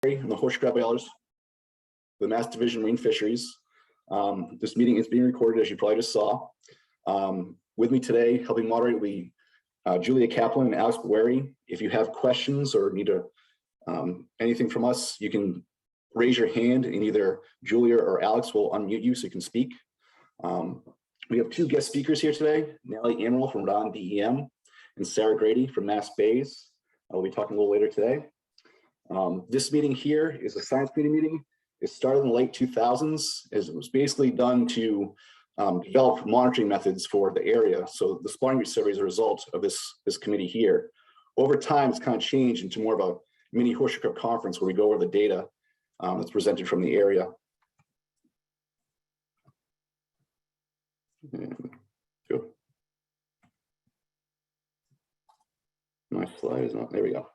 I'm the horseshoe crab biologist, the Mass Division of Marine Fisheries. This meeting is being recorded, as you probably just saw. With me today, helping moderate, will be Julia Kaplan and Alex Wary. If you have questions or need anything from us, you can raise your hand and either Julia or Alex will unmute you so you can speak. We have two guest speakers here today, Nellie Amaral from Ron DEM and Sarah Grady from Mass Bays. I'll be talking a little later today. This meeting here is a science committee meeting. It started in the late 2000s, as it was basically done to develop monitoring methods for the area. So the spawning rate survey is a result of this committee here. Over time, it's kind of changed into more of a mini horseshoe crab conference where we go over the data that's presented from the area. Go. My slide is not, there we go.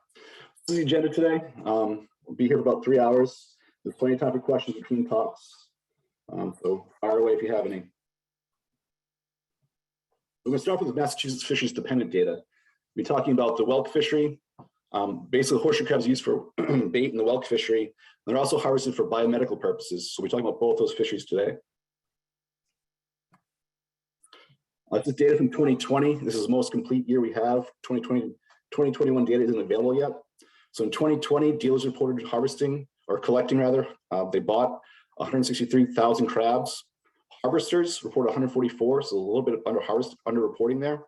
This is the agenda today. We'll be here for about 3 hours. There's plenty of time for questions between talks. So fire away if you have any. We're going to start with the Massachusetts fisheries dependent data. We're talking about the whelk fishery. Basically, horseshoe crabs are used for bait in the whelk fishery. They're also harvested for biomedical purposes. So we're talking about both those fisheries today. This is data from 2020. This is the most complete year we have. 2021 data isn't available yet. So in 2020, dealers reported harvesting, or collecting rather, they bought 163,000 crabs. Harvesters reported 144, so a little bit under reporting there.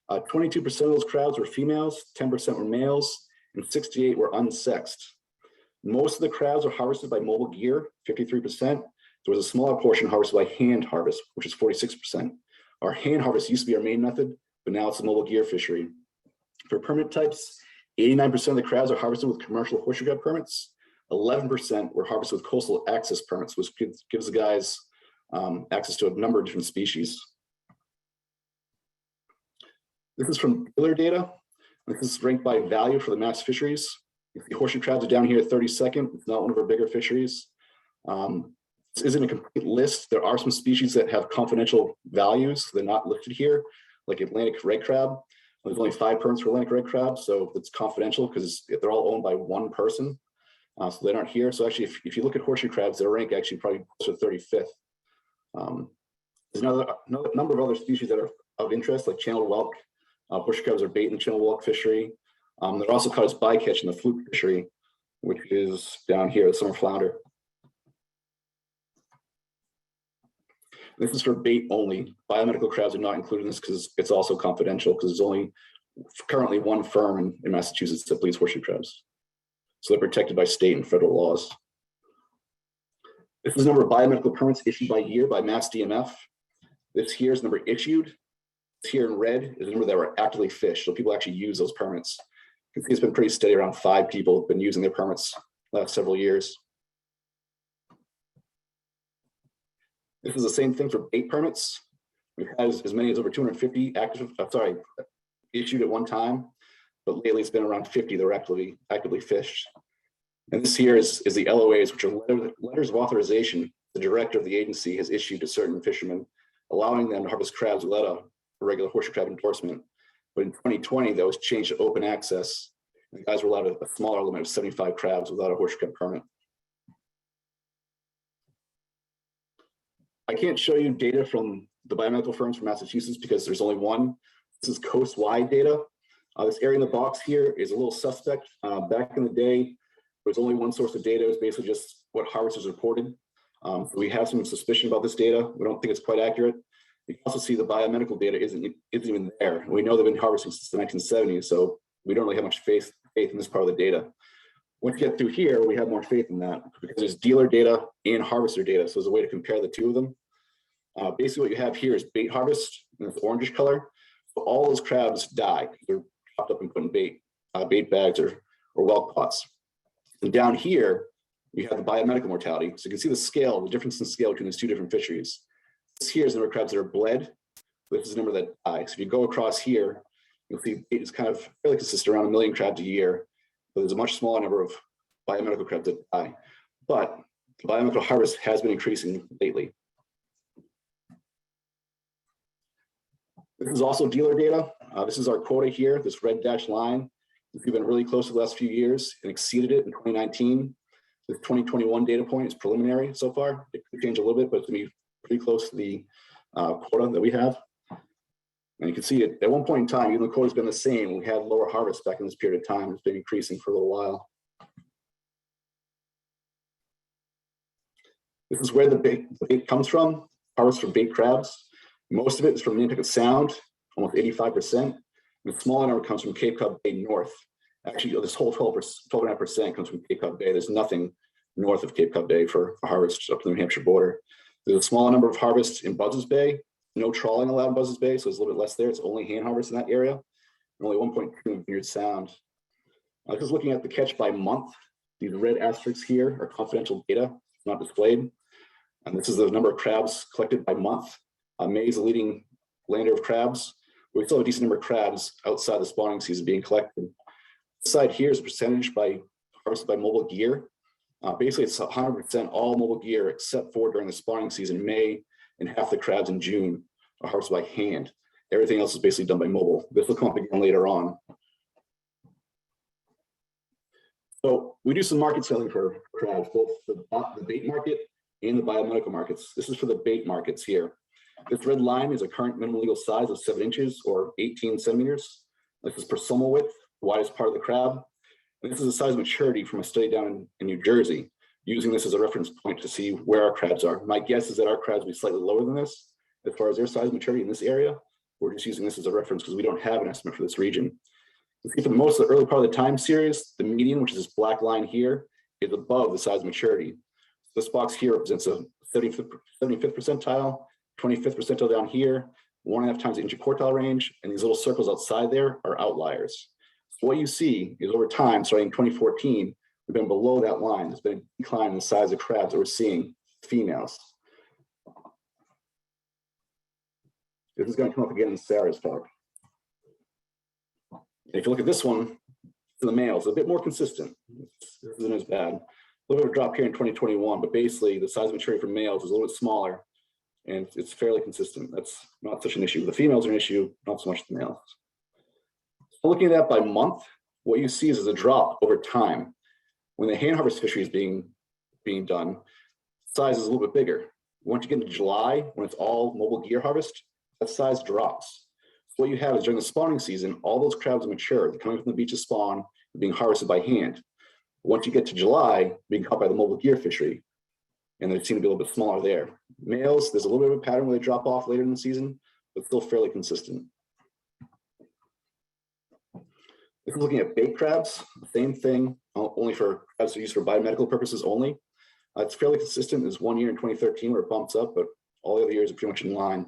22% of those crabs were females, 10% were males, and 68 were unsexed. Most of the crabs were harvested by mobile gear, 53%. There was a smaller portion harvested by hand harvest, which is 46%. Our hand harvest used to be our main method, but now it's a mobile gear fishery. For permit types, 89% of the crabs are harvested with commercial horseshoe crab permits. 11% were harvested with coastal access permits, which gives the guys access to a number of different species. This is from dealer data. This is ranked by value for the mass fisheries. If the horseshoe crabs are down here at 32nd, it's not one of our bigger fisheries. This isn't a complete list. There are some species that have confidential values. They're not listed here, like Atlantic red crab. There's only 5 permits for Atlantic red crab, so it's confidential because they're all owned by one person. So they aren't here. So actually, if you look at horseshoe crabs, their rank actually probably closer to 35th. There's another number of other species that are of interest, like channel whelk. Horseshoe crabs are bait in the channel whelk fishery. They're also caught as bycatch in the fluke fishery, which is down here, the summer flounder. This is for bait only. Biomedical crabs are not included in this because it's also confidential, because there's only currently one firm in Massachusetts that bleeds horseshoe crabs. So they're protected by state and federal laws. This is the number of biomedical permits issued by year by Mass DMF. This here is the number issued. This here in red is the number that were actively fished. So people actually use those permits. You can see it's been pretty steady. Around 5 people have been using their permits the last several years. This is the same thing for bait permits. We've had as many as over 250 issued at one time, but lately it's been around 50 that are actively fished. And this here is the LOAs, which are letters of authorization the director of the agency has issued to certain fishermen, allowing them to harvest crabs without a regular horseshoe crab endorsement. But in 2020, that was changed to open access. And guys were allowed a smaller limit of 75 crabs without a horseshoe crab permit. I can't show you data from the biomedical firms from Massachusetts because there's only one. This is coast-wide data. This area in the box here is a little suspect. Back in the day, there was only one source of data. It was basically just what harvesters reported. So we have some suspicion about this data. We don't think it's quite accurate. You can also see the biomedical data isn't even there. We know they've been harvesting since the 1970s, so we don't really have much faith in this part of the data. Once you get through here, we have more faith in that because there's dealer data and harvester data. So there's a way to compare the two of them. Basically what you have here is bait harvest in this orangish color. So all those crabs die. They're chopped up and put in bait bags or whelk pots. And down here, you have the biomedical mortality. So you can see the scale, the difference in scale between these two different fisheries. This here is the number of crabs that are bled. This is the number that die. So if you go across here, you'll see it's kind of fairly consistent, around 1 million crabs a year. But there's a much smaller number of biomedical crabs that die. But the biomedical harvest has been increasing lately. This is also dealer data. This is our quota here, this red dashed line. We've been really close for the last few years and exceeded it in 2019. The 2021 data point is preliminary so far. It could change a little bit, but it's going to be pretty close to the quota that we have. And you can see it at one point in time, even though the quota's been the same, we had lower harvest back in this period of time. It's been increasing for a little while. This is where the bait comes from, harvest for bait crabs. Most of it is from Nantucket Sound, almost 85%. The smaller number comes from Cape Cod Bay north. Actually, this whole 12.5% comes from Cape Cod Bay. There's nothing north of Cape Cod Bay for harvest up to the New Hampshire border. There's a smaller number of harvests in Buzzards Bay. No trawling allowed in Buzzards Bay, so there's a little bit less there. It's only hand harvest in that area. And only 1.2 in Vineyard Sound. Just looking at the catch by month, these red asterisks here are confidential data, not displayed. And this is the number of crabs collected by month. May is the leading lander of crabs. We still have a decent number of crabs outside the spawning season being collected. This side here is a percentage by harvested by mobile gear. Basically, it's 100% all mobile gear except for during the spawning season, May, and half the crabs in June are harvested by hand. Everything else is basically done by mobile. This will come up again later on. So we do some market selling for crabs, both the bait market and the biomedical markets. This is for the bait markets here. This red line is a current minimum legal size of 7 inches or 18 centimeters. This is per somal width, widest part of the crab. And this is the size maturity from a study down in New Jersey, using this as a reference point to see where our crabs are. My guess is that our crabs will be slightly lower than this as far as their size maturity in this area. We're just using this as a reference because we don't have an estimate for this region. You see, for most of the early part of the time series, the median, which is this black line here, is above the size maturity. This box here represents a 75th percentile, 25th percentile down here, 1.5 times the interquartile range, and these little circles outside there are outliers. So what you see is over time, starting in 2014, we've been below that line. There's been a decline in the size of crabs that we're seeing, females. This is going to come up again in Sarah's talk. If you look at this one, for the males, a bit more consistent. This isn't as bad. A little bit of a drop here in 2021, but basically the size of maturity for males is a little bit smaller and it's fairly consistent. That's not such an issue. The females are an issue, not so much the males. So looking at that by month, what you see is a drop over time. When the hand harvest fishery is being done, size is a little bit bigger. Once you get into July, when it's all mobile gear harvest, that size drops. So what you have is during the spawning season, all those crabs are mature. They're coming from the beach to spawn, being harvested by hand. Once you get to July, being caught by the mobile gear fishery, and they seem to be a little bit smaller there. Males, there's a little bit of a pattern where they drop off later in the season, but still fairly consistent. If we're looking at bait crabs, same thing, only for crabs that are used for biomedical purposes only. It's fairly consistent. There's 1 year in 2013 where it bumps up, but all the other years are pretty much in line.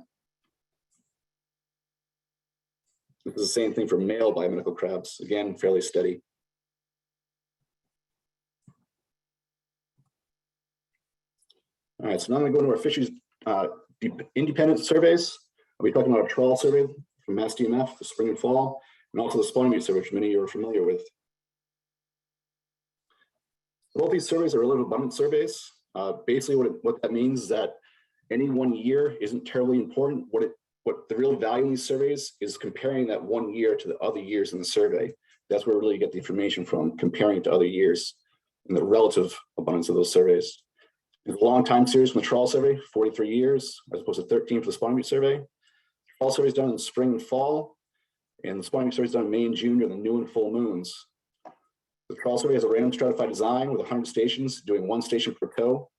This is the same thing for male biomedical crabs. Again, fairly steady. All right, so now I'm going to go into our fisheries independent surveys. I'll be talking about a trawl survey from MassDMF, the spring and fall, and also the spawning meat survey, which many of you are familiar with. Both these surveys are relative abundance surveys. Basically, what that means is that any 1 year isn't terribly important. What the real value in these surveys is comparing that 1 year to the other years in the survey. That's where we really get the information from, comparing it to other years and the relative abundance of those surveys. It's a long time series from the trawl survey, 43 years, as opposed to 13 for the spawning meat survey. The trawl survey is done in spring and fall, and the spawning meat survey is done in May and June during the new and full moons. The trawl survey has a random stratified design with 100 stations, doing 1 station per tow.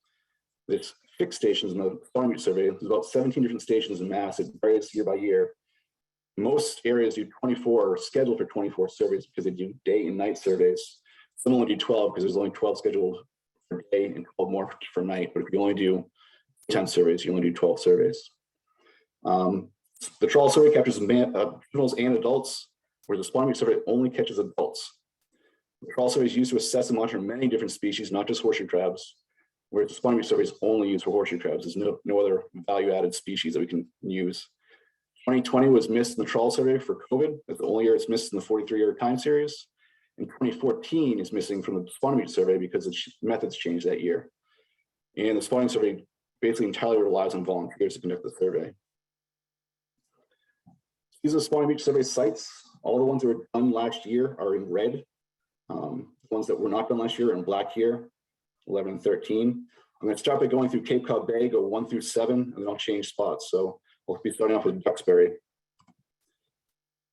There's fixed stations in the spawning meat survey. There's about 17 different stations in mass. It varies year by year. Most areas do 24 or scheduled for 24 surveys because they do day and night surveys. Some only do 12 because there's only 12 scheduled for day and 12 more for night. But if you only do 10 surveys, you only do 12 surveys. The trawl survey captures juveniles and adults, where the spawning meat survey only catches adults. The trawl survey is used to assess and monitor many different species, not just horseshoe crabs, whereas the spawning meat survey is only used for horseshoe crabs. There's no other value-added species that we can use. 2020 was missed in the trawl survey for COVID. That's the only year it's missed in the 43-year time series. And 2014 is missing from the spawning meat survey because the methods changed that year. And the spawning survey basically entirely relies on volunteers to conduct the survey. These are the spawning meat survey sites. All the ones that were done last year are in red. The ones that were not done last year are in black here. 11, and 13. I'm going to start by going through Cape Cod Bay, go 1 through 7, and then I'll change spots. So we'll be starting off with Duxbury.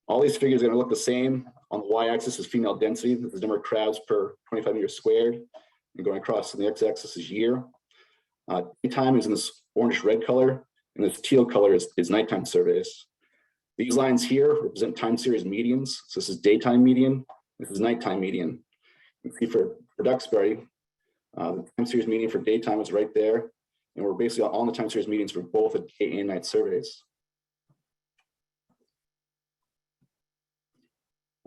All these figures are going to look the same. On the y-axis is female density. This is the number of crabs per 25 meters squared. And going across on the x-axis is year. Daytime is in this orange-red color, and this teal color is nighttime surveys. These lines here represent time series medians. So this is daytime median. This is nighttime median. You can see for Duxbury, the time series median for daytime is right there. And we're basically on the time series medians for both the day and night surveys.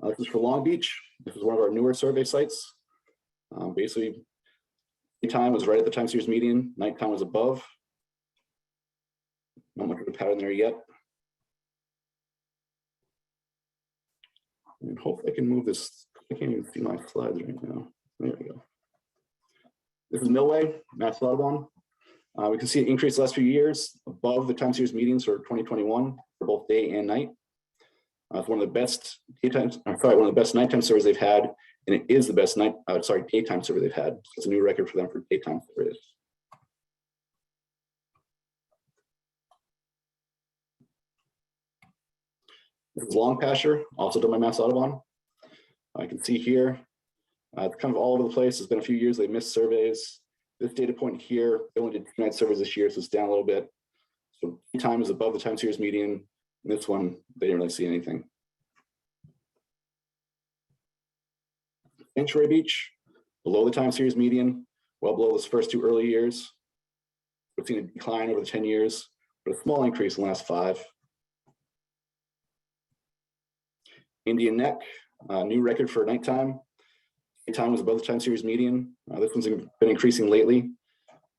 This is for Long Beach. This is one of our newer survey sites. Basically, daytime was right at the time series median, nighttime was above. Not much of a pattern there yet. And hopefully I can move this. I can't even see my slides right now. There we go. This is Millway, Mass Audubon. We can see an increase the last few years above the time series medians for 2021 for both day and night. It's one of the best one of the best nighttime surveys they've had, and it is the best daytime survey they've had. So it's a new record for them for daytime surveys. This is Long Pasture, also done by Mass Audubon. I can see here, it's kind of all over the place. It's been a few years they missed surveys. This data point here, they only did 2 night surveys this year, so it's down a little bit. So daytime is above the time series median. This one, they didn't really see anything. Estuary Beach, below the time series median, well below those first 2 early years. We've seen a decline over the 10 years, but a small increase in the last 5. Indian Neck, new record for nighttime. Daytime was above the time series median. This one's been increasing lately.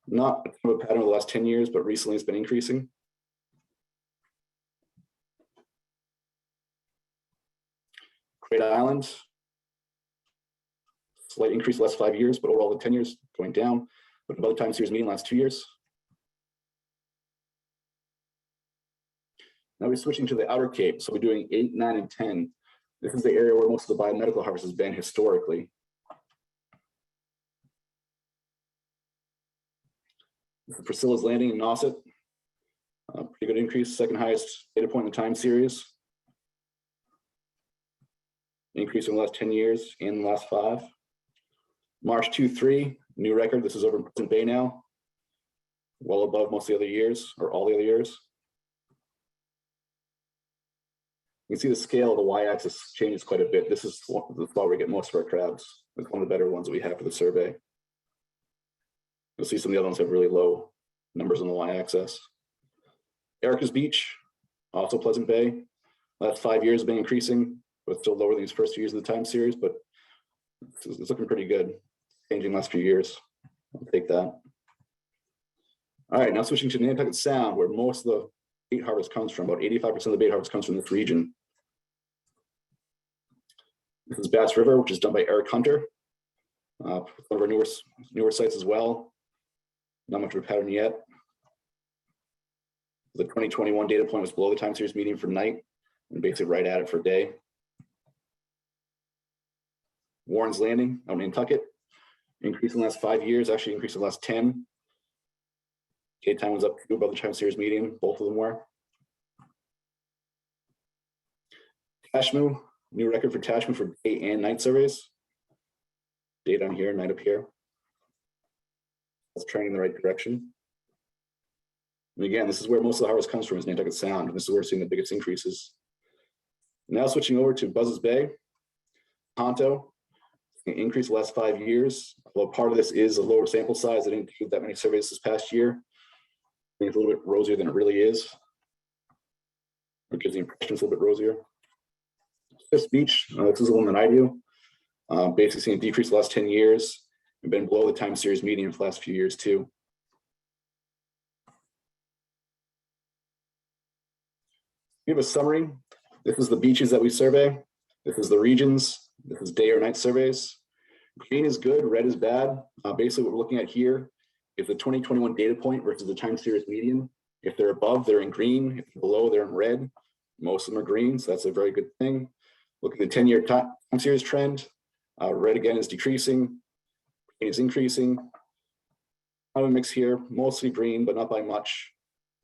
Not a pattern over the last 10 years, but recently it's been increasing. Great Island, slight increase the last 5 years, but overall the 10 years going down, but above the time series median last 2 years. Now we're switching to the Outer Cape, so we're doing 8, 9, and 10. This is the area where most of the biomedical harvest has been historically. This is Priscilla's Landing in Nauset. Pretty good increase, second highest data point in the time series. Increase in the last 10 years and the last 5. Marsh 2-3, new record. This is over in Cod Bay now. Well above most of the other years, or all the other years. You can see the scale of the y-axis changes quite a bit. This is the spot where we get most of our crabs. It's one of the better ones that we have for the survey. You'll see some of the other ones have really low numbers on the y-axis. Erica's Beach, also Pleasant Bay. Last 5 years have been increasing, but still lower than these first few years of the time series, but it's looking pretty good. Changing last few years. I'll take that. All right, now switching to the Nantucket Sound, where most of the bait harvest comes from. About 85% of the bait harvest comes from this region. This is Bass River, which is done by Eric Hunter. One of our newer sites as well. Not much of a pattern yet. The 2021 data point was below the time series median for night, and basically right at it for day. Warren's Landing out in Nantucket, increase in the last 5 years, actually increased in the last 10. Daytime was up above the time series median, both of them were. Tashmoo, new record for Tashmoo for day and night surveys. Day down here, night up here. That's trending in the right direction. And again, this is where most of the harvest comes from, is Nantucket Sound. And this is where we're seeing the biggest increases. Now switching over to Buzzards Bay, Ponto, increase the last 5 years. Although part of this is a lower sample size. I didn't do that many surveys this past year. I think it's a little bit rosier than it really is. It gives the impression it's a little bit rosier. This beach, this is the one that I do. Basically seeing a decrease the last 10 years and been below the time series median for the last few years too. Give a summary. This is the beaches that we survey. This is the regions. This is day or night surveys. Green is good, red is bad. Basically what we're looking at here is the 2021 data point versus the time series median. If they're above, they're in green. If they're below, they're in red. Most of them are green, so that's a very good thing. Look at the 10-year time series trend. Red again is decreasing, green is increasing. I have a mix here, mostly green, but not by much.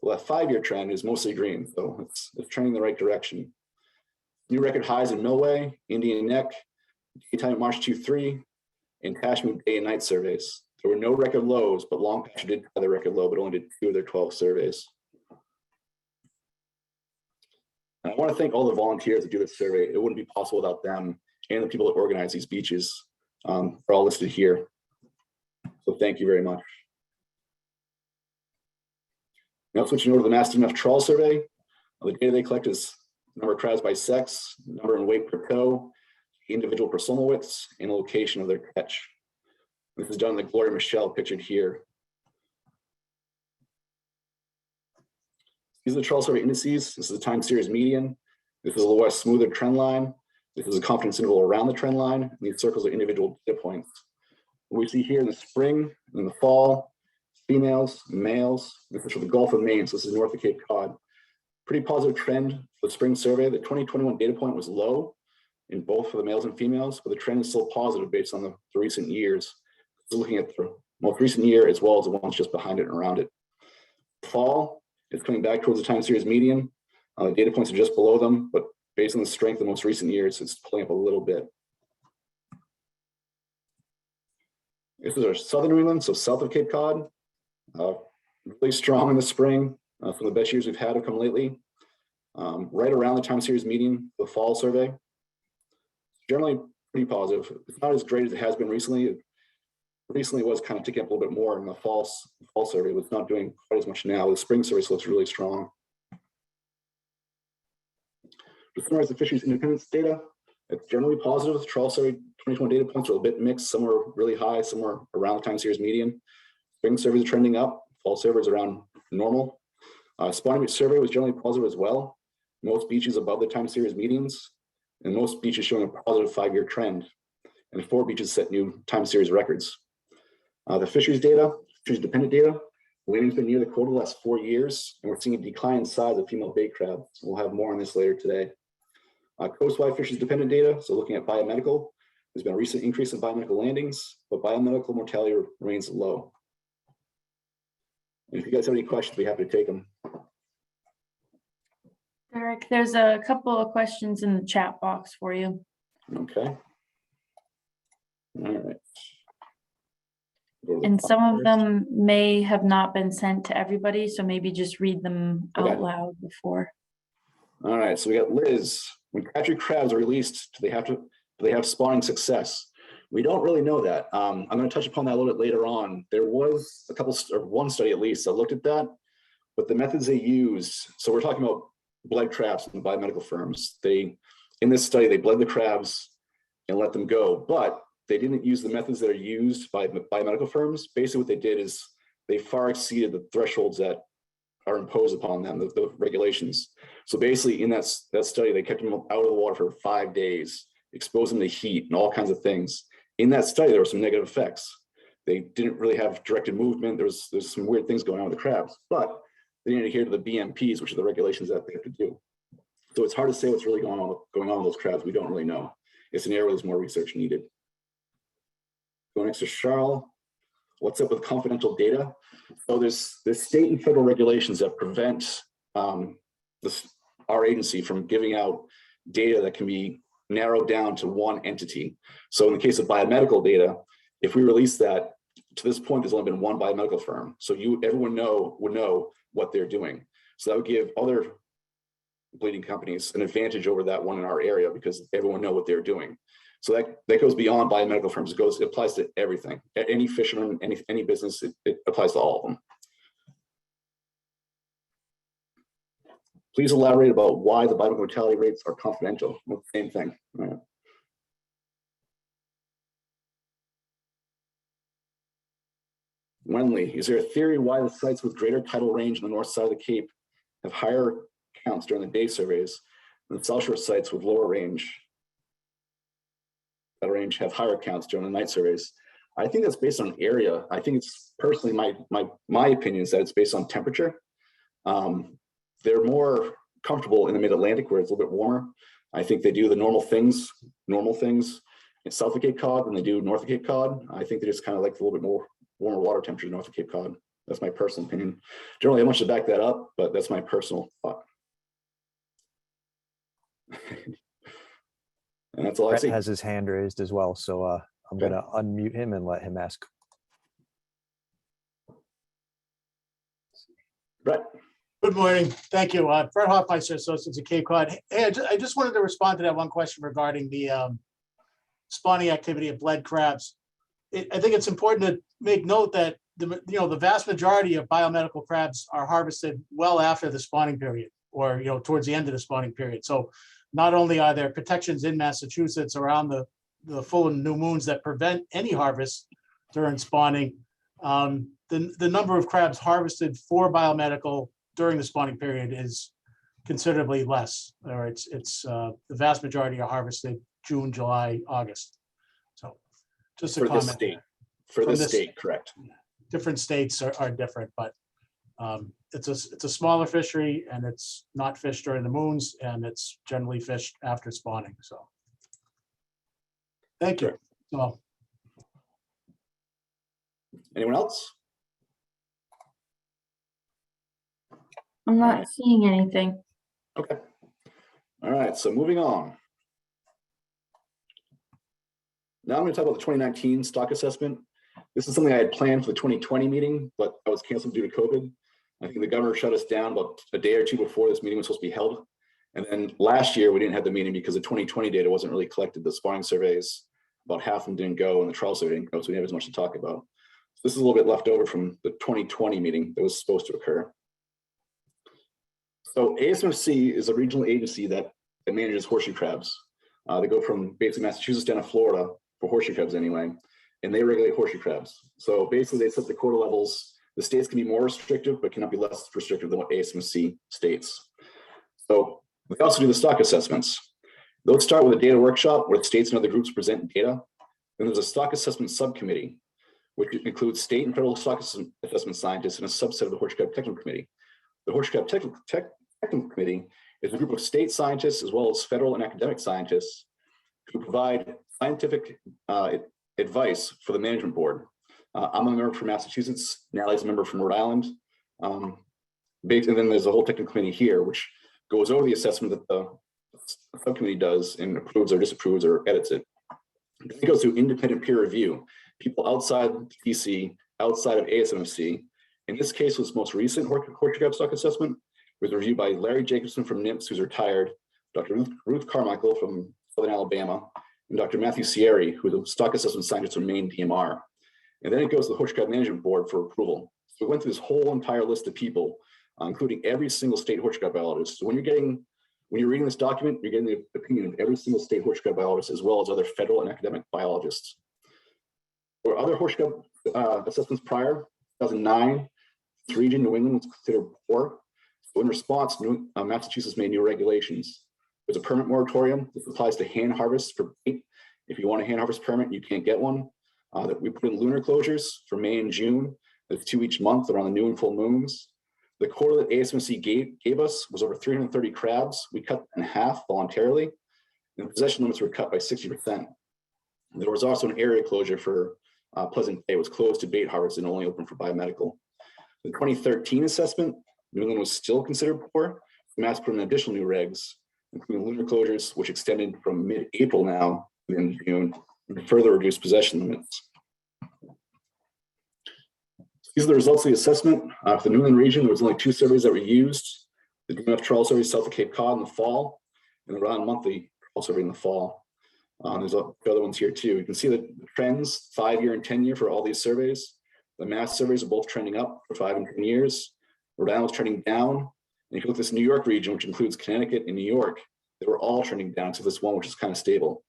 The last 5-year trend is mostly green, so it's trending the right direction. New record highs in Millway, Indian Neck, daytime March Q3, and Kashmir day and night surveys. There were no record lows, but Long Pasture did have the record low, but only did 2 of their 12 surveys. And I want to thank all the volunteers that do this survey. It wouldn't be possible without them and the people that organize these beaches. Are all listed here. So thank you very much. Now switching over to the Mass DNF Trawl survey. The data they collect is number of crabs by sex, number and weight per toe, individual personal widths, and location of their catch. This is done in the Gloria Michelle pictured here. These are the trawl survey indices. This is the time series median. This is a less smoother trend line. This is a confidence interval around the trend line. And these circles are individual data points. What we see here in the spring, in the fall, females, males. This is for the Gulf of Maine, so this is north of Cape Cod. Pretty positive trend for the spring survey. The 2021 data point was low in both for the males and females, but the trend is still positive based on the recent years. So looking at the most recent year as well as the ones just behind it and around it. Fall, it's coming back towards the time series median. The data points are just below them, but based on the strength of the most recent years, it's pulling up a little bit. This is our southern New England, so south of Cape Cod. Really strong in the spring. Some of the best years we've had have come lately. Right around the time series median, the fall survey. Generally pretty positive. It's not as great as it has been recently. It recently was kind of ticking up a little bit more in the fall survey, but it's not doing quite as much now. The spring survey looks really strong. To summarize the fisheries independence data, it's generally positive. The trawl survey 2020 data points are a bit mixed. Some are really high, some are around the time series median. Spring surveys are trending up. Fall surveys around normal. Spawning beach survey was generally positive as well. Most beaches above the time series medians, and most beaches showing a positive 5-year trend. And 4 beaches set new time series records. The fisheries data, fisheries dependent data, weightings been near the quota the last 4 years, and we're seeing a decline in size of female bait crab. We'll have more on this later today. Coastwide fisheries dependent data, so looking at biomedical, there's been a recent increase in biomedical landings, but biomedical mortality remains low. And if you guys have any questions, we'd be happy to take them. Derek, there's a couple of questions in the chat box for you. Okay. All right. And some of them may have not been sent to everybody, so maybe just read them out loud before. All right, so we got Liz. When captured crabs are released, do they have spawning success? We don't really know that. I'm going to touch upon that a little bit later on. There was one study at least that looked at that, but the methods they used. So we're talking about bled crabs from biomedical firms. In this study, they bled the crabs and let them go, but they didn't use the methods that are used by biomedical firms. Basically, what they did is they far exceeded the thresholds that are imposed upon them, the regulations. So basically, in that study, they kept them out of the water for 5 days, exposed them to heat and all kinds of things. In that study, there were some negative effects. They didn't really have directed movement. There's some weird things going on with the crabs, but they didn't adhere to the BMPs, which are the regulations that they have to do. So it's hard to say what's really going on with those crabs. We don't really know. It's an area where there's more research needed. Go next to Charles. What's up with confidential data? So there's state and federal regulations that prevent our agency from giving out data that can be narrowed down to one entity. So in the case of biomedical data, if we release that, to this point, there's only been one biomedical firm. So everyone would know what they're doing. So that would give other bleeding companies an advantage over that one in our area because everyone know what they're doing. So that goes beyond biomedical firms. It applies to everything. Any fisherman, any business, it applies to all of them. Please elaborate about why the biomedical mortality rates are confidential. Well, same thing. Right. Wenley, is there a theory why the sites with greater tidal range on the north side of the Cape have higher counts during the day surveys than the South Shore sites with lower range have higher counts during the night surveys? I think that's based on area. I think it's personally my opinion is that it's based on temperature. They're more comfortable in the mid-Atlantic where it's a little bit warmer. I think they do the normal things in south of Cape Cod than they do north of Cape Cod. I think they just kind of like a little bit more warmer water temperatures north of Cape Cod. That's my personal opinion. Don't really have much to back that up, but that's my personal thought. And that's all I Brett see. has his hand raised as well, so I'm Okay. going to unmute him and let him ask. Brett. Good morning. Thank you. Fred Hoffmeister, Associates of Cape Cod. Hey, I just wanted to respond to that one question regarding the spawning activity of bled crabs. I think it's important to make note that the vast majority of biomedical crabs are harvested well after the spawning period, or towards the end of the spawning period. So not only are there protections in Massachusetts around the full and new moons that prevent any harvest during spawning, the number of crabs harvested for biomedical during the spawning period is considerably less, or it's the vast majority are harvested June, July, August. So just a For comment. this state. For this state, correct. Different states are different, but it's a smaller fishery, and it's not fished during the moons, and it's generally fished after spawning. So thank you. So, Anyone else? I'm not seeing anything. Okay. All right, so moving on. Now I'm going to talk about the 2019 stock assessment. This is something I had planned for the 2020 meeting, but I was canceled due to COVID. I think the governor shut us down about a day or two before this meeting was supposed to be held. And then last year we didn't have the meeting because the 2020 data wasn't really collected. The spawning surveys, about half of them didn't go, and the Traw survey didn't go, so we didn't have as much to talk about. So this is a little bit left over from the 2020 meeting that was supposed to occur. So ASMC is a regional agency that manages horseshoe crabs. They go from basically Massachusetts down to Florida for horseshoe crabs anyway, and they regulate horseshoe crabs. So basically they set the quota levels. The states can be more restrictive, but cannot be less restrictive than what ASMC states. So we also do the stock assessments. Those start with a data workshop where the states and other groups present data. Then there's a stock assessment subcommittee, which includes state and federal stock assessment scientists and a subset of the Horseshoe Crab Technical Committee. The Horseshoe Crab Technical Committee is a group of state scientists as well as federal and academic scientists who provide scientific advice for the management board. I'm a member from Massachusetts. Natalie's a member from Rhode Island. And then there's a whole technical committee here, which goes over the assessment that the subcommittee does and approves or disapproves or edits it. Then it goes through independent peer review. People outside DC, outside of ASMC. In this case, was most recent horseshoe crab stock assessment was reviewed by Larry Jacobson from NIMS, who's retired, Dr. Ruth Carmichael from Southern Alabama, and Dr. Matthew Sierri, who's a stock assessment scientist from Maine DMR. And then it goes to the Horseshoe Crab Management Board for approval. So we went through this whole entire list of people, including every single state horseshoe crab biologist. So when you're reading this document, you're getting the opinion of every single state horseshoe crab biologist, as well as other federal and academic biologists. There were other horseshoe crab assessments prior. 2009, this region, New England, was considered poor. So in response, Massachusetts made new regulations. There's a permit moratorium. This applies to hand harvest for bait. If you want a hand harvest permit, you can't get one. That we put in lunar closures for May and June. There's 2 each month. They're on the new and full moons. The quota that ASMC gave us was over 330 crabs. We cut in half voluntarily, and the possession limits were cut by 60%. There was also an area closure for Pleasant Bay. It was closed to bait harvest and only open for biomedical. The 2013 assessment, New England was still considered poor. Mass put in additional new regs, including lunar closures, which extended from mid-April now to the end of June, and further reduced possession limits. These are the results of the assessment. For the New England region, there was only 2 surveys that were used. The DMF Trawl survey south of Cape Cod in the fall, and the Rhode Island monthly Trawl survey in the fall. There's other ones here too. You can see the trends, 5-year and 10-year for all these surveys. The mass surveys are both trending up for 5 and 10 years. Rhode Island was trending down. And if you look at this New York region, which includes Connecticut and New York, they were all trending down to this one, which is kind of stable.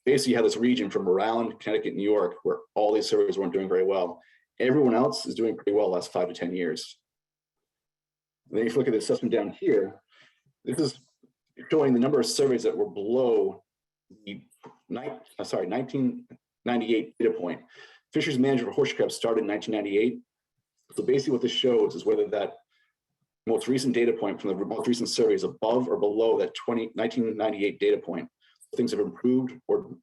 Basically, you have this region from Rhode Island, Connecticut, New York, where all these surveys weren't doing very well. Everyone else is doing pretty well the last 5 to 10 years. And then if you look at the assessment down here, this is showing the number of surveys that were below the 1998 data point. Fisheries management for horseshoe crabs started in 1998. So basically what this shows is whether that most recent data point from the most recent survey is above or below that 1998 data point. Things have improved or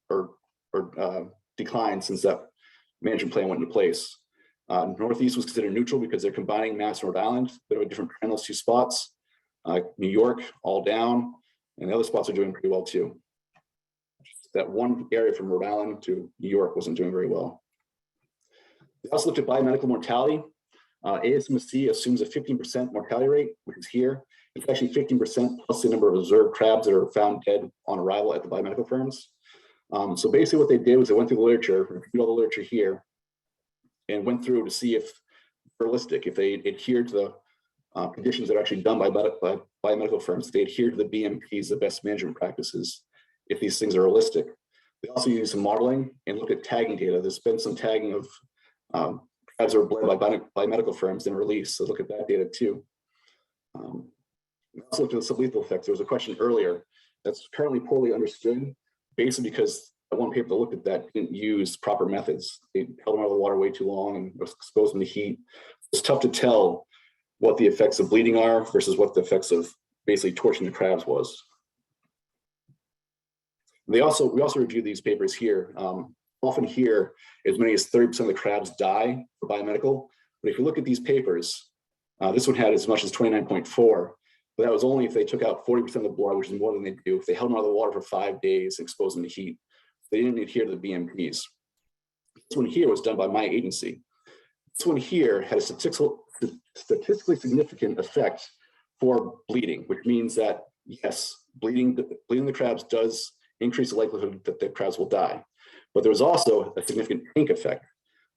declined since that management plan went into place. Northeast was considered neutral because they're combining Mass and Rhode Island. Bit of a different trend, those two spots. New York, all down, and the other spots are doing pretty well too. That one area from Rhode Island to New York wasn't doing very well. We also looked at biomedical mortality. ASMC assumes a 15% mortality rate, which is here. It's actually 15% plus the number of observed crabs that are found dead on arrival at the biomedical firms. So basically what they did was they went through the literature, reviewed all the literature here, and went through to see if realistic, if they adhere to the conditions that are actually done by biomedical firms, if they adhere to the BMPs, the best management practices, if these things are realistic. They also use some modeling and look at tagging data. There's been some tagging of crabs that are bled by medical firms and released, so look at that data too. We also looked at the sublethal effects. There was a question earlier that's currently poorly understood, basically because one paper that looked at that didn't use proper methods. They held them out of the water way too long and exposed them to heat. It's tough to tell what the effects of bleeding are versus what the effects of basically torching the crabs was. We also reviewed these papers here. Often here, as many as 30% of the crabs die for biomedical. But if you look at these papers, this one had as much as 29.4, but that was only if they took out 40% of the blood, which is more than they do if they held them out of the water for 5 days and exposed them to heat. They didn't adhere to the BMPs. This one here was done by my agency. This one here had a statistically significant effect for bleeding, which means that yes, bleeding the crabs does increase the likelihood that the crabs will die. But there was also a significant tank effect,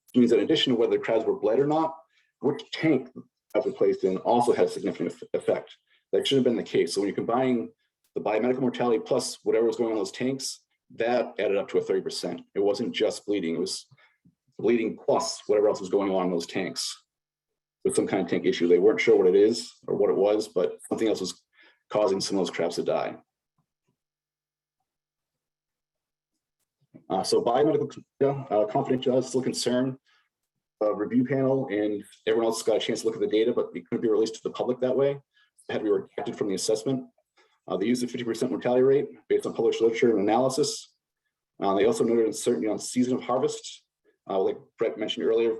which means that in addition to whether the crabs were bled or not, which tank the crabs were placed in also had a significant effect. That should have been the case. So when you're combining the biomedical mortality plus whatever was going on in those tanks, that added up to a 30%. It wasn't just bleeding, it was bleeding plus whatever else was going on in those tanks with some kind of tank issue. They weren't sure what it is or what it was, but something else was causing some of those crabs to die. So biomedical confidentiality is still a concern. Review panel and everyone else got a chance to look at the data, but it couldn't be released to the public that way. It had to be redacted from the assessment. They used a 50% mortality rate based on published literature and analysis. They also noted uncertainty on season of harvest. Like Brett mentioned earlier,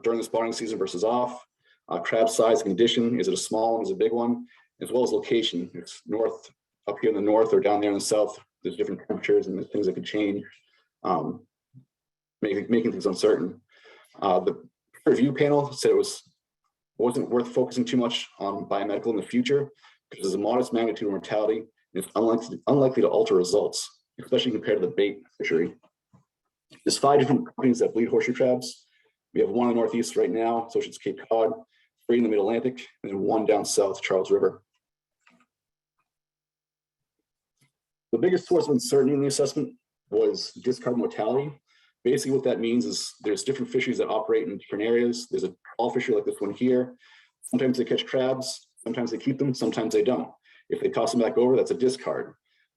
during the spawning season versus off. Crab size condition, is it a small one, is it a big one? As well as location, it's north, up here in the north or down there in the south, there's different temperatures and there's things that could change, making things uncertain. The review panel said it wasn't worth focusing too much on biomedical in the future because there's a modest magnitude of mortality and it's unlikely to alter results, especially compared to the bait fishery. There's 5 different companies that bleed horseshoe crabs. We have one in the Northeast right now, so it's Cape Cod, 3 in the Mid-Atlantic, and then 1 down south, Charles River. The biggest source of uncertainty in the assessment was discard mortality. Basically what that means is there's different fisheries that operate in different areas. There's a trawl fishery like this one here. Sometimes they catch crabs, sometimes they keep them, sometimes they don't. If they toss them back over, that's a discard.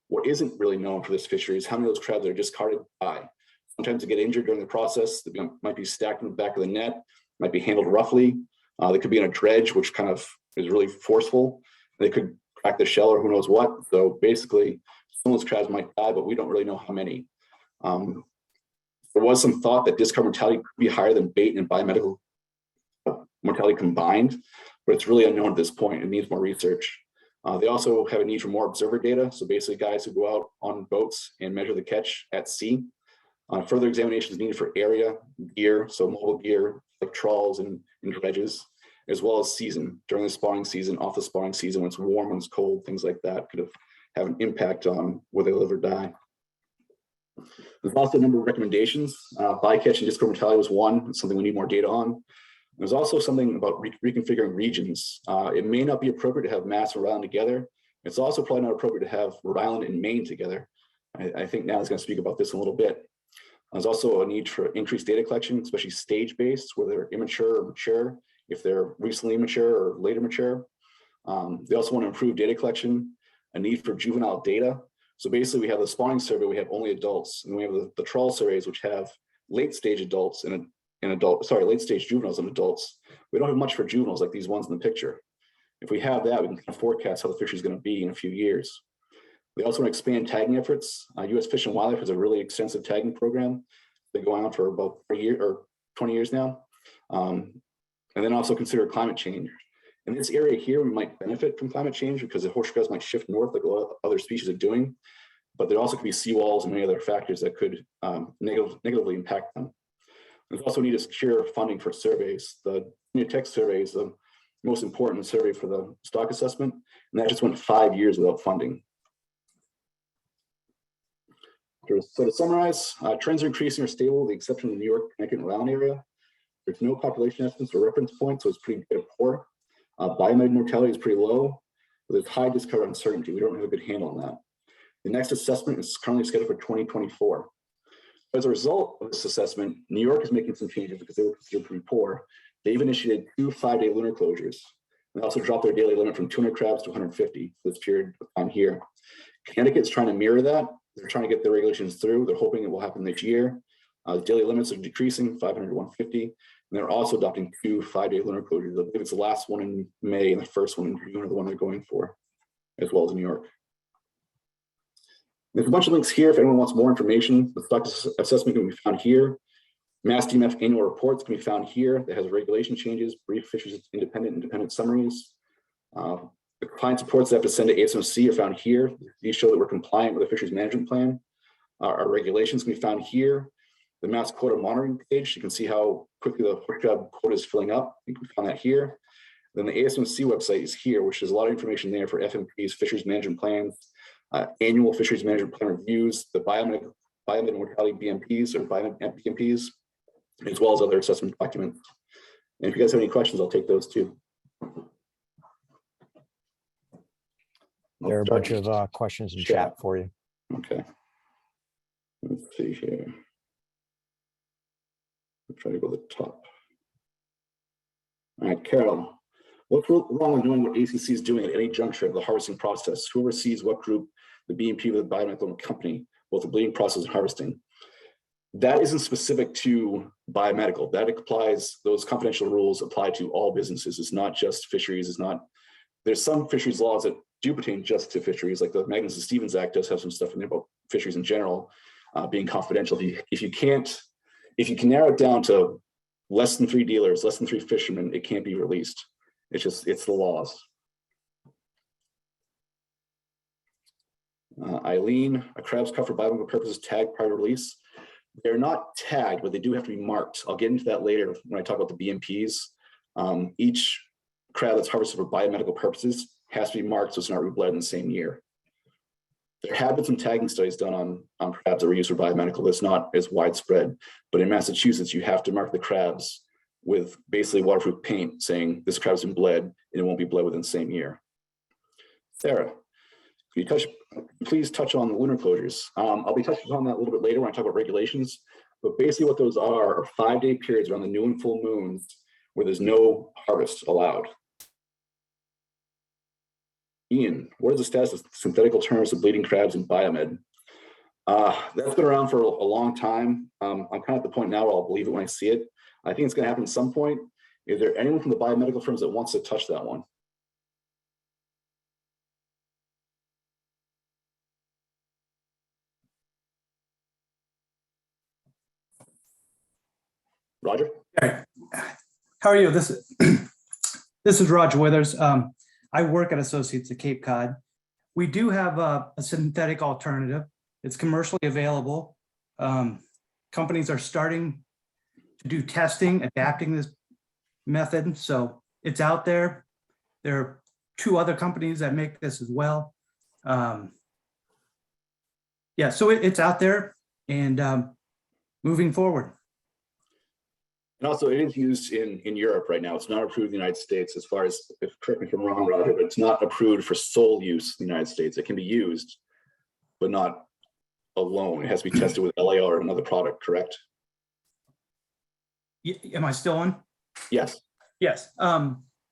What isn't really known for this fishery is how many of those crabs that are discarded die. Sometimes they get injured during the process. They might be stacked in the back of the net, might be handled roughly. They could be in a dredge, which kind of is really forceful. They could crack the shell or who knows what. So basically, some of those crabs might die, but we don't really know how many. There was some thought that discard mortality could be higher than bait and biomedical mortality combined, but it's really unknown at this point. It needs more research. They also have a need for more observer data. So basically guys who go out on boats and measure the catch at sea. Further examination is needed for area, gear, so mobile gear like trawls and dredges, as well as season. During the spawning season, off the spawning season, when it's warm, when it's cold, things like that could have an impact on whether they live or die. There's also a number of recommendations. Bycatch and discard mortality was one. It's something we need more data on. There's also something about reconfiguring regions. It may not be appropriate to have Mass and Rhode Island together. It's also probably not appropriate to have Rhode Island and Maine together. I think Natalie's going to speak about this in a little bit. There's also a need for increased data collection, especially stage-based, where they're immature or mature, if they're recently mature or later mature. They also want to improve data collection, a need for juvenile data. So basically we have the spawning survey, we have only adults, and we have the trawl surveys, which have late-stage adults and late-stage juveniles and adults. We don't have much for juveniles like these ones in the picture. If we have that, we can kind of forecast how the fishery is going to be in a few years. They also want to expand tagging efforts. U.S. Fish and Wildlife has a really extensive tagging program. They've been going on for about 3 years or 20 years now. And then also consider climate change. In this area here, we might benefit from climate change because the horseshoe crabs might shift north like a lot of other species are doing, but there also could be seawalls and many other factors that could negatively impact them. There's also need to secure funding for surveys. The Tech survey is the most important survey for the stock assessment, and that just went 5 years without funding. So to summarize, trends are increasing or stable with the exception of the New York, Connecticut, and Rhode Island area. There's no population estimates or reference points, so it's pretty poor. Biomedical mortality is pretty low, but there's high discovery uncertainty. We don't have a good handle on that. The next assessment is currently scheduled for 2024. As a result of this assessment, New York is making some changes because they were considered pretty poor. They've initiated 2 5-day lunar closures. They also dropped their daily limit from 200 crabs to 150 for this period of time here. Connecticut's trying to mirror that. They're trying to get their regulations through. They're hoping it will happen next year. The daily limits are decreasing, 500 to 150. And they're also adopting 2 5-day lunar closures. I believe it's the last one in May and the first one in June are the one they're going for, as well as New York. There's a bunch of links here if anyone wants more information. The stock assessment can be found here. Mass DMF annual reports can be found here. That has regulation changes, brief fisheries independent summaries. The compliance reports they have to send to ASMC are found here. These show that we're compliant with the fisheries management plan. Our regulations can be found here. The mass quota monitoring page, you can see how quickly the horseshoe crab quota is filling up. You can find that here. Then the ASMC website is here, which is a lot of information there for FMPs, fisheries management plans, annual fisheries management plan reviews, the biomedical mortality BMPs or BMPs, as well as other assessment documents. And if you guys have any questions, I'll take those too. There are a bunch of questions in chat for you. Okay. Let's see here. I'll try to go to the top. All right, Carol, what's wrong with knowing what ACC is doing at any juncture of the harvesting process? Who oversees what group, the BMP with the biomedical company, both the bleeding process and harvesting? That isn't specific to biomedical. That applies, those confidential rules apply to all businesses. It's not just fisheries. It's not, there's some fisheries laws that do pertain just to fisheries, like the Magnuson-Stevens Act does have some stuff in there about fisheries in general being confidential. If you can narrow it down to less than 3 dealers, less than 3 fishermen, it can't be released. It's the laws. Eileen, a crab's caught for biomedical purposes tagged prior to release. They're not tagged, but they do have to be marked. I'll get into that later when I talk about the BMPs. Each crab that's harvested for biomedical purposes has to be marked so it's not rebled in the same year. There have been some tagging studies done on crabs that were used for biomedical. That's not as widespread, but in Massachusetts, you have to mark the crabs with basically waterproof paint saying this crab's been bled and it won't be bled within the same year. Sarah, can you please touch on the lunar closures? I'll be touching on that a little bit later when I talk about regulations, but basically what those are 5-day periods around the new and full moons where there's no harvest allowed. Ian, what is the status of synthetic alternatives to bleeding crabs and biomed? That's been around for a long time. I'm kind of at the point now where I'll believe it when I see it. I think it's going to happen at some point. Is there anyone from the biomedical firms that wants to touch that one? Roger? Hey, how are you? This is Roger Withers. I work at Associates at Cape Cod. We do have a synthetic alternative. It's commercially available. Companies are starting to do testing, adapting this method. So it's out there. There are 2 other companies that make this as well. Yeah, so it's out there and moving forward. And also it is used in Europe right now. It's not approved in the United States as far as, correct me if I'm wrong, Roger, but it's not approved for sole use in the United States. It can be used, but not alone. It has to be tested with LAR or another product, correct? Am I still on? Yes. Yes.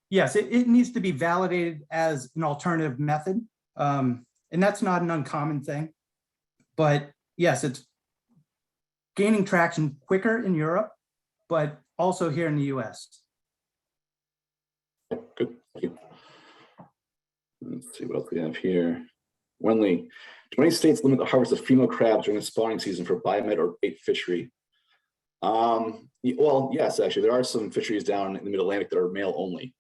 Yes, it needs to be validated as an alternative method. And that's not an uncommon thing. But yes, it's gaining traction quicker in Europe, but also here in the US. Good, thank you. Let's see what else we have here. Wenley, 20 states limit the harvest of female crabs during the spawning season for biomed or bait fishery. Well, yes, actually, there are some fisheries down in the Mid-Atlantic that are male only.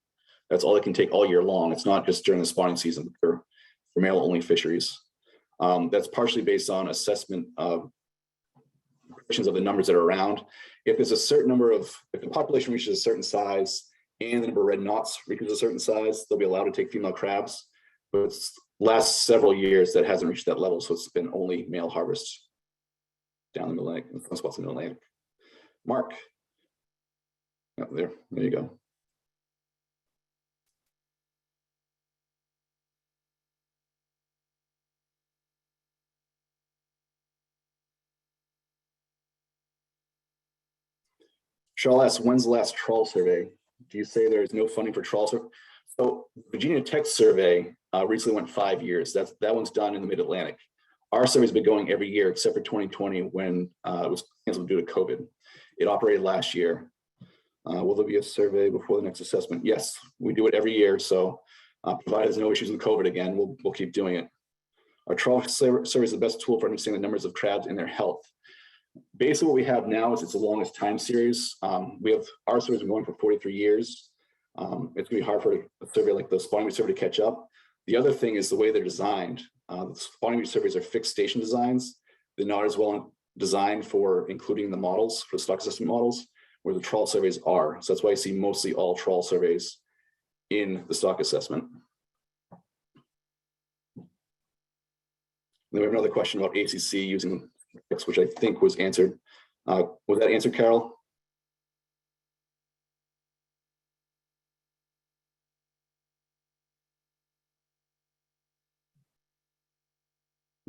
That's all they can take all year long. It's not just during the spawning season for male only fisheries. That's partially based on assessment of of the numbers that are around. If there's a certain number of, if the population reaches a certain size and the number of red knots reaches a certain size, they'll be allowed to take female crabs. But it's last several years that hasn't reached that level, so it's been only male harvests down the Atlantic, in some spots in the Atlantic. Mark, oh, there you go. Charles asks, when's the last trawl survey? Do you say there is no funding for trawl survey? So Virginia Tech survey recently went 5 years. That one's done in the Mid-Atlantic. Our survey's been going every year except for 2020 when it was canceled due to COVID. It operated last year. Will there be a survey before the next assessment? Yes, we do it every year. So provided there's no issues with COVID again, we'll keep doing it. Our trawl survey is the best tool for understanding the numbers of crabs and their health. Basically what we have now is it's the longest time series. We have our survey's been going for 43 years. It's gonna be hard for a survey like the spawning survey to catch up. The other thing is the way they're designed. The spawning surveys are fixed station designs. They're not as well designed for including the models, for stock assessment models, where the trawl surveys are. So that's why I see mostly all trawl surveys in the stock assessment. Then we have another question about ACC using which I think was answered. Was that answered, Carol?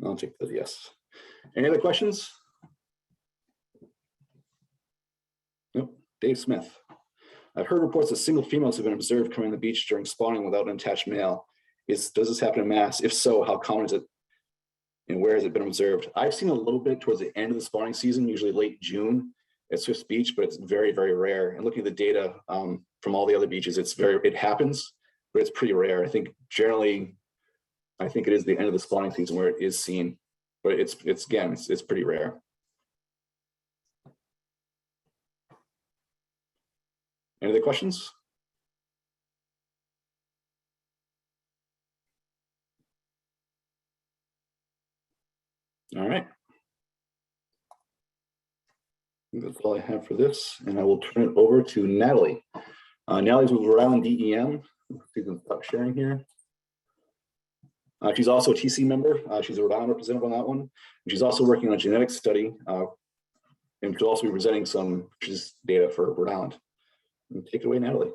I'll take the yes. Any other questions? Nope. Dave Smith. I've heard reports that single females have been observed coming to the beach during spawning without an attached male. Does this happen in mass? If so, how common is it? And where has it been observed? I've seen a little bit towards the end of the spawning season, usually late June at Swift Beach, but it's very, very rare. And looking at the data from all the other beaches, it happens, but it's pretty rare. I think generally, I think it is the end of the spawning season where it is seen, but it's pretty rare. Any other questions? All right. That's all I have for this, and I will turn it over to Natalie. Natalie's with Rhode Island DEM. She can stop sharing here. She's also a TC member. She's a Rhode Island representative on that one. And she's also working on a genetic study, and she'll also be presenting some data for Rhode Island. Take it away, Natalie.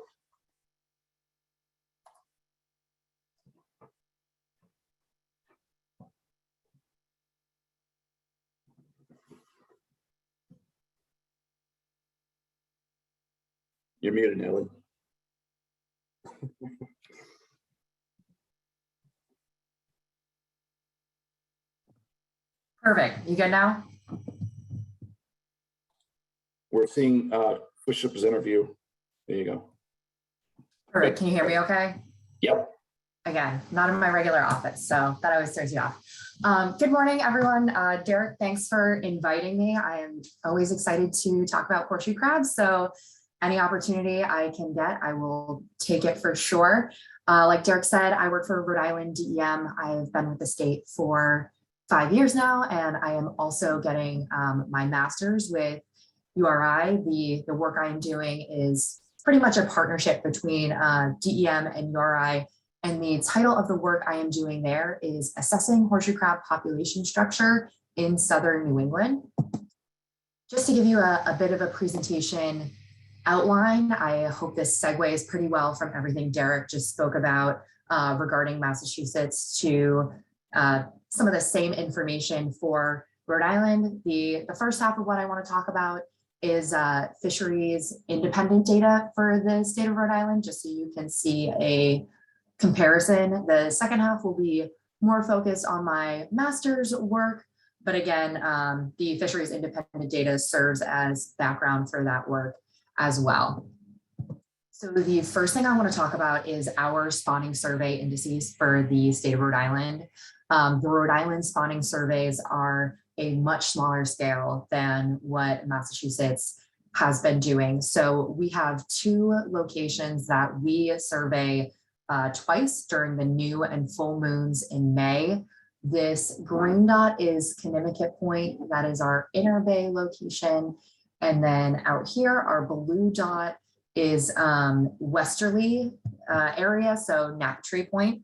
You're muted, Natalie. Perfect. You good now? We're seeing switch to presenter view. There you go. Perfect. Can you hear me okay? Yep. Again, not in my regular office, so that always throws you off. Good morning, everyone. Derek, thanks for inviting me. I am always excited to talk about horseshoe crabs. So any opportunity I can get, I will take it for sure. Like Derek said, I work for Rhode Island DEM. I've been with the state for 5 years now, and I am also getting my master's with URI. The work I am doing is pretty much a partnership between DEM and URI. And the title of the work I am doing there is Assessing Horseshoe Crab Population Structure in Southern New England. Just to give you a bit of a presentation outline, I hope this segues pretty well from everything Derek just spoke about regarding Massachusetts to some of the same information for Rhode Island. The first half of what I want to talk about is fisheries independent data for the state of Rhode Island, just so you can see a comparison. The second half will be more focused on my master's work, but again, the fisheries independent data serves as background for that work as well. So the first thing I want to talk about is our spawning survey indices for the state of Rhode Island. The Rhode Island spawning surveys are a much smaller scale than what Massachusetts has been doing. So we have 2 locations that we survey twice during the new and full moons in May. This green dot is Connecticut Point, that is our Inner Bay location. And then out here, our blue dot is westerly area, so Naptree Point.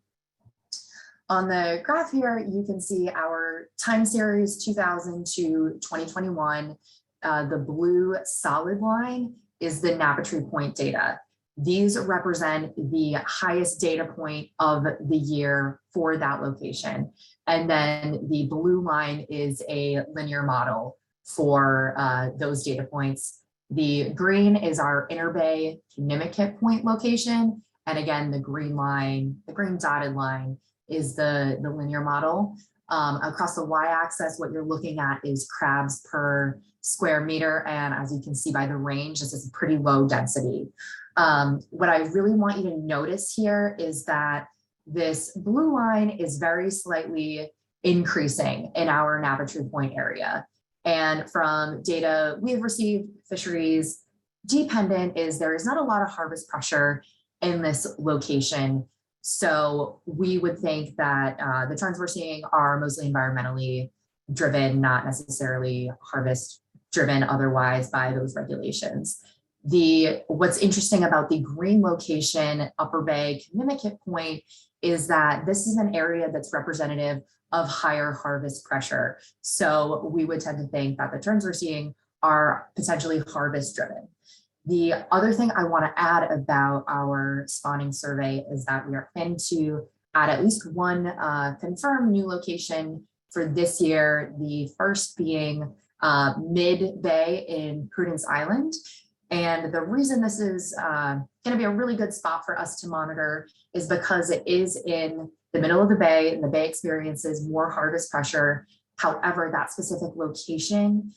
On the graph here, you can see our time series 2000 to 2021. The blue solid line is the Naptree Point data. These represent the highest data point of the year for that location. And then the blue line is a linear model for those data points. The green is our Inner Bay Connecticut Point location. And again, the green line, the green dotted line is the linear model. Across the y-axis, what you're looking at is crabs per square meter. And as you can see by the range, this is pretty low density. What I really want you to notice here is that this blue line is very slightly increasing in our Naptree Point area. And from data we've received, fisheries dependent is there is not a lot of harvest pressure in this location. So we would think that the trends we're seeing are mostly environmentally driven, not necessarily harvest driven otherwise by those regulations. What's interesting about the green location, Upper Bay, Connecticut Point, is that this is an area that's representative of higher harvest pressure. So we would tend to think that the trends we're seeing are potentially harvest driven. The other thing I want to add about our spawning survey is that we are planning to add at least one confirmed new location for this year, the first being mid-bay in Prudence Island. And the reason this is going to be a really good spot for us to monitor is because it is in the middle of the bay, and the bay experiences more harvest pressure. However, that specific location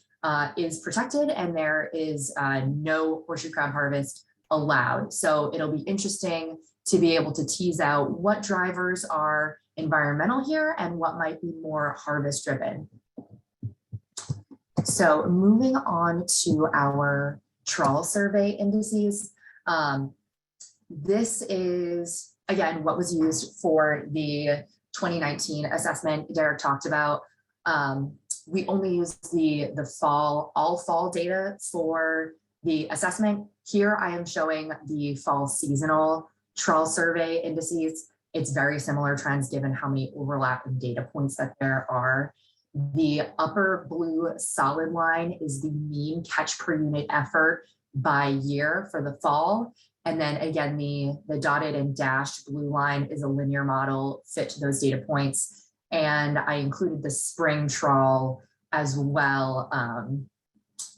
is protected, and there is no horseshoe crab harvest allowed. So it'll be interesting to be able to tease out what drivers are environmental here and what might be more harvest driven. So moving on to our trawl survey indices. This is, again, what was used for the 2019 assessment Derek talked about. We only use the all fall data for the assessment. Here I am showing the fall seasonal trawl survey indices. It's very similar trends given how many overlapping data points that there are. The upper blue solid line is the mean catch per unit effort by year for the fall. And then again, the dotted and dashed blue line is a linear model fit to those data points. And I included the spring trawl as well.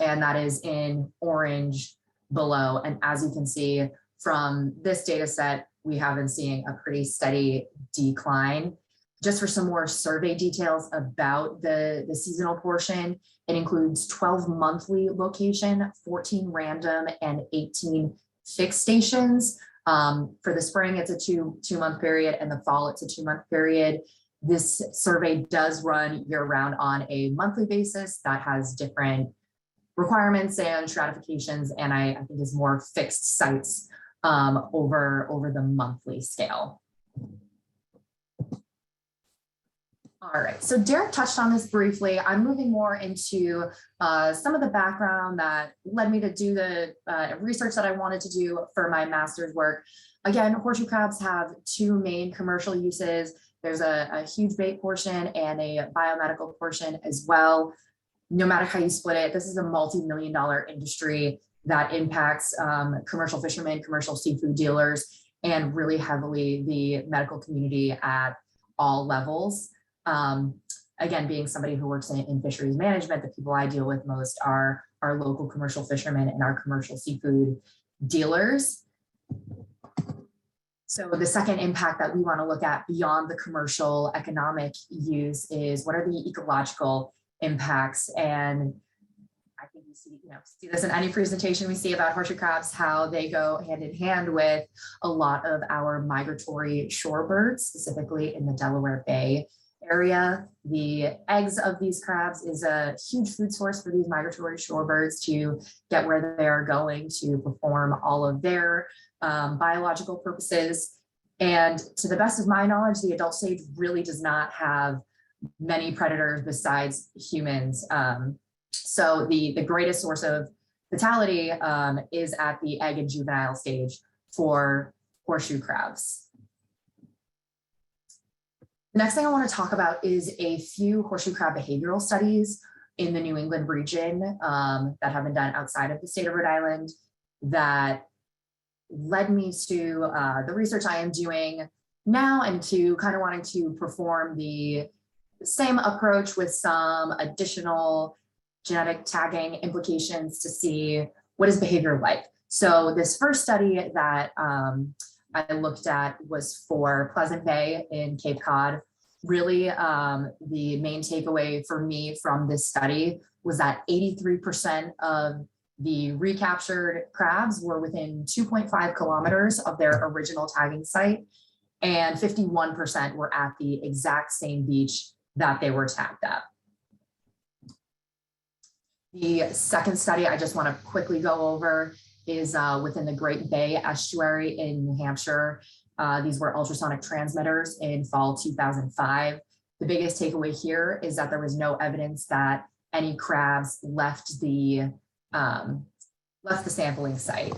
And that is in orange below. And as you can see from this data set, we have been seeing a pretty steady decline. Just for some more survey details about the seasonal portion, it includes 12 monthly location, 14 random, and 18 fixed stations. For the spring, it's a two-month period, and the fall, it's a 2-month period. This survey does run year-round on a monthly basis that has different requirements and stratifications, and I think is more fixed sites over the monthly scale. All right, so Derek touched on this briefly. I'm moving more into some of the background that led me to do the research that I wanted to do for my master's work. Again, horseshoe crabs have 2 main commercial uses. There's a huge bait portion and a biomedical portion as well. No matter how you split it, this is a multi-million-dollar industry that impacts commercial fishermen, commercial seafood dealers, and really heavily the medical community at all levels. Again, being somebody who works in fisheries management, the people I deal with most are our local commercial fishermen and our commercial seafood dealers. So the second impact that we want to look at beyond the commercial economic use is what are the ecological impacts. And I think you see this in any presentation we see about horseshoe crabs, how they go hand in hand with a lot of our migratory shorebirds, specifically in the Delaware Bay area. The eggs of these crabs is a huge food source for these migratory shorebirds to get where they are going to perform all of their biological purposes. And to the best of my knowledge, the adult stage really does not have many predators besides humans. So the greatest source of fatality is at the egg and juvenile stage for horseshoe crabs. The next thing I want to talk about is a few horseshoe crab behavioral studies in the New England region that have been done outside of the state of Rhode Island that led me to the research I am doing now and to kind of wanting to perform the same approach with some additional genetic tagging implications to see what is behavior like. So this first study that I looked at was for Pleasant Bay in Cape Cod. Really, the main takeaway for me from this study was that 83% of the recaptured crabs were within 2.5 kilometers of their original tagging site, and 51% were at the exact same beach that they were tagged at. The second study I just want to quickly go over is within the Great Bay estuary in New Hampshire. These were ultrasonic transmitters in fall 2005. The biggest takeaway here is that there was no evidence that any crabs left the sampling site.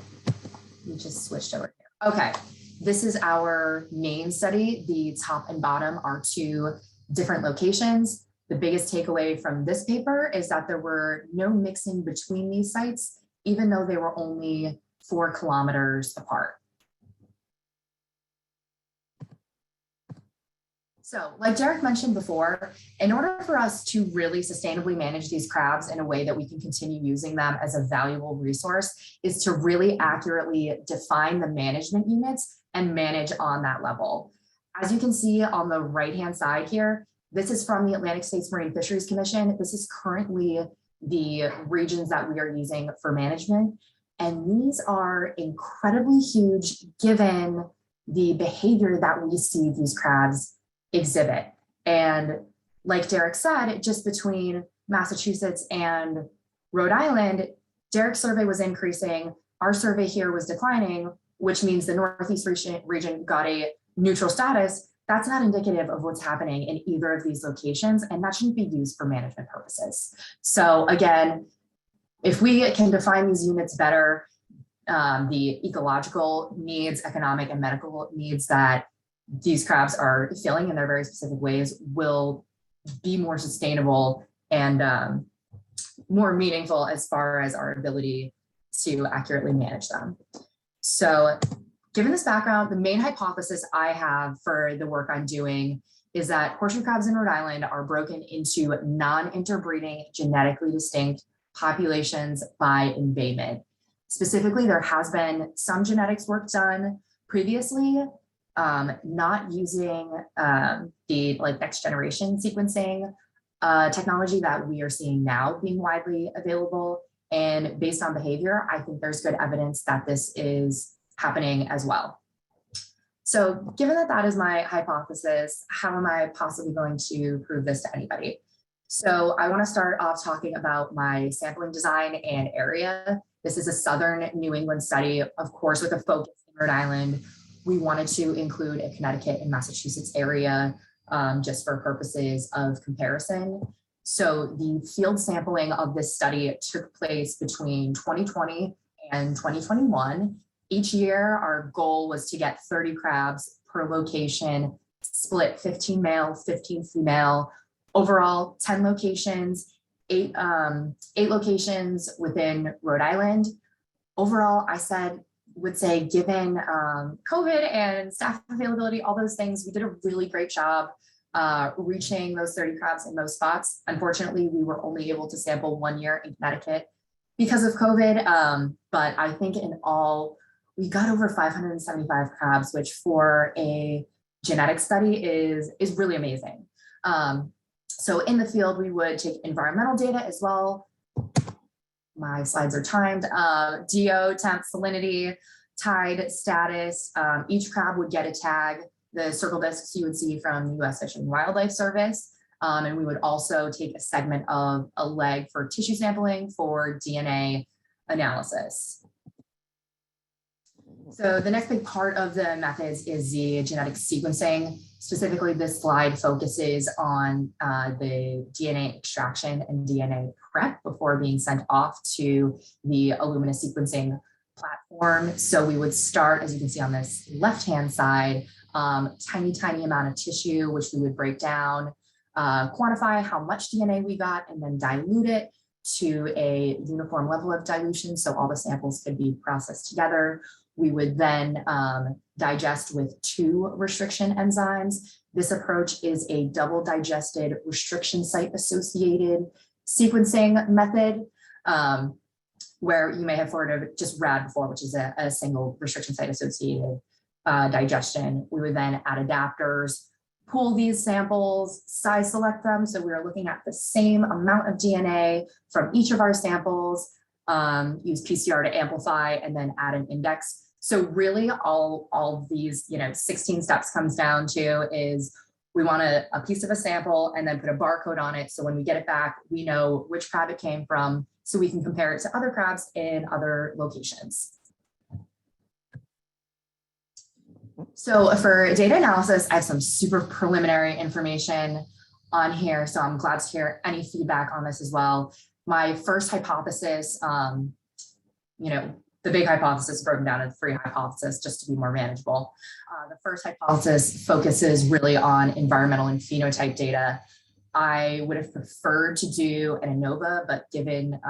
We just switched over here. Okay, this is our main study. The top and bottom are two different locations. The biggest takeaway from this paper is that there were no mixing between these sites, even though they were only 4 kilometers apart. So, like Derek mentioned before, in order for us to really sustainably manage these crabs in a way that we can continue using them as a valuable resource is to really accurately define the management units and manage on that level. As you can see on the right-hand side here, this is from the Atlantic States Marine Fisheries Commission. This is currently the regions that we are using for management. And these are incredibly huge given the behavior that we see these crabs exhibit. And like Derek said, just between Massachusetts and Rhode Island, Derek's survey was increasing, our survey here was declining, which means the Northeast region got a neutral status. That's not indicative of what's happening in either of these locations, and that shouldn't be used for management purposes. So again, if we can define these units better, the ecological needs, economic and medical needs that these crabs are filling in their very specific ways will be more sustainable and more meaningful as far as our ability to accurately manage them. So given this background, the main hypothesis I have for the work I'm doing is that horseshoe crabs in Rhode Island are broken into non-interbreeding, genetically distinct populations by invadement. Specifically, there has been some genetics work done previously, not using the next generation sequencing technology that we are seeing now being widely available. And based on behavior, I think there's good evidence that this is happening as well. So given that that is my hypothesis, how am I possibly going to prove this to anybody? So I want to start off talking about my sampling design and area. This is a Southern New England study, of course, with a focus in Rhode Island. We wanted to include a Connecticut and Massachusetts area just for purposes of comparison. So the field sampling of this study took place between 2020 and 2021. Each year, our goal was to get 30 crabs per location, split 15 male, 15 female, overall 10 locations, eight locations within Rhode Island. Overall, would say given COVID and staff availability, all those things, we did a really great job reaching those 30 crabs in most spots. Unfortunately, we were only able to sample 1 year in Connecticut because of COVID. But I think in all, we got over 575 crabs, which for a genetic study is really amazing. So in the field, we would take environmental data as well. My slides are timed. DO, temp, salinity, tide status. Each crab would get a tag the circle discs you would see from the U.S. Fish and Wildlife Service. And we would also take a segment of a leg for tissue sampling for DNA analysis. So the next big part of the methods is the genetic sequencing. Specifically, this slide focuses on the DNA extraction and DNA prep before being sent off to the Illumina sequencing platform. So we would start, as you can see on this left-hand side, tiny amount of tissue, which we would break down, quantify how much DNA we got, and then dilute it to a uniform level of dilution so all the samples could be processed together. We would then digest with 2 restriction enzymes. This approach is a double digested restriction site associated sequencing method, where you may have heard of just RAD before, which is a single restriction site associated digestion. We would then add adapters, pool these samples, size select them. So we are looking at the same amount of DNA from each of our samples, use PCR to amplify, and then add an index. So really all these, 16 steps comes down to is we want a piece of a sample and then put a barcode on it. So when we get it back, we know which crab it came from, so we can compare it to other crabs in other locations. So for data analysis, I have some super preliminary information on here. So I'm glad to hear any feedback on this as well. My first hypothesis, the big hypothesis broken down into 3 hypotheses just to be more manageable. The first hypothesis focuses really on environmental and phenotype data. I would have preferred to do an ANOVA, but given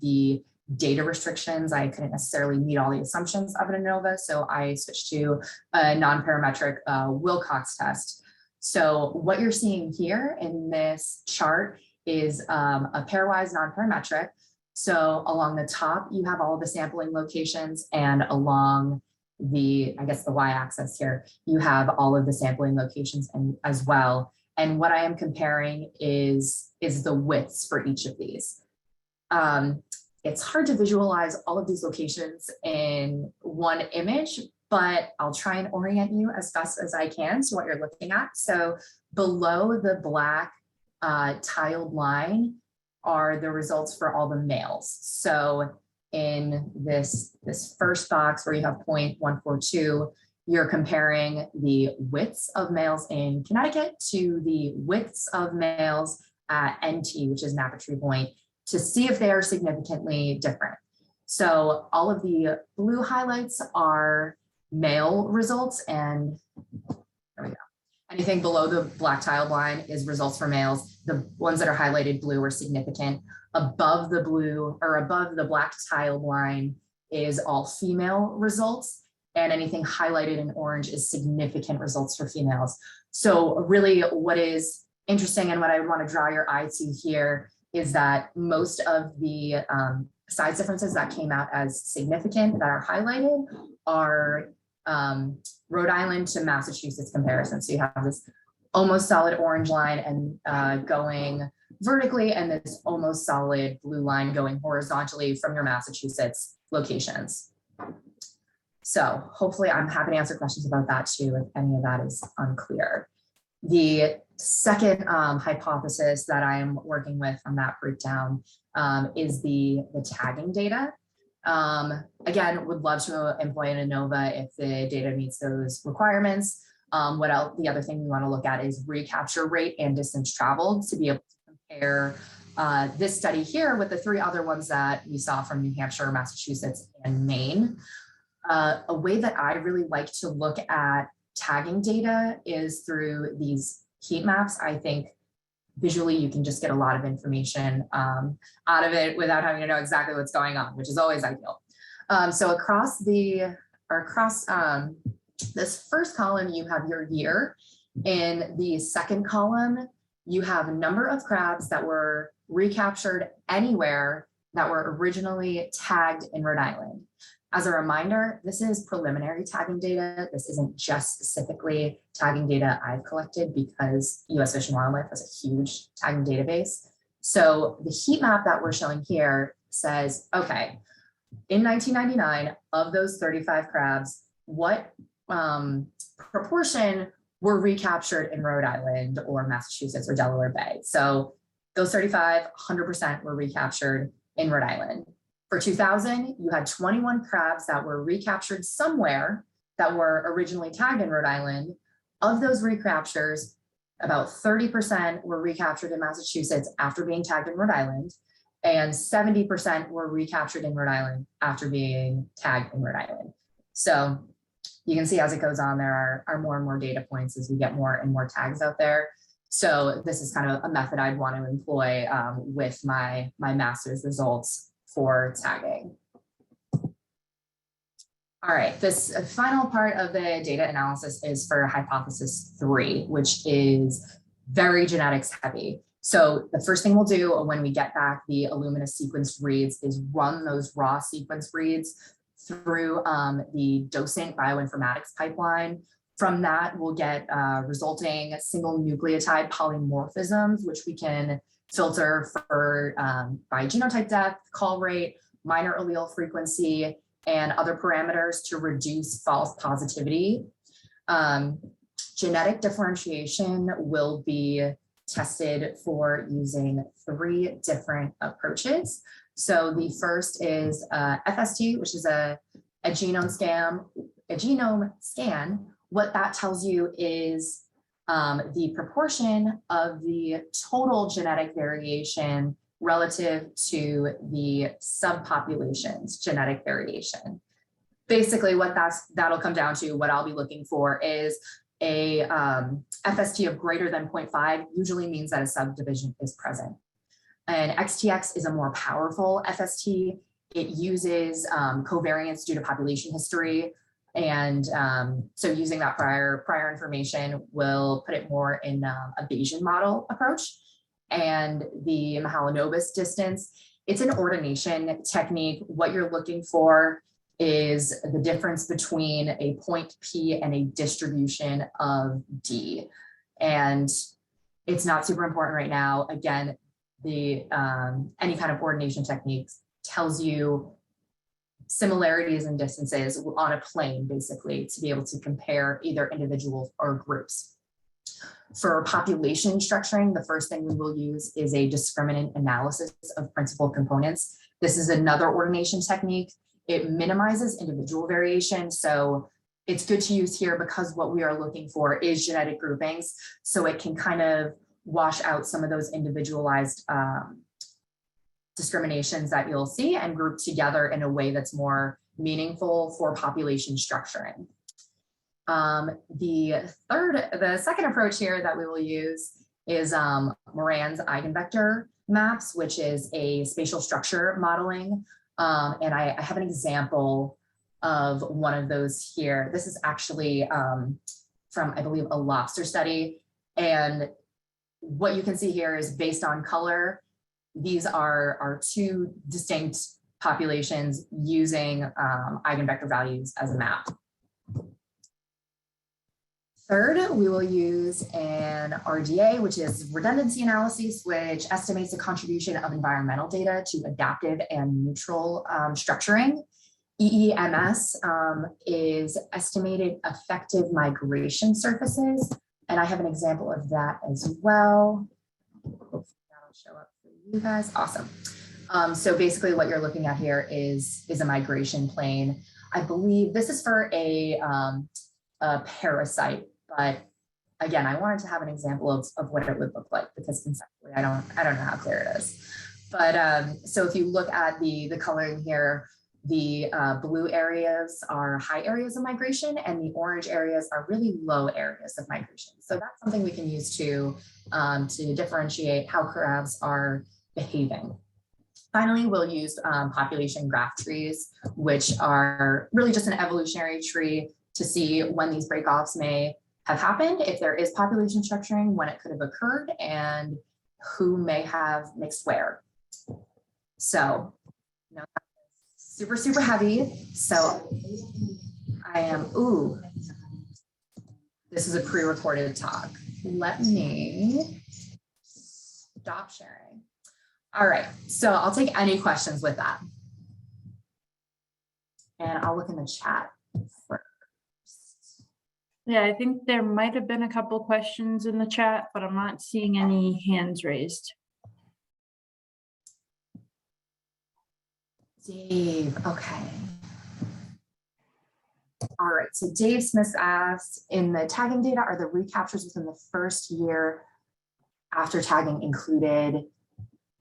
the data restrictions, I couldn't necessarily meet all the assumptions of an ANOVA, so I switched to a non-parametric Wilcox test. So what you're seeing here in this chart is a pairwise non-parametric. So along the top, you have all of the sampling locations, and along the, the y-axis here, you have all of the sampling locations as well. And what I am comparing is the widths for each of these. It's hard to visualize all of these locations in one image, but I'll try and orient you as best as I can to what you're looking at. So below the black tiled line are the results for all the males. So in this first box where you have 0.142, you're comparing the widths of males in Connecticut to the widths of males at NT, which is Napa Tree Point, to see if they are significantly different. So all of the blue highlights are male results, and there we go. Anything below the black tiled line is results for males. The ones that are highlighted blue are significant. Above the blue or above the black tiled line is all female results, and anything highlighted in orange is significant results for females. So really what is interesting and what I want to draw your eye to here is that most of the size differences that came out as significant that are highlighted are Rhode Island to Massachusetts comparison. So you have this almost solid orange line and going vertically, and this almost solid blue line going horizontally from your Massachusetts locations. So hopefully I'm happy to answer questions about that too, if any of that is unclear. The second hypothesis that I am working with on that breakdown is the tagging data. Again, would love to employ an ANOVA if the data meets those requirements. What else? The other thing we want to look at is recapture rate and distance traveled to be able to compare this study here with the 3 other ones that we saw from New Hampshire, Massachusetts, and Maine. A way that I really like to look at tagging data is through these heat maps. I think visually you can just get a lot of information out of it without having to know exactly what's going on, which is always ideal. So across this first column, you have your year. In the second column, you have a number of crabs that were recaptured anywhere that were originally tagged in Rhode Island. As a reminder, this is preliminary tagging data. This isn't just specifically tagging data I've collected because U.S. Fish and Wildlife has a huge tagging database. So the heat map that we're showing here says, okay, in 1999, of those 35 crabs, what proportion were recaptured in Rhode Island or Massachusetts or Delaware Bay. So those 35, 100% were recaptured in Rhode Island. For 2000, you had 21 crabs that were recaptured somewhere that were originally tagged in Rhode Island. Of those recaptures, about 30% were recaptured in Massachusetts after being tagged in Rhode Island, and 70% were recaptured in Rhode Island after being tagged in Rhode Island. So you can see as it goes on, there are more and more data points as we get more and more tags out there. So this is kind of a method I'd want to employ with my master's results for tagging. All right, this final part of the data analysis is for hypothesis 3, which is very genetics heavy. So the first thing we'll do when we get back the Illumina sequence reads is run those raw sequence reads through the docent bioinformatics pipeline. From that, we'll get resulting single nucleotide polymorphisms, which we can filter for by genotype depth, call rate, minor allele frequency, and other parameters to reduce false positivity. Genetic differentiation will be tested for using 3 different approaches. So the first is FST, which is a genome scan. What that tells you is the proportion of the total genetic variation relative to the subpopulation's genetic variation. Basically, what that'll come down to, what I'll be looking for is a FST of greater than 0.5 usually means that a subdivision is present. And XTX is a more powerful FST. It uses covariance due to population history. And so using that prior information will put it more in a Bayesian model approach. And the Mahalanobis distance, it's an ordination technique. What you're looking for is the difference between a point P and a distribution of D. And it's not super important right now. Again, the any kind of ordination techniques tells you similarities and distances on a plane, basically, to be able to compare either individuals or groups. For population structuring, the first thing we will use is a discriminant analysis of principal components. This is another ordination technique. It minimizes individual variation. So it's good to use here because what we are looking for is genetic groupings. So it can kind of wash out some of those individualized discriminations that you'll see and group together in a way that's more meaningful for population structuring. The second approach here that we will use is Moran's eigenvector maps, which is a spatial structure modeling. And I have an example of one of those here. This is actually from, I believe, a lobster study. And what you can see here is based on color. These are 2 distinct populations using eigenvector values as a map. Third, we will use an RDA, which is redundancy analysis, which estimates the contribution of environmental data to adaptive and neutral structuring. EEMS is estimated effective migration surfaces, and I have an example of that as well. Hopefully that'll show up for you guys. Awesome. So basically what you're looking at here is a migration plane. I believe this is for a parasite, but again, I wanted to have an example of what it would look like because conceptually I don't know how clear it is. But so if you look at the coloring here, the blue areas are high areas of migration and the orange areas are really low areas of migration. So that's something we can use to differentiate how crabs are behaving. Finally, we'll use population graph trees, which are really just an evolutionary tree to see when these breakoffs may have happened, if there is population structuring, when it could have occurred, and who may have mixed where. So, you know, super, super heavy. So I am, this is a pre-recorded talk. Let me stop sharing. All right, so I'll take any questions with that. And I'll look in the chat first. Yeah, I think there might have been a couple questions in the chat, but I'm not seeing any hands raised. Dave, okay. All right, so Dave Smith asked, in the tagging data, are the recaptures within the first year after tagging included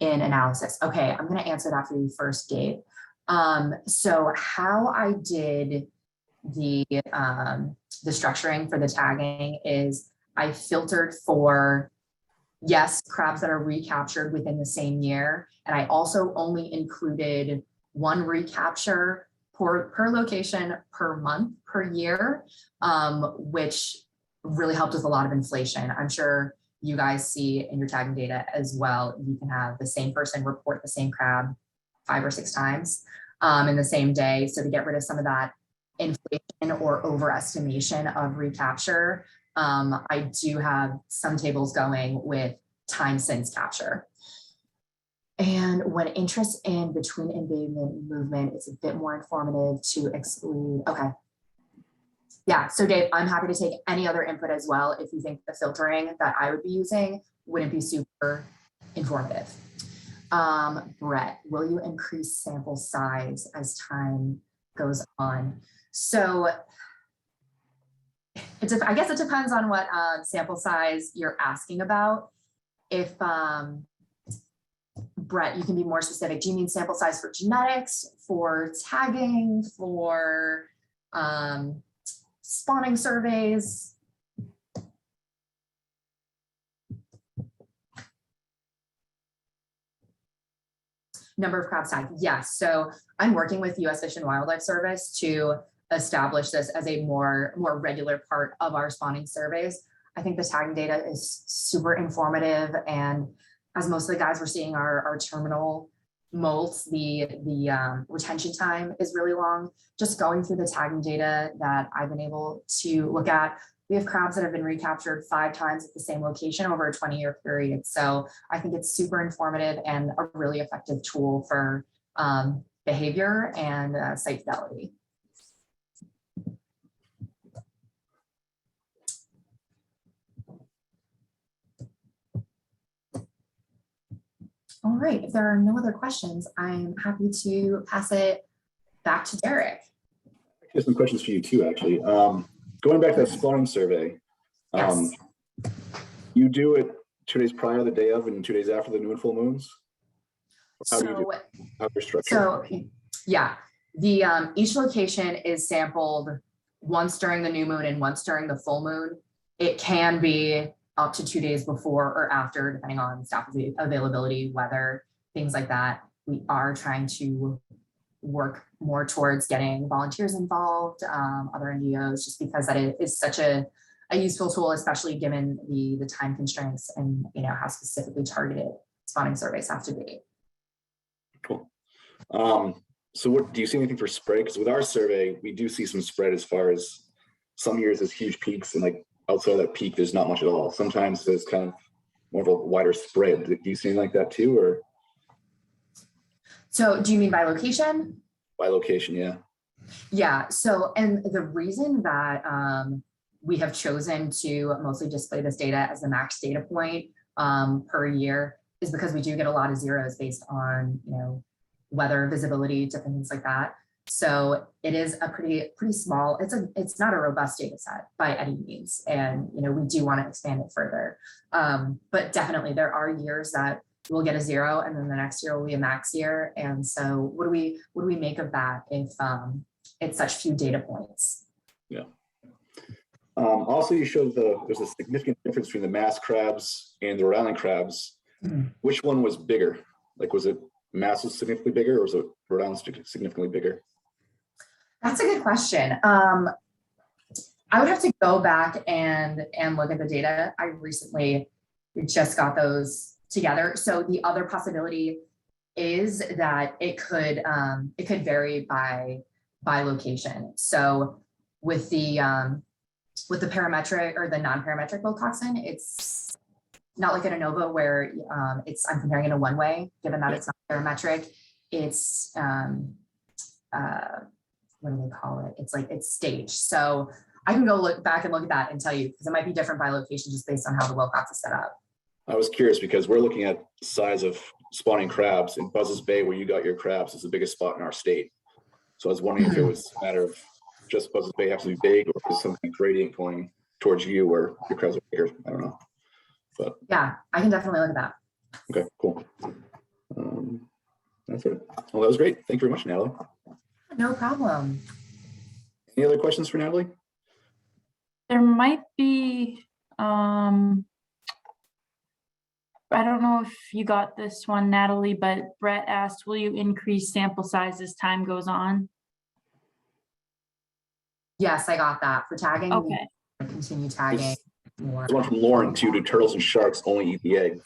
in analysis? Okay, I'm gonna answer that for you first, Dave. So how I did the structuring for the tagging is I filtered for, yes, crabs that are recaptured within the same year. And I also only included one recapture per location per month per year, which really helped with a lot of inflation. I'm sure you guys see in your tagging data as well, you can have the same person report the same crab 5 or 6 times in the same day. So to get rid of some of that inflation or overestimation of recapture, I do have some tables going with time since capture. And when interest in between embayment movement is a bit more informative to exclude, okay. Yeah, so Dave, I'm happy to take any other input as well if you think the filtering that I would be using wouldn't be super informative. Brett, will you increase sample size as time goes on? So I guess it depends on what sample size you're asking about. If Brett, you can be more specific. Do you mean sample size for genetics, for tagging, for spawning surveys? Number of crabs tagged, yes. So I'm working with U.S. Fish and Wildlife Service to establish this as a more regular part of our spawning surveys. I think the tagging data is super informative, and as most of the guys we're seeing are terminal molts, the retention time is really long. Just going through the tagging data that I've been able to look at, we have crabs that have been recaptured 5 times at the same location over a 20-year period. So I think it's super informative and a really effective tool for behavior and site fidelity. All right, if there are no other questions, I'm happy to pass it back to Derek. Here's some questions for you too, actually. Going back to that spawning survey, Yes. you do it 2 days prior, the day of, and 2 days after the new and full moons? How do you do it? How you're structured? So yeah, the each location is sampled once during the new moon and once during the full moon. It can be up to 2 days before or after, depending on staff availability, weather, things like that. We are trying to work more towards getting volunteers involved, other NGOs, just because that is such a useful tool, especially given the time constraints and how specifically targeted spawning surveys have to be. Cool. So what do you see anything for spread? Because with our survey, we do see some spread as far as some years there's huge peaks, and like outside of that peak, there's not much at all. Sometimes there's kind of more of a wider spread. Do you see anything like that too, or? So do you mean by location? By location, yeah. Yeah, so, and the reason that we have chosen to mostly display this data as the max data point per year is because we do get a lot of zeros based on, weather, visibility, different things like that. So it is a pretty small, it's not a robust data set by any means. And, we do want to expand it further. But definitely there are years that we'll get a 0 and then the next year will be a max year. And so what do we make of that if it's such few data points? Yeah. Also, you showed there's a significant difference between the mass crabs and the Rhode Island crabs. Mm-hmm. Which one was bigger? Like, was it mass was significantly bigger, or was it Rhode Island significantly bigger? That's a good question. I would have to go back and look at the data. We just got those together. So the other possibility is that it could vary by location. So with the parametric or the non-parametric Wilcoxon, it's not like an ANOVA where I'm comparing it in one way, given that it's not parametric. It's what do they call it? It's staged. So I can go look back and look at that and tell you, because it might be different by location just based on how the Wilcox is set up. I was curious because we're looking at size of spawning crabs in Buzzards Bay, where you got your crabs, is the biggest spot in our state. So I was wondering if it was a matter of just Buzzards Bay has to be big, or is something gradient going towards you where your crabs are bigger. I don't know. But Yeah, I can definitely look at that. okay, cool. That's it. Well, that was great. Thank you very much, Natalie. No problem. Any other questions for Natalie? There might be, I don't know if you got this one, Natalie, but Brett asked, will you increase sample size as time goes on? Yes, I got that for tagging. Okay. Continue tagging more. The one from Lauren too. Do turtles and sharks only eat the eggs?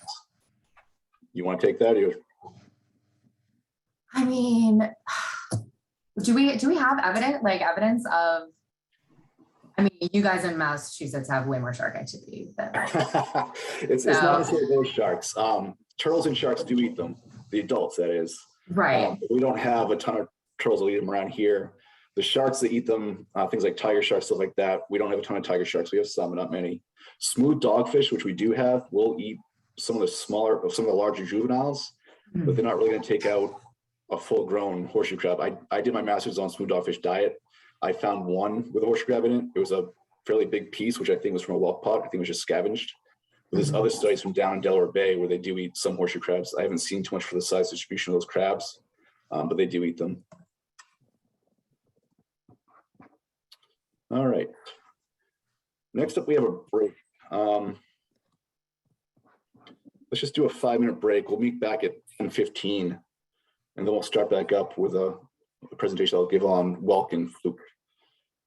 You want to take that? Or I mean, do we have evidence of? I mean, you guys in Massachusetts have way more shark activity than it's not necessarily those sharks. Turtles and sharks do eat them, the adults, that is. right. We don't have a ton of turtles that eat them around here. The sharks that eat them, things like tiger sharks, stuff like that, we don't have a ton of tiger sharks. We have some, but not many. Smooth dogfish, which we do have, will eat some of the larger juveniles, but they're not really going to take out a full-grown horseshoe crab. I did my master's on smooth dogfish diet. I found one with a horseshoe crab in it. It was a fairly big piece, which I think was from a whelk pot. I think it was just scavenged. But there's other studies from down in Delaware Bay where they do eat some horseshoe crabs. I haven't seen too much for the size distribution of those crabs, but they do eat them. All right. Next up, we have a break. Let's just do a 5-minute break. We'll meet back at 10:15, and then we'll start back up with a presentation I'll give on whelk and fluke.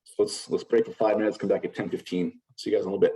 So let's break for 5 minutes, come back at 10:15. See you guys in a little bit.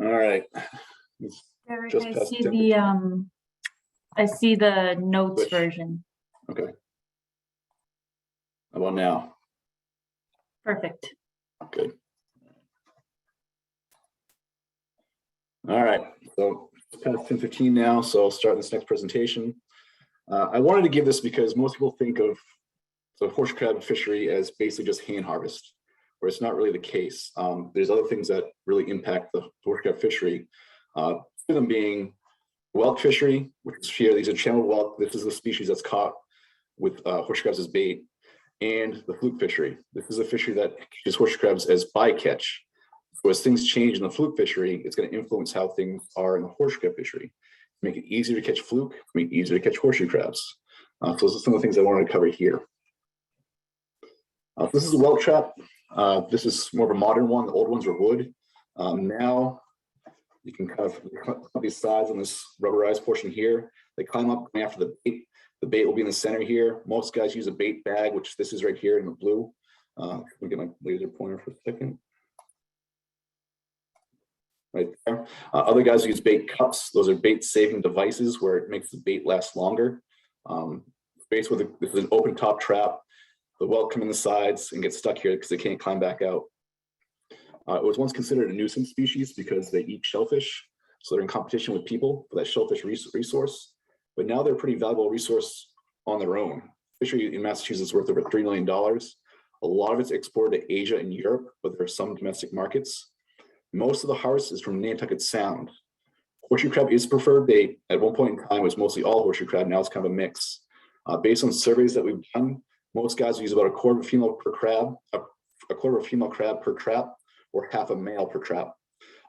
All right. Derek, Just I past see 10. I see the notes Which? version. Okay. How about now? Perfect. Good. All right, so it's past 10:15 now, so I'll start this next presentation. I wanted to give this because most people think of the horseshoe crab fishery as basically just hand harvest, where it's not really the case. There's other things that really impact the horseshoe crab fishery. Two of them being whelk fishery, which is here. These are channeled whelk. This is the species that's caught with horseshoe crabs as bait, and the fluke fishery. This is a fishery that catches horseshoe crabs as bycatch. So as things change in the fluke fishery, it's going to influence how things are in the horseshoe crab fishery. Make it easier to catch fluke, make it easier to catch horseshoe crabs. So those are some of the things I wanted to cover here. This is a whelk trap. This is more of a modern one. The old ones were wood. Now you can kind of cut these sides on this rubberized portion here. They climb up after the bait. The bait will be in the center here. Most guys use a bait bag, which this is right here in the blue. Let me get my laser pointer for a second. Right there. Other guys use bait cups. Those are bait saving devices where it makes the bait last longer. This is an open top trap. The whelk come in the sides and get stuck here because they can't climb back out. It was once considered a nuisance species because they eat shellfish. So they're in competition with people for that shellfish resource. But now they're a pretty valuable resource on their own. Fishery in Massachusetts is worth over $3 million. A lot of it's exported to Asia and Europe, but there are some domestic markets. Most of the harvest is from Nantucket Sound. Horseshoe crab is preferred bait. At one point in time, it was mostly all horseshoe crab. Now it's kind of a mix. Based on surveys that we've done, most guys use about a quarter of a female per crab, a quarter of a female crab per trap, or half a male per trap.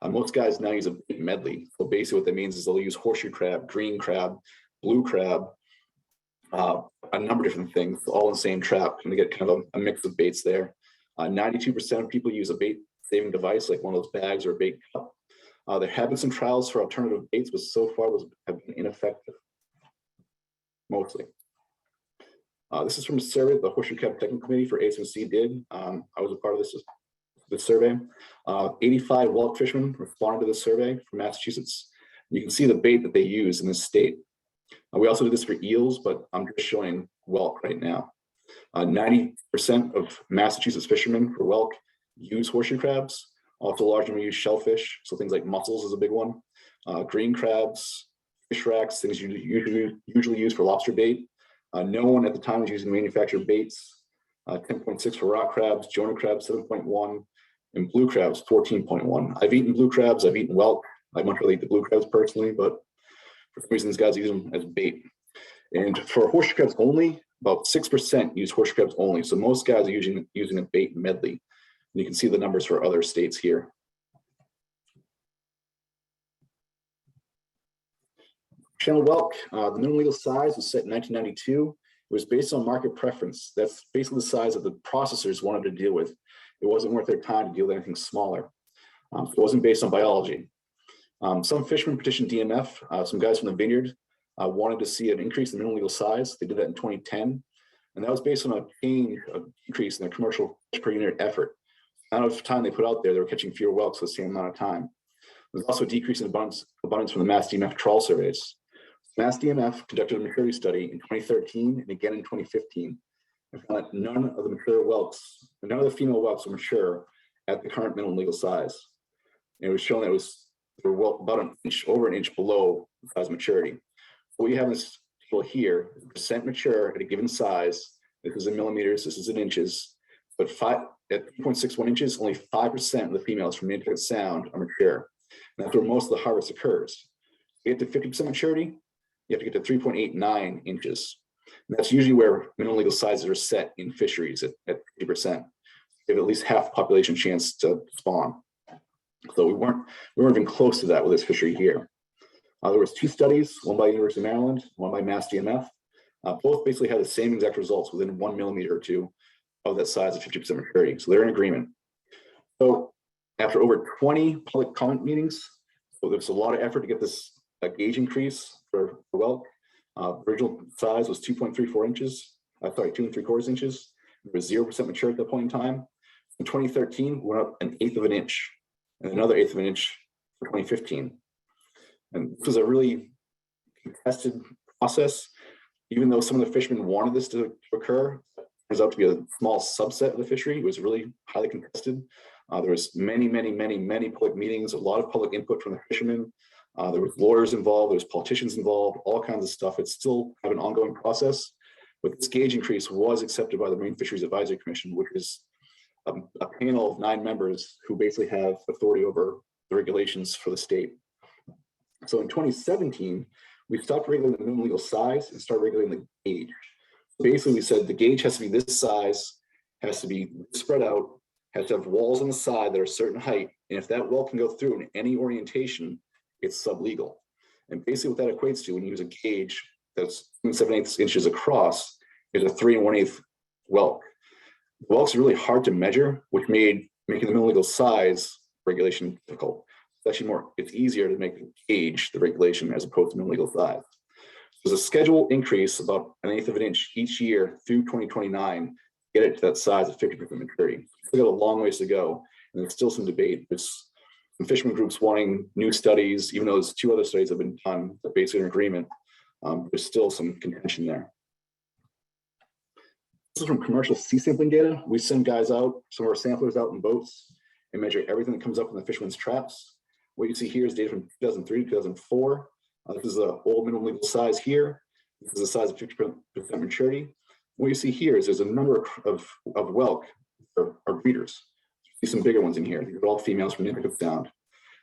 Most guys now use a bait medley. So basically what that means is they'll use horseshoe crab, green crab, blue crab, a number of different things, all in the same trap, and they get kind of a mix of baits there. 92% of people use a bait saving device like one of those bags or a bait cup. There have been some trials for alternative baits, but so far those have been ineffective, mostly. This is from a survey the Horseshoe Crab Technical Committee for ASMC did. I was a part of this survey. 85 whelk fishermen responded to this survey from Massachusetts. You can see the bait that they use in this state. We also did this for eels, but I'm just showing whelk right now. 90% of Massachusetts fishermen for whelk use horseshoe crabs. Also, a large number use shellfish, so things like mussels is a big one. Green crabs, fish racks, things you usually use for lobster bait. No one at the time was using manufactured baits. 10.6 for rock crabs, Jonah crabs 7.1, and blue crabs 14.1. I've eaten blue crabs, I've eaten whelk. I much rather eat the blue crabs personally, but for some reason these guys use them as bait. And for horseshoe crabs only, about 6% use horseshoe crabs only. So most guys are using a bait medley. And you can see the numbers for other states here. Channel whelk, the minimum legal size was set in 1992. It was based on market preference. That's basically the size that the processors wanted to deal with. It wasn't worth their time to deal with anything smaller. So it wasn't based on biology. Some fishermen petitioned DMF. Some guys from the vineyard wanted to see an increase in minimum legal size. They did that in 2010. And that was based on a decrease in their commercial fish per unit effort. The amount of time they put out there, they were catching fewer whelks for the same amount of time. There's also a decrease in abundance from the Mass DMF trawl surveys. Mass DMF conducted a maturity study in 2013 and again in 2015. And found that none of the female whelks were mature at the current minimum legal size. And it was shown that they were about over an inch below the size of maturity. What you have in this table here is percent mature at a given size. This is in millimeters, this is in inches. But at 3.61 inches, only 5% of the females from Nantucket Sound are mature. And that's where most of the harvest occurs. To get to 50% maturity, you have to get to 3.89 inches. And that's usually where minimum legal sizes are set in fisheries at 50%. You have at least half the population chance to spawn. So we weren't even close to that with this fishery here. There was 2 studies, one by University of Maryland, one by Mass DMF. Both basically had the same exact results within 1 millimeter or 2 of that size of 50% maturity. So they're in agreement. So after over 20 public comment meetings, so there's a lot of effort to get this gauge increase for whelk. Original size was 2.34 inches. 2 3/4 inches. It was 0% mature at that point in time. In 2013, we went up 1/8 of an inch, and another 1/8 of an inch for 2015. And this was a really contested process. Even though some of the fishermen wanted this to occur, it turns out to be a small subset of the fishery. It was really highly contested. There was many public meetings, a lot of public input from the fishermen. There was lawyers involved, there was politicians involved, all kinds of stuff. It's still have an ongoing process, but this gauge increase was accepted by the Marine Fisheries Advisory Commission, which is a panel of 9 members who basically have authority over the regulations for the state. So in 2017, we stopped regulating the minimum legal size and started regulating the gauge. Basically, we said the gauge has to be this size, has to be spread out, has to have walls on the side that are a certain height, and if that wall can go through in any orientation, it's sublegal. And basically what that equates to when you use a gauge that's 7/8 inches across is a 3 1/8 whelk. The whelk's really hard to measure, which made making the minimum legal size regulation difficult. It's actually it's easier to make the gauge the regulation as opposed to minimum legal size. There's a scheduled increase about 1/8 of an inch each year through 2029, get it to that size of 50% maturity. We've got a long ways to go, and there's still some debate. There's some fishermen groups wanting new studies, even though there's 2 other studies that have been done that basically in agreement. There's still some contention there. This is from commercial sea sampling data. We send guys out, some of our samplers out in boats, and measure everything that comes up in the fishermen's traps. What you see here is data from 2003 to 2004. This is the old minimum legal size here. This is the size of 50% maturity. What you see here is there's a number of whelk or breeders. You see some bigger ones in here. These are all females from Nipkow Sound.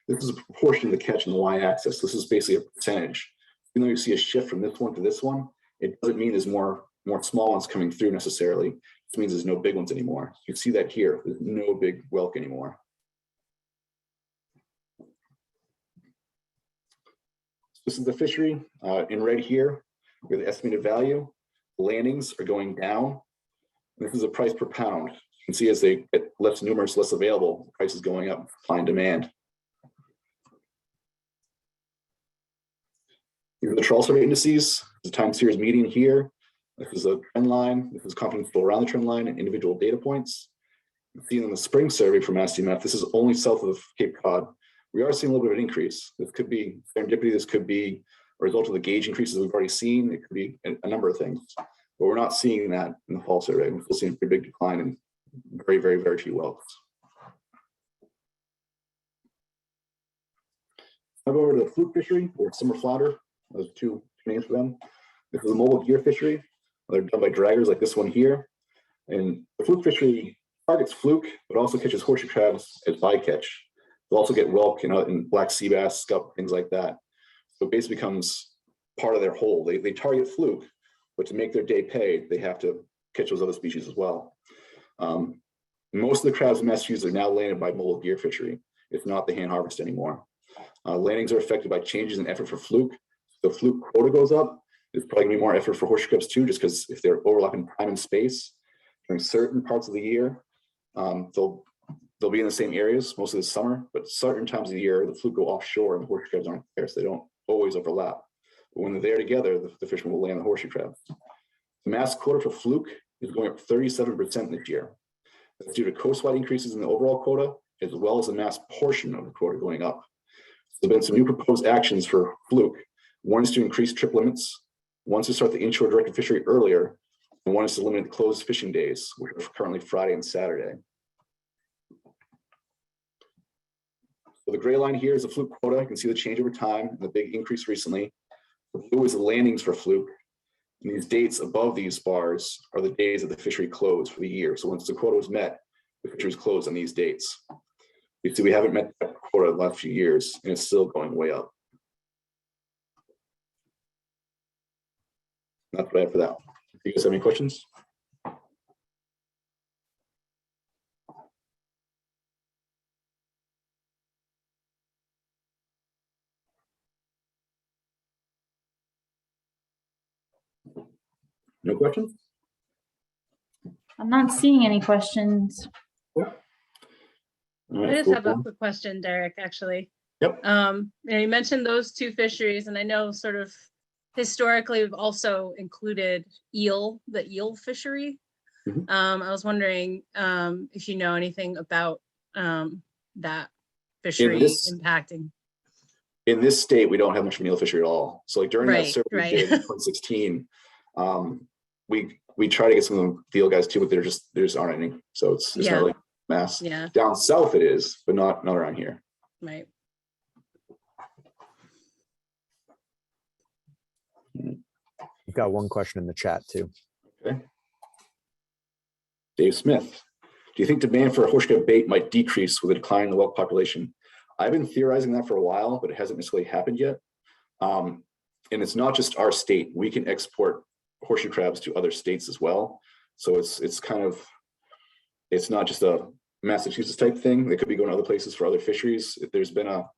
This is a proportion of the catch in the y-axis. This is basically a percentage. Even though you see a shift from this one to this one, it doesn't mean there's more small ones coming through necessarily. It means there's no big ones anymore. You can see that here. There's no big whelk anymore. This is the fishery. In red here, we have the estimated value. Landings are going down. This is a price per pound. You can see as they get less numerous, less available, the price is going up, supply and demand. These are the trawl survey indices. The time series median here. This is a trend line. This is confidence interval around the trend line and individual data points. You can see in the spring survey from SDMF, this is only south of Cape Cod. We are seeing a little bit of an increase. This could be serendipity. This could be a result of the gauge increases we've already seen. It could be a number of things, but we're not seeing that in the fall survey. We're still seeing a pretty big decline in very few whelks. I'll go over to the fluke fishery or summer flounder. Those are 2 names for them. This is a mobile gear fishery. They're done by draggers like this one here. And the fluke fishery targets fluke, but also catches horseshoe crabs as bycatch. They'll also get whelk and black sea bass, scup, things like that. So it basically becomes part of their whole. They target fluke, but to make their day pay, they have to catch those other species as well. Most of the crabs in Massachusetts are now landed by mobile gear fishery. It's not the hand harvest anymore. Landings are affected by changes in effort for fluke. The fluke quota goes up. There's probably gonna be more effort for horseshoe crabs too, just because if they're overlapping time and space during certain parts of the year, they'll be in the same areas most of the summer, but certain times of the year, the fluke go offshore and the horseshoe crabs aren't there, so they don't always overlap. But when they're there together, the fishermen will land the horseshoe crab. The mass quota for fluke is going up 37% this year. That's due to coastwide increases in the overall quota, as well as the mass portion of the quota going up. There's been some new proposed actions for fluke. One is to increase trip limits. One is to start the inshore directed fishery earlier, and one is to limit closed fishing days, which are currently Friday and Saturday. So the gray line here is the fluke quota. You can see the change over time and the big increase recently. The blue is the landings for fluke. And these dates above these bars are the days that the fishery closed for the year. So once the quota was met, the fishery is closed on these dates. You see, we haven't met that quota in the last few years, and it's still going way up. That's what I have for that. Do you guys have any questions? No questions? I'm not seeing any questions. All right, I just cool. have a quick question, Derek, actually. Yep. You mentioned those 2 fisheries, and I know sort of historically we've also included the eel fishery. Mhm. I was wondering if you know anything about that fishery impacting. in this state, we don't have much of an eel fishery at all. So like during that Right, survey we right. did in 2016, we try to get some of the eel guys too, but there just aren't any. So it's Yeah. not really mass. Yeah, Down south it is, but not around here. right. We've got one question in the chat too. Okay. Dave Smith, do you think demand for horseshoe bait might decrease with a decline in the whelk population? I've been theorizing that for a while, but it hasn't necessarily happened yet. And it's not just our state. We can export horseshoe crabs to other states as well. So it's kind of, it's not just a Massachusetts type thing. They could be going to other places for other fisheries. There's been a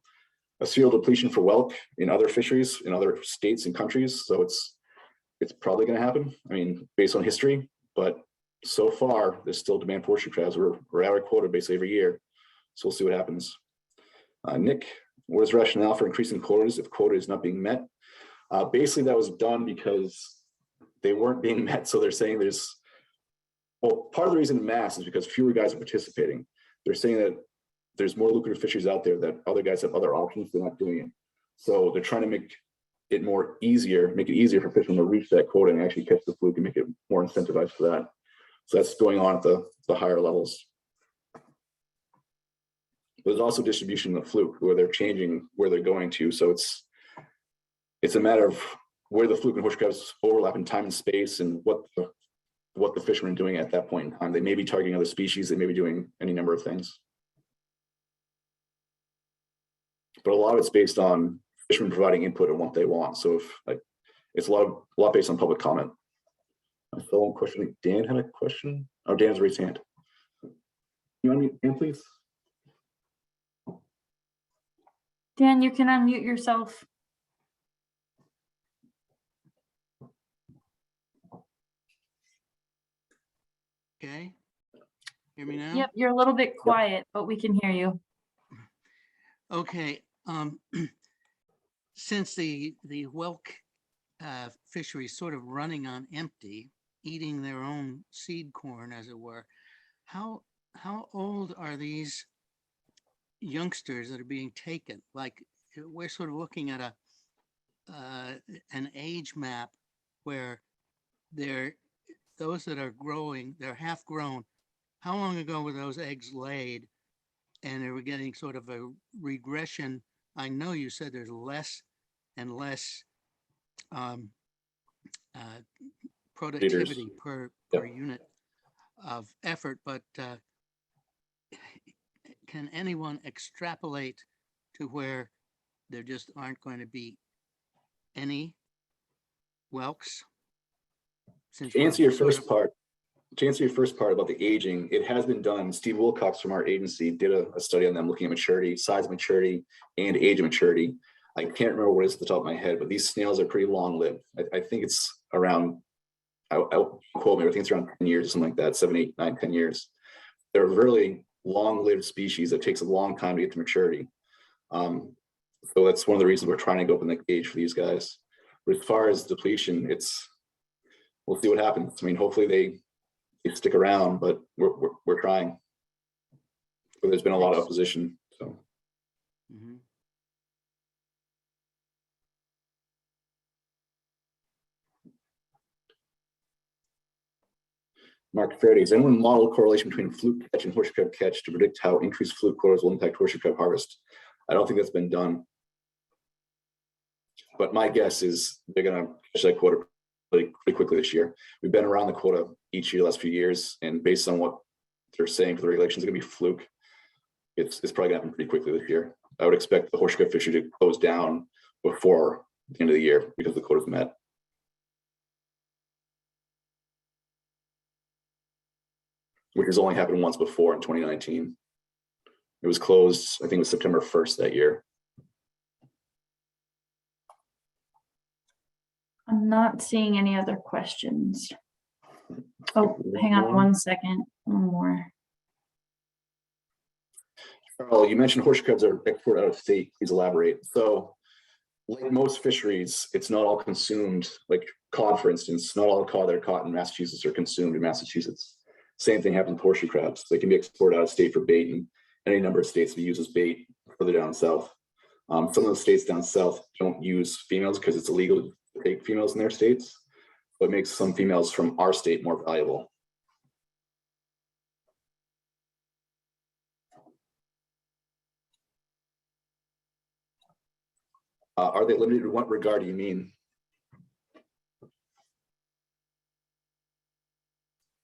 serial depletion for whelk in other fisheries in other states and countries. So it's probably going to happen. I mean, based on history, but so far there's still demand for horseshoe crabs. We're at our quota basically every year. So we'll see what happens. Nick, what is the rationale for increasing quotas if quota is not being met? Basically that was done because they weren't being met. So they're saying well, part of the reason in mass is because fewer guys are participating. They're saying that there's more lucrative fisheries out there that other guys have other options. They're not doing it. So they're trying to make it easier for fishermen to reach that quota and actually catch the fluke and make it more incentivized for that. So that's going on at the higher levels. There's also distribution of the fluke where they're changing where they're going to. So it's a matter of where the fluke and horseshoe crabs overlap in time and space and what the fishermen are doing at that point in time. They may be targeting other species. They may be doing any number of things. But a lot of it's based on fishermen providing input on what they want. So it's a lot based on public comment. I saw one question. I think Dan had a question. Oh, Dan's raised hand. You unmute Dan, please? Dan, you can unmute yourself. Okay. Hear me now? Yep, you're a little bit quiet, but we can hear you. Okay. Since the whelk fishery is sort of running on empty, eating their own seed corn, as it were, how old are these youngsters that are being taken? Like, we're sort of looking at an age map where those that are growing, they're half grown. How long ago were those eggs laid? And are we getting sort of a regression? I know you said there's less and less productivity per unit of effort, but can anyone extrapolate to where there just aren't going to be any whelks? To answer your first part about the aging, it has been done. Steve Wilcox from our agency did a study on them looking at maturity, size of maturity, and age of maturity. I can't remember what it is at the top of my head, but these snails are pretty long lived. I think it's around, I'll quote me, I think it's around 10 years or something like that, 7, 8, 9, 10 years. They're a really long lived species that takes a long time to get to maturity. So that's one of the reasons we're trying to go up in the cage for these guys. But as far as depletion, we'll see what happens. I mean, hopefully they stick around, but we're trying. But there's been a lot of opposition. So. Mm-hmm. Mark Faraday, has anyone modeled correlation between fluke catch and horseshoe crab catch to predict how increased fluke quotas will impact horseshoe crab harvest? I don't think that's been done. But my guess is they're going to catch that quota pretty quickly this year. We've been around the quota each year the last few years, and based on what they're saying for the regulations, it's going to be fluke. It's probably going to happen pretty quickly this year. I would expect the horseshoe crab fishery to close down before the end of the year because the quota's met. Which has only happened once before in 2019. It was closed, I think it was September 1st that year. I'm not seeing any other questions. Oh, hang on one second. One more. Carl, you mentioned horseshoe crabs are exported out of state. Please elaborate. So, like most fisheries, it's not all consumed. Like cod, for instance, not all cod that are caught in Massachusetts are consumed in Massachusetts. Same thing happens with horseshoe crabs. They can be exported out of state for bait in any number of states we use as bait further down south. Some of the states down south don't use females because it's illegal to take females in their states, but it makes some females from our state more valuable. Are they limited in what regard do you mean?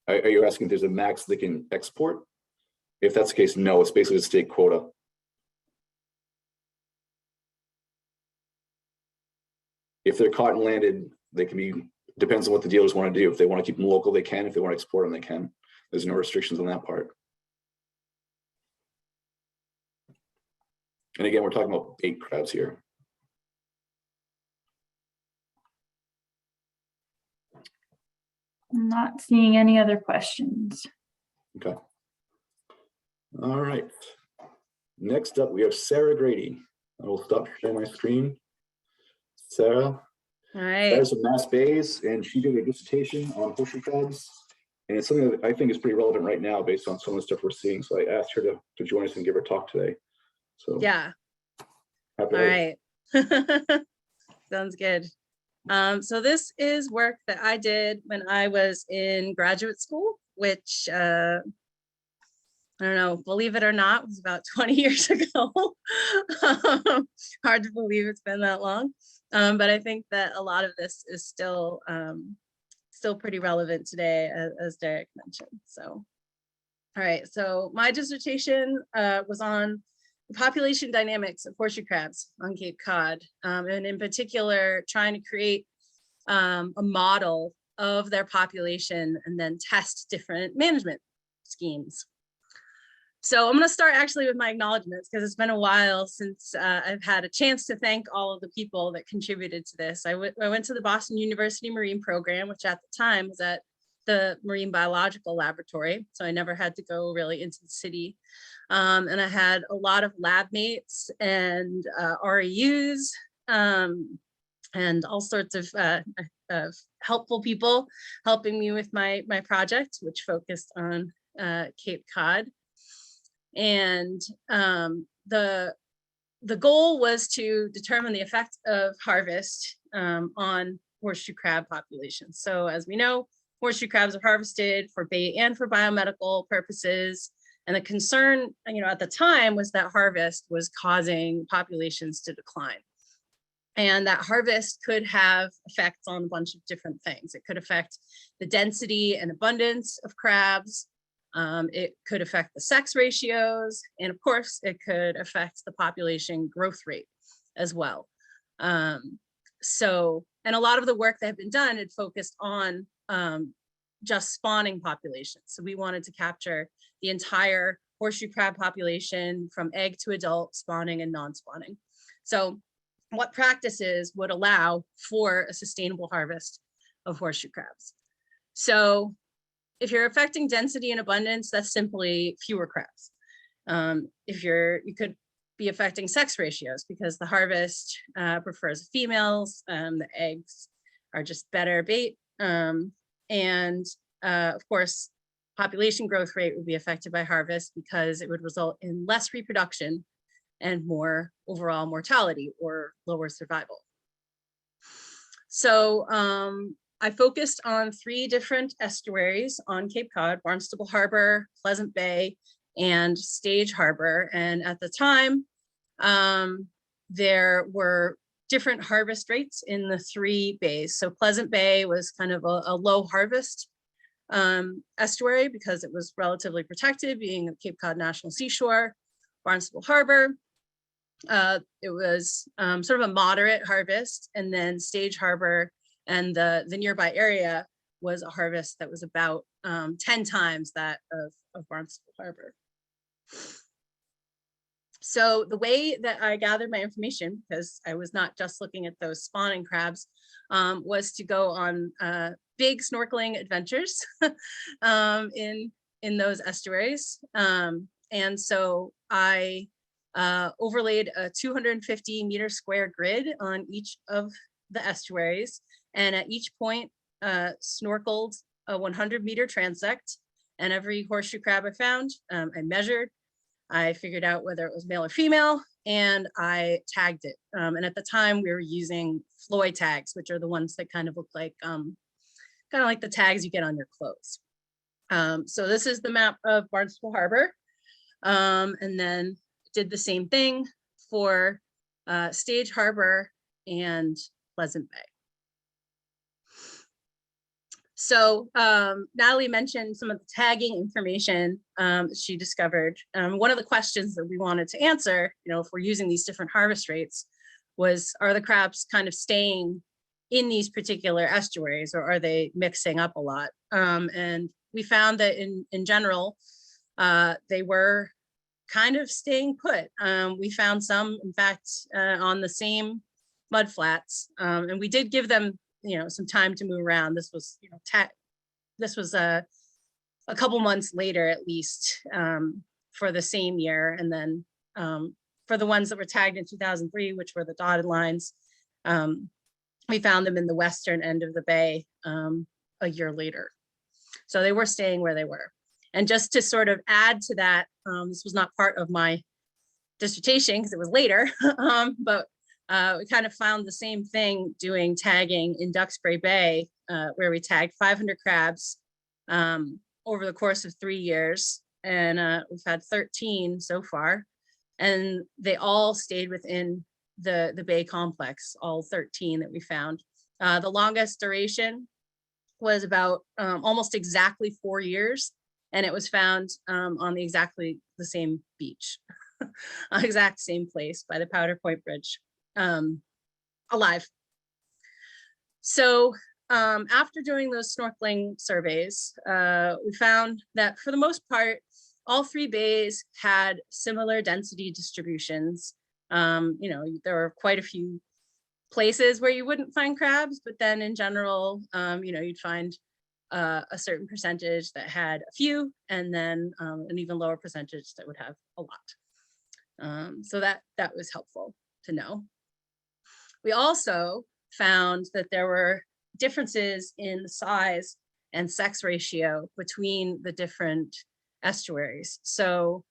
Are you asking if there's a max they can export? If that's the case, no, it's basically a state quota. If they're caught and landed, they can be, depends on what the dealers want to do. If they want to keep them local, they can. If they want to export them, they can. There's no restrictions on that part. And again, we're talking about bait crabs here. I'm not seeing any other questions. Okay. All right. Next up, we have Sarah Grady. I will stop sharing my screen. Sarah. All right. Sarah's from Mass Bays, and she did a dissertation on horseshoe crabs. And it's something that I think is pretty relevant right now based on some of the stuff we're seeing. So I asked her to join us and give her a talk today. So Yeah. All right. Sounds good. So this is work that I did when I was in graduate school, which I don't know, believe it or not, was about 20 years ago. Hard to believe it's been that long. But I think that a lot of this is still pretty relevant today, as Derek mentioned. So, all right. So my dissertation was on the population dynamics of horseshoe crabs on Cape Cod, and in particular, trying to create a model of their population and then test different management schemes. So I'm going to start actually with my acknowledgements because it's been a while since I've had a chance to thank all of the people that contributed to this. I went to the Boston University Marine Program, which at the time was at the Marine Biological Laboratory. So I never had to go really into the city. And I had a lot of lab mates and REUs and all sorts of helpful people helping me with my project, which focused on Cape Cod. And the goal was to determine the effect of harvest on horseshoe crab populations. So as we know, horseshoe crabs are harvested for bait and for biomedical purposes. And the concern, at the time was that harvest was causing populations to decline. And that harvest could have effects on a bunch of different things. It could affect the density and abundance of crabs. It could affect the sex ratios. And of course, it could affect the population growth rate as well. And a lot of the work that had been done had focused on just spawning populations. So we wanted to capture the entire horseshoe crab population from egg to adult, spawning and non-spawning. So what practices would allow for a sustainable harvest of horseshoe crabs? So if you're affecting density and abundance, that's simply fewer crabs. You could be affecting sex ratios because the harvest prefers females, the eggs are just better bait. Of course, population growth rate would be affected by harvest because it would result in less reproduction and more overall mortality or lower survival. So I focused on 3 different estuaries on Cape Cod: Barnstable Harbor, Pleasant Bay, and Stage Harbor. And at the time, there were different harvest rates in the 3 bays. So Pleasant Bay was kind of a low harvest estuary because it was relatively protected, being a Cape Cod National Seashore. Barnstable Harbor, it was sort of a moderate harvest, and then Stage Harbor and the nearby area was a harvest that was about 10 times that of Barnstable Harbor. So the way that I gathered my information, because I was not just looking at those spawning crabs, was to go on big snorkeling adventures in those estuaries. And so I overlaid a 250 meter square grid on each of the estuaries. And at each point, snorkeled a 100 meter transect. And every horseshoe crab I found, I measured. I figured out whether it was male or female. and I tagged it. And at the time we were using Floyd tags, which are the ones that kind of look like the tags you get on your clothes. So this is the map of Barnstable Harbor. And then did the same thing for Stage Harbor and Pleasant Bay. So Natalie mentioned some of the tagging information she discovered. One of the questions that we wanted to answer, if we're using these different harvest rates, was, are the crabs kind of staying in these particular estuaries, or are they mixing up a lot? And we found that in general, they were kind of staying put. We found some, in fact, on the same mud flats, and we did give them, some time to move around. This was, this was a couple months later, at least, for the same year. And then for the ones that were tagged in 2003, which were the dotted lines, we found them in the western end of the bay a year later. So they were staying where they were. And just to sort of add to that, this was not part of my dissertation because it was later, but we kind of found the same thing doing tagging in Duxbury Bay, where we tagged 500 crabs over the course of 3 years. And we've had 13 so far, and they all stayed within the Bay complex, all 13 that we found. The longest duration was about almost exactly 4 years, and it was found on exactly the same beach, exact same place by the Powder Point Bridge, alive. So after doing those snorkeling surveys, we found that for the most part, all 3 bays had similar density distributions. There were quite a few places where you wouldn't find crabs, but then in general, you'd find a certain percentage that had a few, and then an even lower percentage that would have a lot. So that was helpful to know. We also found that there were differences in the size and sex ratio between the different estuaries. So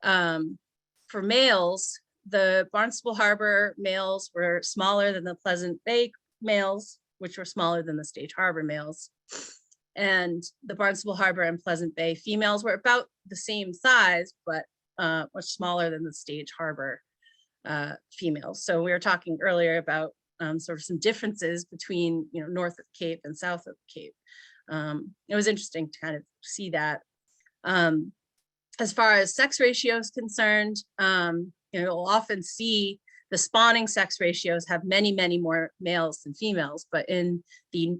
for males, the Barnstable Harbor males were smaller than the Pleasant Bay males, which were smaller than the Stage Harbor males. And the Barnstable Harbor and Pleasant Bay females were about the same size, but much smaller than the Stage Harbor females. So we were talking earlier about sort of some differences between, north of the Cape and south of the Cape. It was interesting to kind of see that. As far as sex ratio is concerned, you'll often see the spawning sex ratios have many, many more males than females, but in the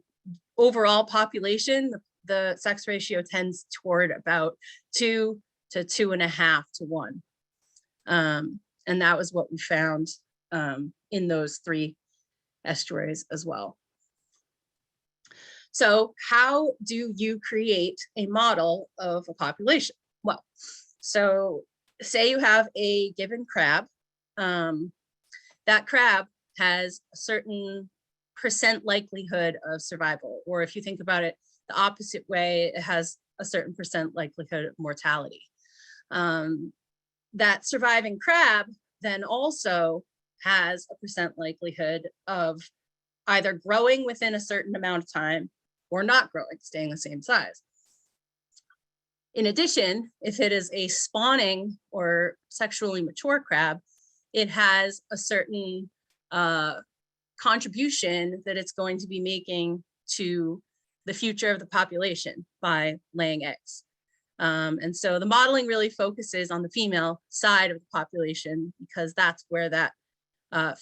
overall population, the sex ratio tends toward about 2 to 2.5 to 1. And that was what we found in those 3 estuaries as well. So how do you create a model of a population? Well, so say you have a given crab. That crab has a certain percent likelihood of survival, or if you think about it the opposite way, it has a certain percent likelihood of mortality. That surviving crab then also has a percent likelihood of either growing within a certain amount of time or not growing, staying the same size. In addition, if it is a spawning or sexually mature crab, it has a certain contribution that it's going to be making to the future of the population by laying eggs. And so the modeling really focuses on the female side of the population because that's where that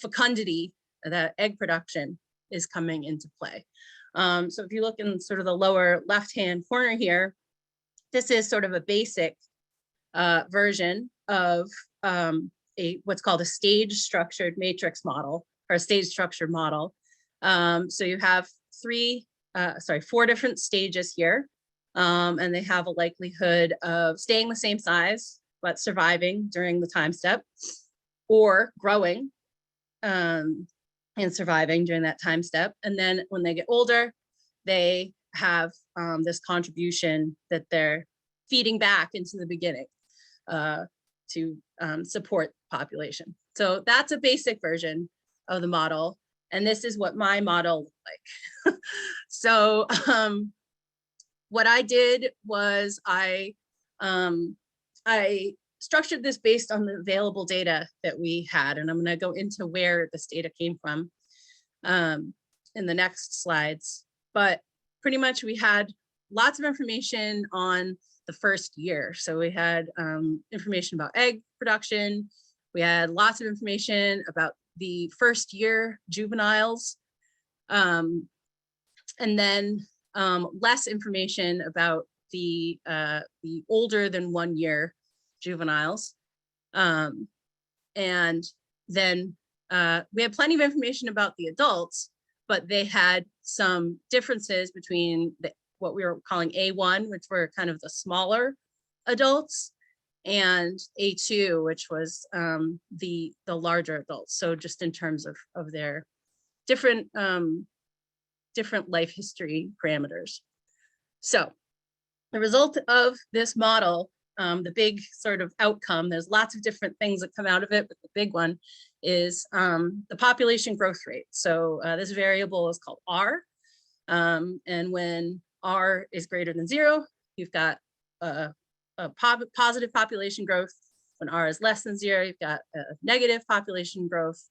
fecundity, that egg production is coming into play. So if you look in sort of the lower left-hand corner here, this is sort of a basic version of what's called a stage structured matrix model, or a stage structured model. So you have 4 different stages here, and they have a likelihood of staying the same size, but surviving during the time step, or growing and surviving during that time step. And then when they get older, they have this contribution that they're feeding back into the beginning. to support population. So that's a basic version of the model. And this is what my model looked like. So what I did was I structured this based on the available data that we had. And I'm going to go into where this data came from in the next slides. But pretty much we had lots of information on the first year. So we had information about egg production. We had lots of information about the first year juveniles. And then less information about the older than 1 year juveniles. And then we had plenty of information about the adults, but they had some differences between what we were calling A1, which were kind of the smaller adults, and A2, which was the larger adults. So just in terms of their different life history parameters. So the result of this model, the big sort of outcome, there's lots of different things that come out of it, but the big one is the population growth rate. So this variable is called R. And when R is greater than 0, you've got a positive population growth. When R is less than 0, you've got a negative population growth.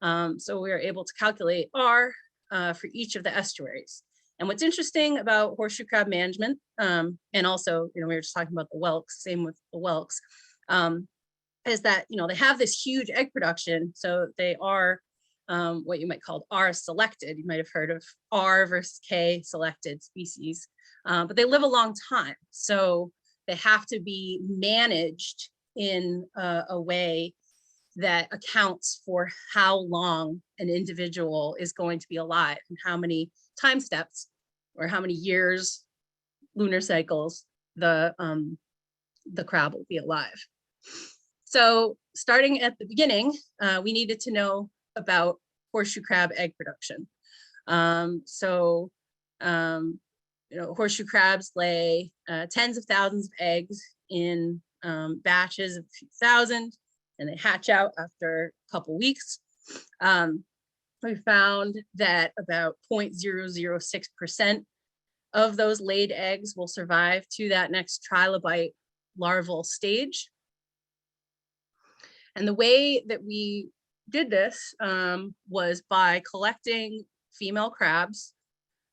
So we are able to calculate R for each of the estuaries. And what's interesting about horseshoe crab management, and also, we were just talking about the whelks, same with the whelks, is that, they have this huge egg production. So they are what you might call R selected. You might have heard of R versus K selected species, but they live a long time. So they have to be managed in a way that accounts for how long an individual is going to be alive and how many time steps or how many years, lunar cycles, the crab will be alive. So starting at the beginning, we needed to know about horseshoe crab egg production. Horseshoe crabs lay tens of thousands of eggs in batches of a few thousand, and they hatch out after a couple weeks. We found that about 0.006% of those laid eggs will survive to that next trilobite larval stage. And the way that we did this was by collecting female crabs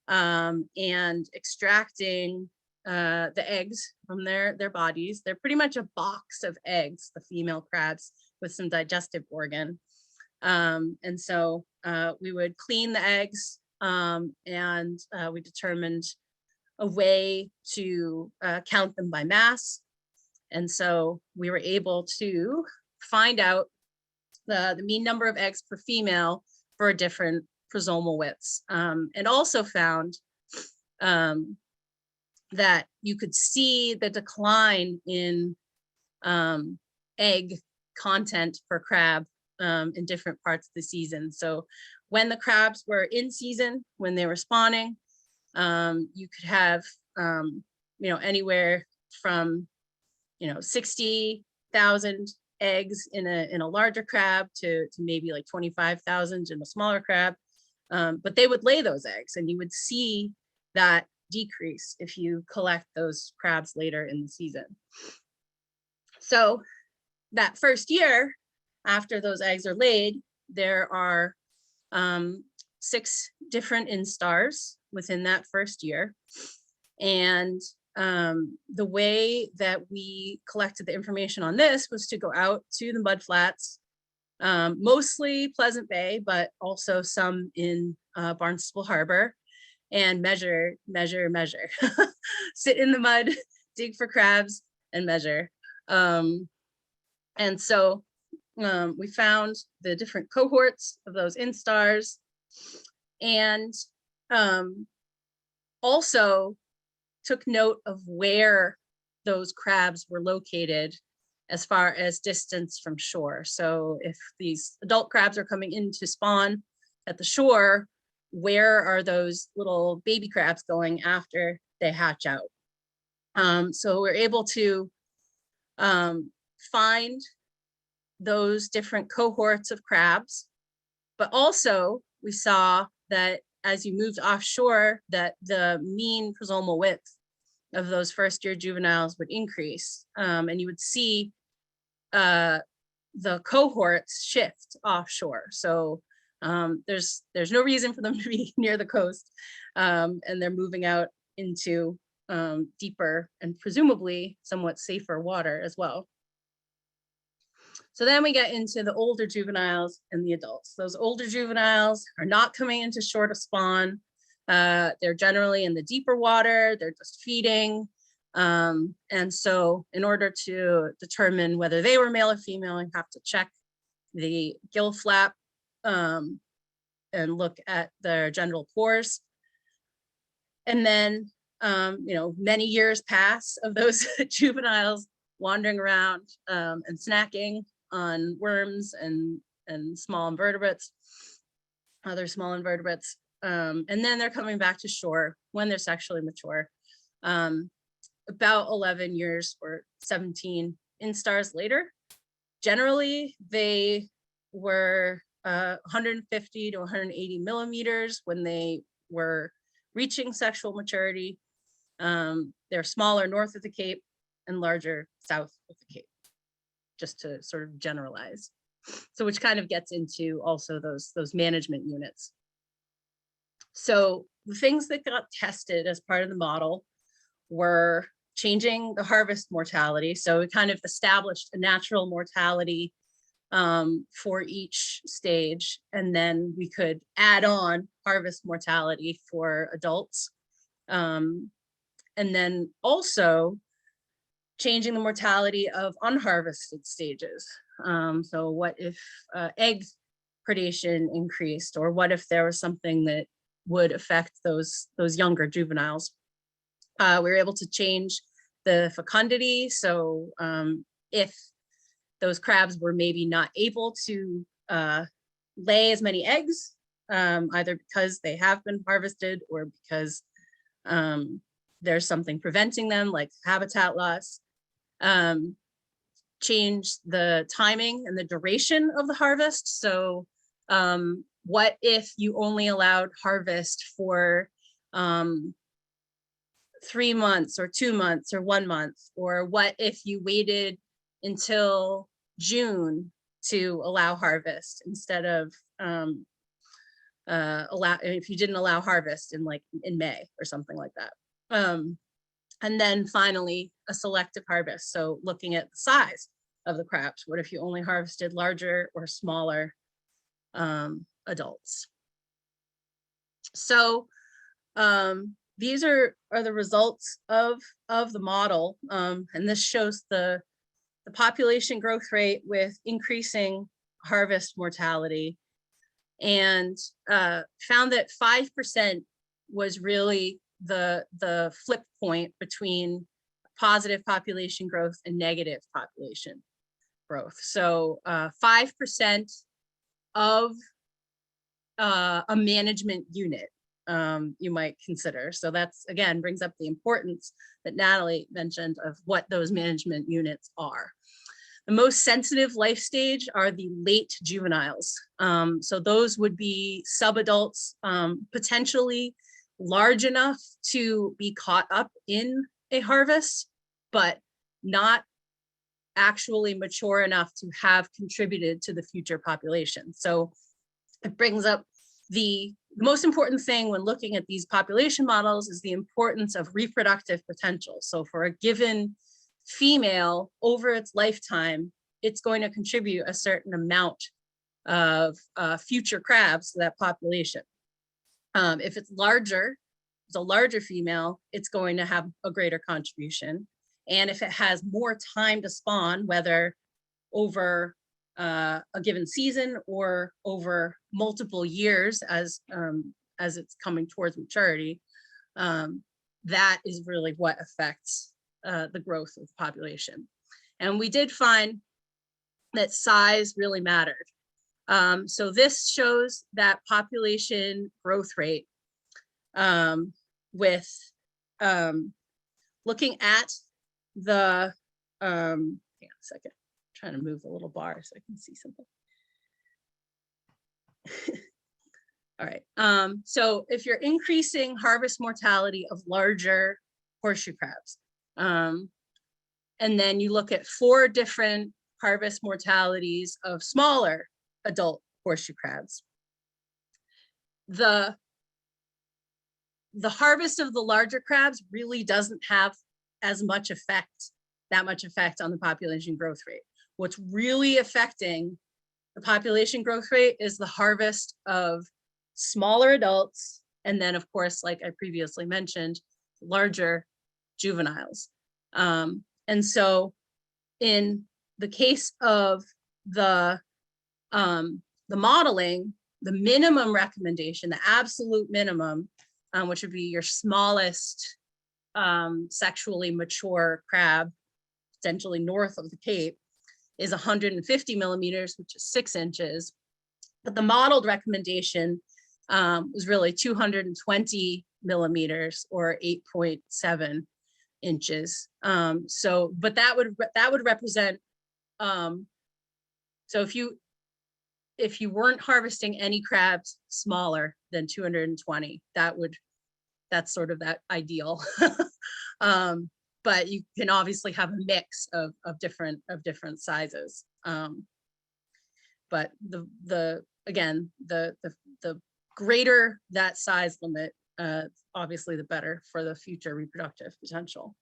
and extracting the eggs from their bodies. They're pretty much a box of eggs, the female crabs, with some digestive organ. And so we would clean the eggs, and we determined a way to count them by mass. And so we were able to find out the mean number of eggs per female for different prosomal widths, and also found that you could see the decline in egg content per crab in different parts of the season. So when the crabs were in season, when they were spawning, you could have anywhere from 60,000 eggs in a larger crab to maybe like 25,000 in a smaller crab. But they would lay those eggs, and you would see that decrease if you collect those crabs later in the season. So that first year, after those eggs are laid, there are 6 different instars within that first year. And the way that we collected the information on this was to go out to the mudflats, mostly Pleasant Bay, but also some in Barnstable Harbor, and measure. Sit in the mud, dig for crabs, and measure. And so we found the different cohorts of those instars, and also took note of where those crabs were located as far as distance from shore. So if these adult crabs are coming in to spawn at the shore, where are those little baby crabs going after they hatch out? So we're able to find those different cohorts of crabs, but also we saw that as you moved offshore, that the mean chromosomal width of those first year juveniles would increase, and you would see the cohorts shift offshore. So there's no reason for them to be near the coast, and they're moving out into deeper and presumably somewhat safer water as well. So then we get into the older juveniles and the adults. Those older juveniles are not coming into shore to spawn. They're generally in the deeper water, they're just feeding. And so in order to determine whether they were male or female, you have to check the gill flap and look at their genital pores. And then, many years pass of those juveniles wandering around and snacking on worms and small invertebrates, other small invertebrates. And then they're coming back to shore when they're sexually mature. About 11 years or 17 instars later. Generally, they were 150 to 180 millimeters when they were reaching sexual maturity. They're smaller north of the Cape and larger south of the Cape, just to sort of generalize. So which kind of gets into also those management units. So the things that got tested as part of the model were changing the harvest mortality. So we kind of established a natural mortality for each stage, and then we could add on harvest mortality for adults. And then also changing the mortality of unharvested stages. So what if egg predation increased, or what if there was something that would affect those younger juveniles? We were able to change the fecundity. So if those crabs were maybe not able to lay as many eggs, either because they have been harvested or because there's something preventing them, like habitat loss, change the timing and the duration of the harvest. So what if you only allowed harvest for 3 months or 2 months or 1 month? Or what if you waited until June to allow harvest instead of if you didn't allow harvest in May or something like that? And then finally, a selective harvest. So looking at the size of the crabs. What if you only harvested larger or smaller adults? So these are the results of the model. And this shows the population growth rate with increasing harvest mortality, and found that 5% was really the flip point between positive population growth and negative population growth. So 5% of a management unit, you might consider. So that's, again, brings up the importance that Natalie mentioned of what those management units are. The most sensitive life stage are the late juveniles. So those would be subadults, potentially large enough to be caught up in a harvest, but not actually mature enough to have contributed to the future population. So it brings up the most important thing when looking at these population models is the importance of reproductive potential. So for a given female over its lifetime, it's going to contribute a certain amount of future crabs to that population. If it's larger, it's a larger female, it's going to have a greater contribution. And if it has more time to spawn, whether over a given season or over multiple years as it's coming towards maturity, that is really what affects the growth of the population. And we did find that size really mattered. So this shows that population growth rate with looking at the, hang on a second. trying to move the little bar so I can see something. All right. So if you're increasing harvest mortality of larger horseshoe crabs, and then you look at 4 different harvest mortalities of smaller adult horseshoe crabs, the harvest of the larger crabs really doesn't have as much effect, that much effect on the population growth rate. What's really affecting the population growth rate is the harvest of smaller adults, and then of course, like I previously mentioned, larger juveniles. And so in the case of the modeling, the minimum recommendation, the absolute minimum, which would be your smallest sexually mature crab, potentially north of the Cape, is 150 millimeters, which is 6 inches. But the modeled recommendation was really 220 millimeters or 8.7 inches. So, but that would represent, so if you weren't harvesting any crabs smaller than 220, that's sort of that ideal. But you can obviously have a mix of different sizes. But again, the greater that size limit, obviously the better for the future reproductive potential.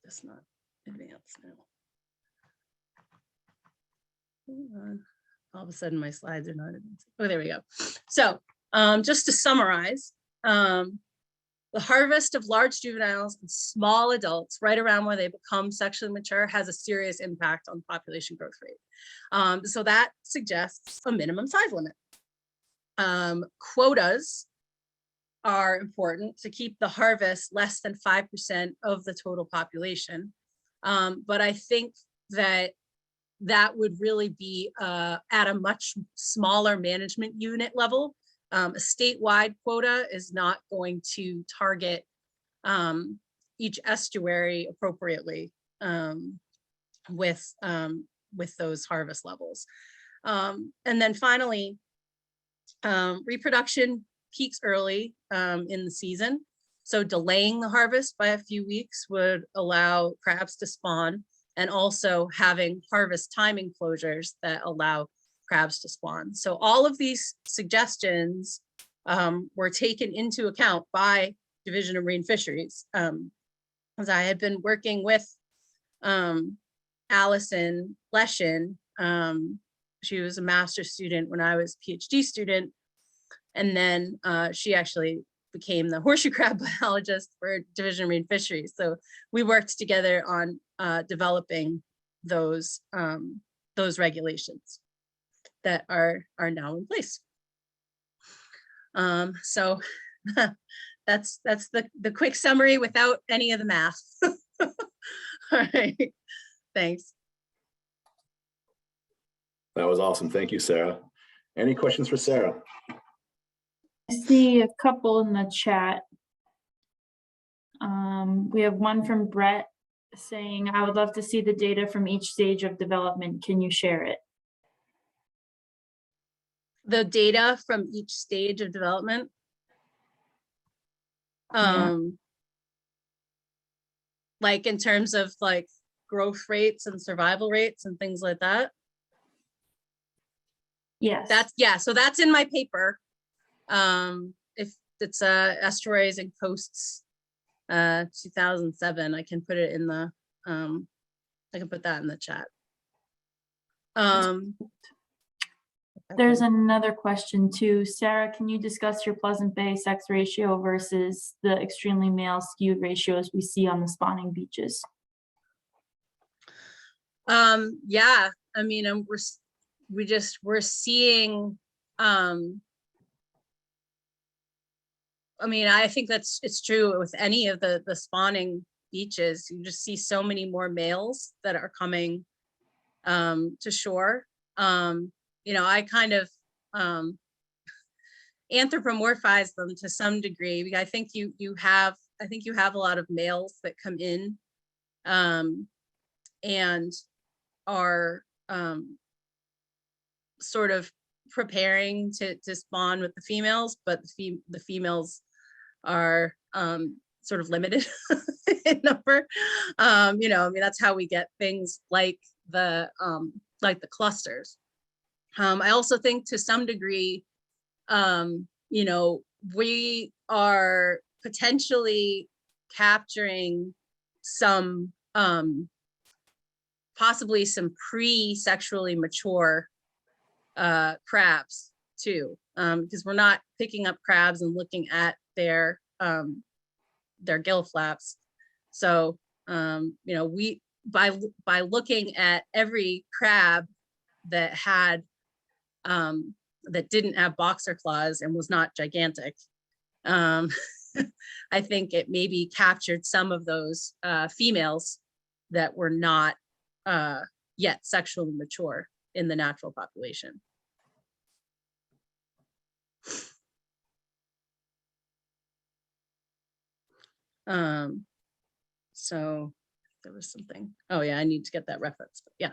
It's not advanced now. Hold on. All of a sudden my slides are not advanced. Oh, there we go. So just to summarize, the harvest of large juveniles and small adults right around where they become sexually mature has a serious impact on population growth rate. So that suggests a minimum size limit. Quotas are important to keep the harvest less than 5% of the total population. But I think that would really be at a much smaller management unit level. A statewide quota is not going to target each estuary appropriately with those harvest levels. And then finally, reproduction peaks early in the season. So delaying the harvest by a few weeks would allow crabs to spawn, and also having harvest timing closures that allow crabs to spawn. So all of these suggestions were taken into account by Division of Marine Fisheries. As I had been working with Allison Leshin, she was a master's student when I was a PhD student. And then she actually became the horseshoe crab biologist for Division of Marine Fisheries. So we worked together on developing those regulations that are now in place. So that's the quick summary without any of the math. All right, thanks. That was awesome. Thank you, Sarah. Any questions for Sarah? I see a couple in the chat. We have one from Brett saying, I would love to see the data from each stage of development. Can you share it? The data from each stage of development. Like in terms of like growth rates and survival rates and things like that. Yes. So that's in my paper. If it's estuaries and coasts 2007, I can put it in the I can put that in the chat. There's another question too. Sarah, can you discuss your Pleasant Bay sex ratio versus the extremely male skewed ratios we see on the spawning beaches? Yeah, I mean, we're seeing, I mean, I think it's true with any of the spawning beaches. You just see so many more males that are coming to shore. You know, I kind of anthropomorphize them to some degree. I think you have a lot of males that come in and are sort of preparing to spawn with the females, but the females are sort of limited in number. I mean, that's how we get things like the clusters. I also think to some degree, we are potentially capturing some possibly some pre-sexually mature crabs too, because we're not picking up crabs and looking at their gill flaps. So we by looking at every crab that had that didn't have boxer claws and was not gigantic, I think it maybe captured some of those females that were not yet sexually mature in the natural population. So there was something. Oh yeah, I need to get that reference. But yeah.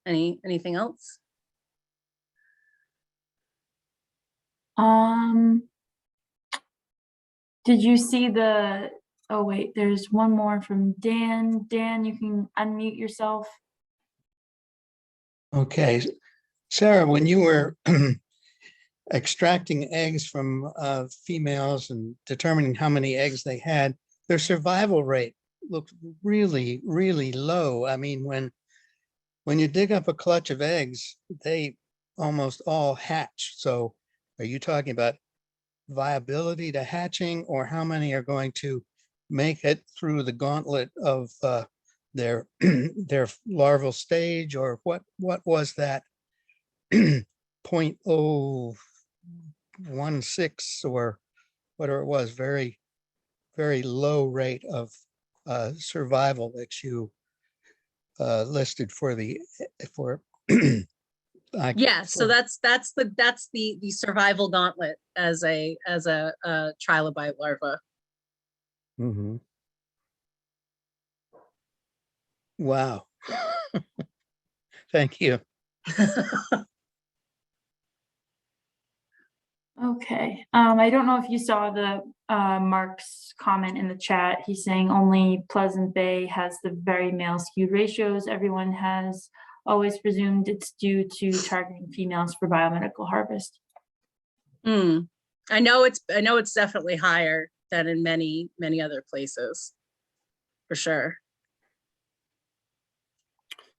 Anything else? Did you see the, oh wait, there's one more from Dan. Dan, you can unmute yourself. Okay, Sarah, when you were extracting eggs from females and determining how many eggs they had, their survival rate looked really, really low. I mean, when you dig up a clutch of eggs, they almost all hatch. So are you talking about viability to hatching, or how many are going to make it through the gauntlet of their larval stage, or what was that 0.016 or whatever it was, very, very low rate of survival that you listed for yeah, so that's the survival gauntlet as a trilobite larva. Mm-hmm. Wow. Thank you. Okay, I don't know if you saw the Mark's comment in the chat. He's saying only Pleasant Bay has the very male skewed ratios. Everyone has always presumed it's due to targeting females for biomedical harvest. I know it's definitely higher than in many other places, for sure.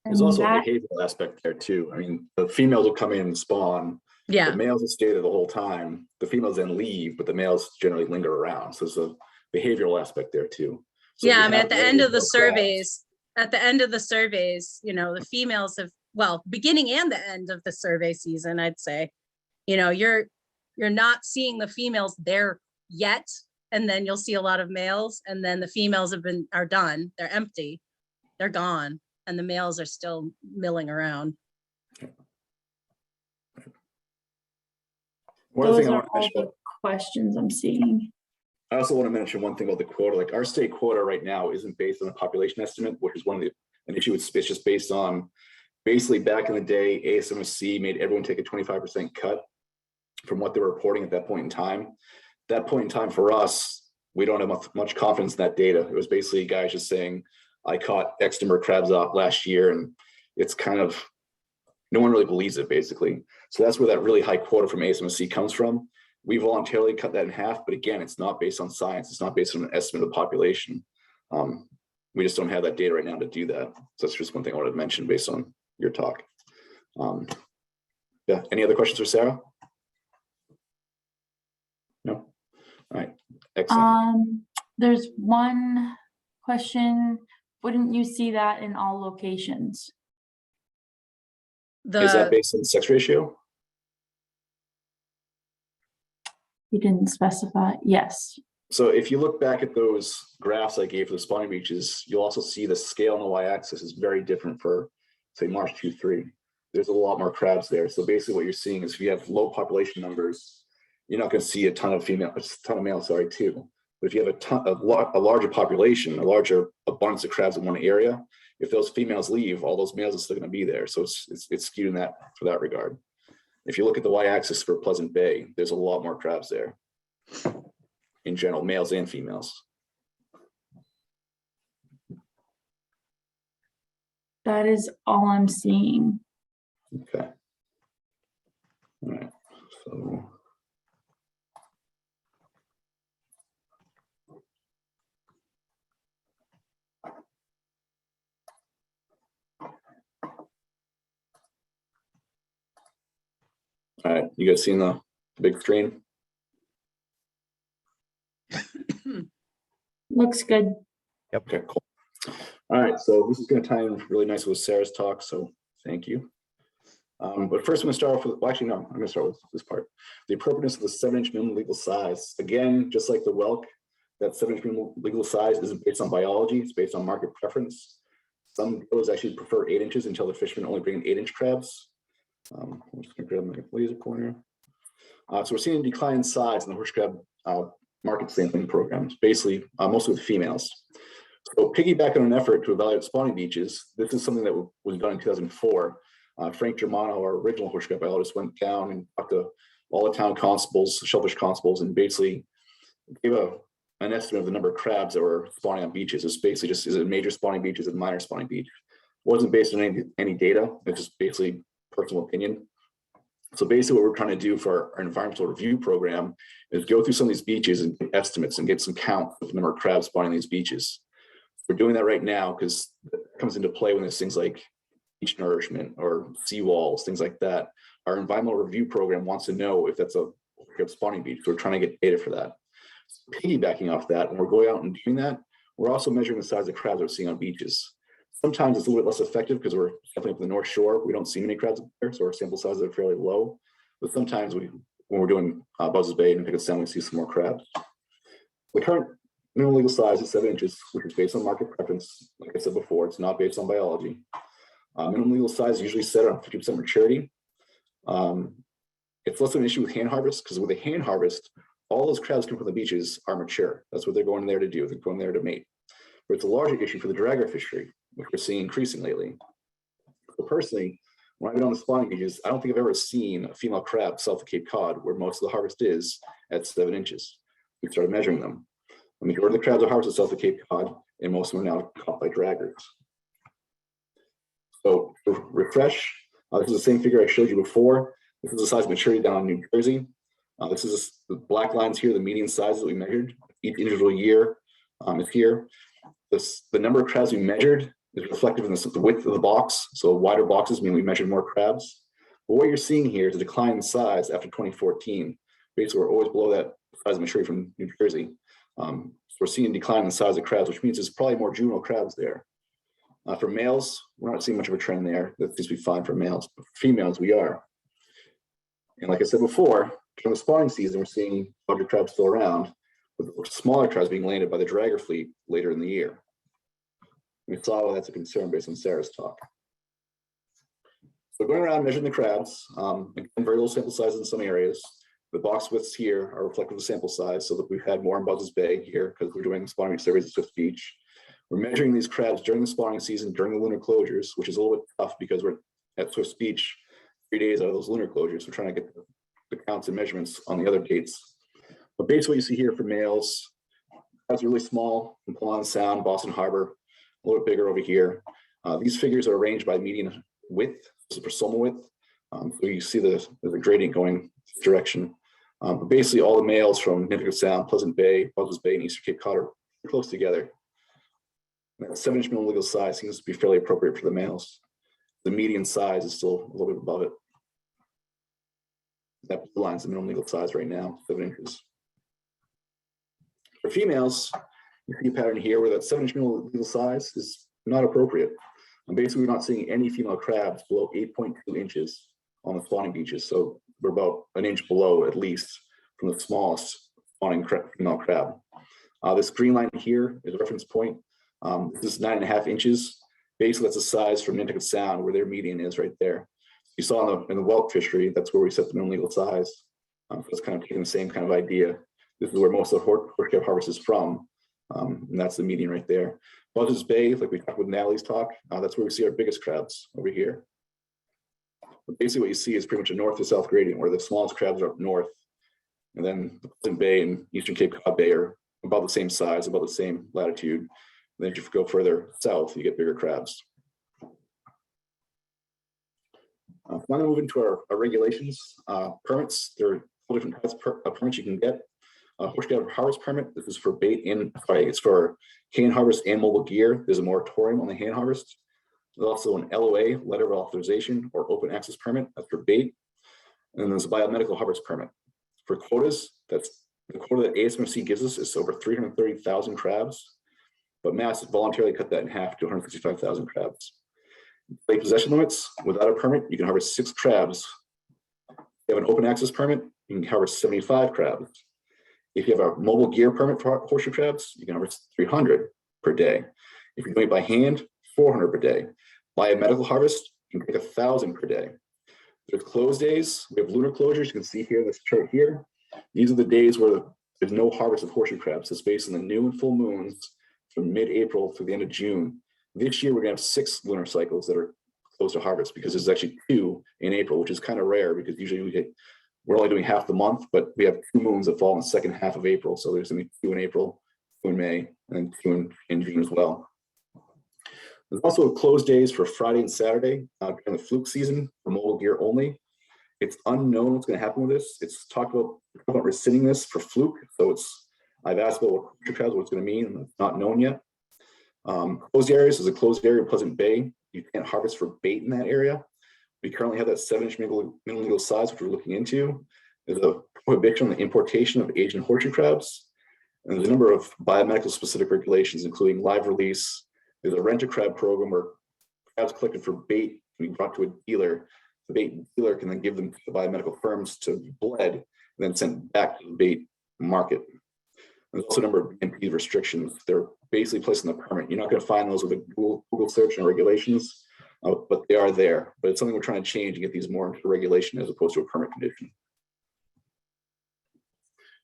There's also a behavioral aspect there too. I mean, the females will come in and spawn. Yeah. The males will stay there the whole time. The females then leave, but the males generally linger around. So there's a behavioral aspect there too. So yeah, I mean, at the end of the surveys, the females have, well, beginning and the end of the survey season, I'd say, you're not seeing the females there yet, and then you'll see a lot of males, and then the females are done, they're empty, they're gone, and the males are still milling around. Those are all the questions I'm seeing. I also want to mention one thing about the quota. Like, our state quota right now isn't based on a population estimate, which is an issue. It's just based on, basically back in the day, ASMSC made everyone take a 25% cut from what they were reporting at that point in time. That point in time for us, we don't have much confidence in that data. It was basically guys just saying, I caught X number of crabs out last year, and it's kind of, no one really believes it basically. So that's where that really high quota from ASMSC comes from. We voluntarily cut that in half, but again, it's not based on science. It's not based on an estimate of population. We just don't have that data right now to do that. So that's just one thing I wanted to mention based on your talk. Yeah, any other questions for Sarah? No? All right, excellent. There's one question. Wouldn't you see that in all locations? Is that based on sex ratio? You didn't specify. Yes. So if you look back at those graphs I gave for the spawning beaches, you'll also see the scale on the y-axis is very different for, say, March 2-3. There's a lot more crabs there. So basically what you're seeing is if you have low population numbers, you're not going to see a ton of males, sorry, too. But if you have a larger population, a larger abundance of crabs in one area, if those females leave, all those males are still going to be there. So it's skewed in that for that regard. If you look at the y-axis for Pleasant Bay, there's a lot more crabs there in general, males and females. That is all I'm seeing. Okay. All right. So. All right, you guys seen the big screen? Looks good. Yep. Okay, cool. All right, so this is going to tie in really nice with Sarah's talk, so thank you. But first, I'm going to start off with, well, actually, no, I'm going to start with this part. The appropriateness of the 7-inch minimum legal size. Again, just like the whelk, that 7-inch minimum legal size isn't based on biology, it's based on market preference. Some dealers actually prefer 8 inches until the fishermen only bring in 8-inch crabs. I'm just going to grab my laser pointer. So we're seeing a decline in size in the horse crab market sampling programs, basically mostly with females. So piggybacking on an effort to evaluate spawning beaches, this is something that was done in 2004. Frank Germano, our original horse crab biologist, went down and talked to all the town constables, shellfish constables, and basically gave an estimate of the number of crabs that were spawning on beaches. It's basically just, is it major spawning beach, is it minor spawning beach? It wasn't based on any data, it's just basically personal opinion. So basically what we're trying to do for our environmental review program is go through some of these beaches and get estimates and get some count of the number of crabs spawning these beaches. We're doing that right now because it comes into play when there's things like beach nourishment or seawalls, things like that. Our environmental review program wants to know if that's a spawning beach. So we're trying to get data for that. Piggybacking off that, when we're going out and doing that, we're also measuring the size of crabs we're seeing on beaches. Sometimes it's a little bit less effective because we're definitely up the North Shore. We don't see many crabs up there, so our sample sizes are fairly low. But sometimes when we're doing Buzzards Bay and Pickett Sound, we see some more crabs. The current minimum legal size is 7 inches, which is based on market preference. Like I said before, it's not based on biology. Minimum legal size is usually set around 50% maturity. It's less of an issue with hand harvest because with a hand harvest, all those crabs coming from the beaches are mature. That's what they're going there to do. They're going there to mate. But it's a larger issue for the dragger fishery, which we're seeing increasing lately. So personally, when I've been on the spawning beaches, I don't think I've ever seen a female crab south of Cape Cod, where most of the harvest is at 7 inches. We started measuring them. The majority of the crabs are harvested south of Cape Cod, and most of them are now caught by draggers. So to refresh, this is the same figure I showed you before. This is the size of maturity down in New Jersey. This is the black lines here, the median sizes that we measured. Each individual year is here. The number of crabs we measured is reflective in the width of the box. So wider boxes mean we measured more crabs. But what you're seeing here is a decline in size after 2014. Basically, we're always below that size of maturity from New Jersey. So we're seeing a decline in the size of crabs, which means there's probably more juvenile crabs there. For males, we're not seeing much of a trend there. That seems to be fine for males, but for females, we are. And like I said before, during the spawning season, we're seeing larger crabs still around, with smaller crabs being landed by the dragger fleet later in the year. We saw why that's a concern based on Sarah's talk. So going around measuring the crabs, again, very low sample sizes in some areas. The box widths here are reflective of the sample size, so that we've had more in Buzzards Bay here because we're doing spawning surveys at Swift Beach. We're measuring these crabs during the spawning season, during the lunar closures, which is a little bit tough because we're at Swift Beach 3 days out of those lunar closures. We're trying to get the counts and measurements on the other dates. But basically what you see here for males, crabs are really small in Pullman Sound, Boston Harbor, a little bit bigger over here. These figures are arranged by median width, this is for somal width. So you see there's a gradient going this direction. But basically all the males from Nippitt Sound, Pleasant Bay, Buzzards Bay, and Eastern Cape Cod are close together. That 7-inch minimum legal size seems to be fairly appropriate for the males. The median size is still a little bit above it. That blue line is the minimum legal size right now, 7 inches. For females, you see a pattern here where that 7-inch minimum legal size is not appropriate. And basically, we're not seeing any female crabs below 8.2 inches on the spawning beaches. So we're about an inch below, at least, from the smallest spawning female crab. This green line here is a reference point. This is 9.5 inches. Basically, that's the size from Nantucket Sound, where their median is right there. You saw in the whelk fishery, that's where we set the minimum legal size. So it's kind of taking the same kind of idea. This is where most of the horse crab harvest is from. And that's the median right there. Buzzards Bay, like we talked with Natalie's talk, that's where we see our biggest crabs over here. But basically what you see is pretty much a north to south gradient where the smallest crabs are up north. And then the Buzzards Bay and Eastern Cape Cod Bay are about the same size, about the same latitude. And then if you go further south, you get bigger crabs. I'm going to move into our regulations. Permits, there are 4 different types of permits you can get. Horseshoe crab harvest permit, this is for bait and, it's for hand harvest and mobile gear. There's a moratorium on the hand harvest. There's also an LOA, letter of authorization, or open access permit, that's for bait. And then there's a biomedical harvest permit. For quotas, that's the quota that ASMC gives us is over 330,000 crabs, but Mass voluntarily cut that in half to 165,000 crabs. Lake possession limits, without a permit, you can harvest 6 crabs. If you have an open access permit, you can harvest 75 crabs. If you have a mobile gear permit for horseshoe crabs, you can harvest 300 per day. If you're doing it by hand, 400 per day. Biomedical harvest, you can take 1,000 per day. There's closed days. We have lunar closures. You can see here in this chart here. These are the days where there's no harvest of horseshoe crabs. It's based on the new and full moons from mid-April through the end of June. This year, we're gonna have 6 lunar cycles that are close to harvest because there's actually 2 in April, which is kind of rare because usually we're only doing half the month, but we have 2 moons that fall in the second half of April. So there's gonna be 2 in April, 2 in May, and 2 in June as well. There's also closed days for Friday and Saturday during the fluke season for mobile gear only. It's unknown what's going to happen with this. It's talked about rescinding this for fluke. So I've asked about what it's going to mean, and it's not known yet. Closed areas is a closed area of Pleasant Bay. You can't harvest for bait in that area. We currently have that 7-inch minimum legal size, which we're looking into. There's a prohibition on the importation of Asian horseshoe crabs. And there's a number of biomedical specific regulations, including live release. There's a rent-a-crab program where crabs collected for bait can be brought to a dealer. The bait dealer can then give them to the biomedical firms to be bled and then sent back to the bait market. There's also a number of BMP restrictions. They're basically placed in the permit. You're not going to find those with a Google search and regulations, but they are there. But it's something we're trying to change and get these more into regulation as opposed to a permit condition.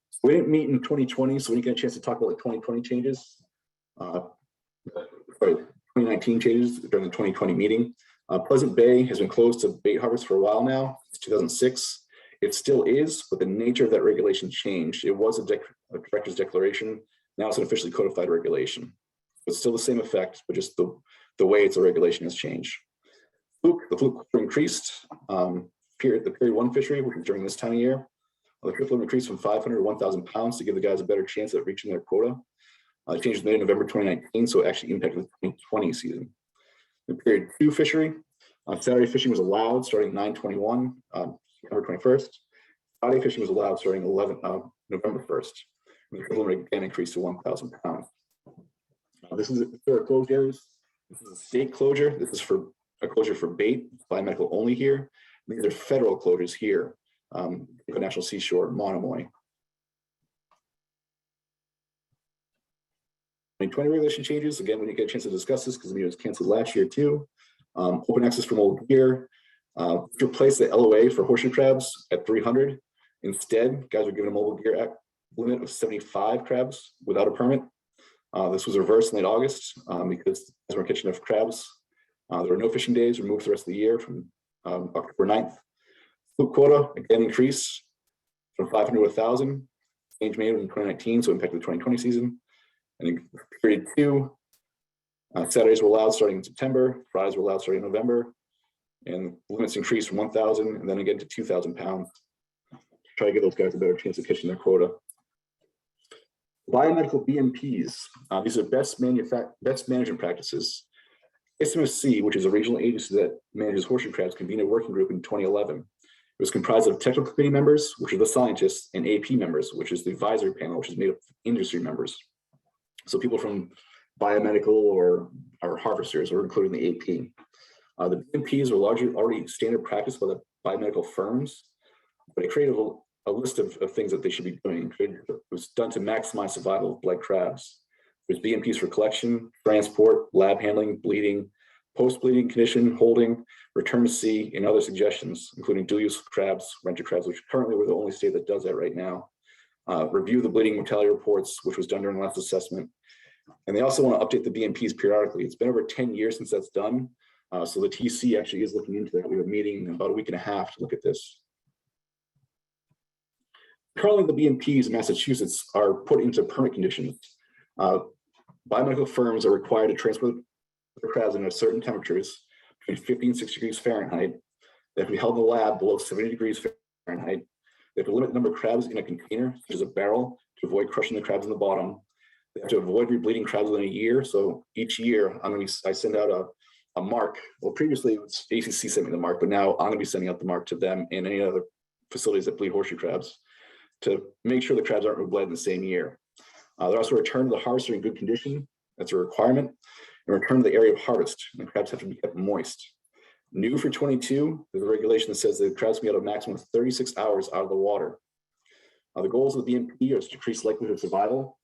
So we didn't meet in 2020, so we didn't get a chance to talk about the 2020 changes. 2019 changes during the 2020 meeting. Pleasant Bay has been closed to bait harvest for a while now, since 2006. It still is, but the nature of that regulation changed. It was a director's declaration. Now it's an officially codified regulation. It's still the same effect, but just the way it's a regulation has changed. The fluke increased. The period 1 fishery, which was during this time of year, the trip increased from 500 to 1,000 pounds to give the guys a better chance at reaching their quota. The change was made in November 2019, so it actually impacted the 2020 season. The period 2 fishery, Saturday fishing was allowed starting 9/21, November 21st. Friday fishing was allowed starting November 1st. And the limit again increased to 1,000 pounds. This is for closed areas. This is a state closure. This is for a closure for bait, biomedical only here. These are federal closures here, National Seashore, Monomoy. 2020 regulation changes. Again, we didn't get a chance to discuss this because the meeting was canceled last year too. Open access for mobile gear. To replace the LOA for horseshoe crabs at 300. Instead, guys were given a mobile gear limit of 75 crabs without a permit. This was reversed in late August because as we're catching enough crabs, there were no fishing days removed the rest of the year from October 9th. Fluke quota again increased from 500 to 1,000. Change made in 2019, so impacted the 2020 season. And in period 2, Saturdays were allowed starting in September, Fridays were allowed starting in November, and limits increased from 1,000 and then again to 2,000 pounds to try to give those guys a better chance of catching their quota. Biomedical BMPs, these are best management practices. SMSC, which is a regional agency that manages horseshoe crabs, convened a working group in 2011. It was comprised of technical committee members, which are the scientists, and AP members, which is the advisory panel, which is made of industry members. So people from biomedical or harvesters are included in the AP. The BMPs are largely already standard practice by the biomedical firms, but it created a list of things that they should be doing. It was done to maximize survival of bled crabs. There's BMPs for collection, transport, lab handling, bleeding, post-bleeding condition, holding, return to sea, and other suggestions, including dual-use crabs, renter crabs, which currently we're the only state that does that right now. Review the bleeding mortality reports, which was done during the last assessment. And they also want to update the BMPs periodically. It's been over 10 years since that's done. So the TC actually is looking into that. We have a meeting in about a week and a half to look at this. Currently, the BMPs in Massachusetts are put into permit conditions. Biomedical firms are required to transport the crabs into certain temperatures between 50 and 60 degrees Fahrenheit. They have to be held in the lab below 70 degrees Fahrenheit. They have to limit the number of crabs in a container, such as a barrel, to avoid crushing the crabs in the bottom. They have to avoid rebleeding crabs within a year. So each year, I send out a mark. Well, previously, it was ACC sent me the mark, but now I'm going to be sending out the mark to them and any other facilities that bleed horseshoe crabs to make sure the crabs aren't rebled in the same year. They're also returned to the harvester in good condition. That's a requirement. And return to the area of harvest. And the crabs have to be kept moist. New for 22, there's a regulation that says the crabs can be out a maximum of 36 hours out of the water. The goals of the BMP are to decrease likelihood of survival.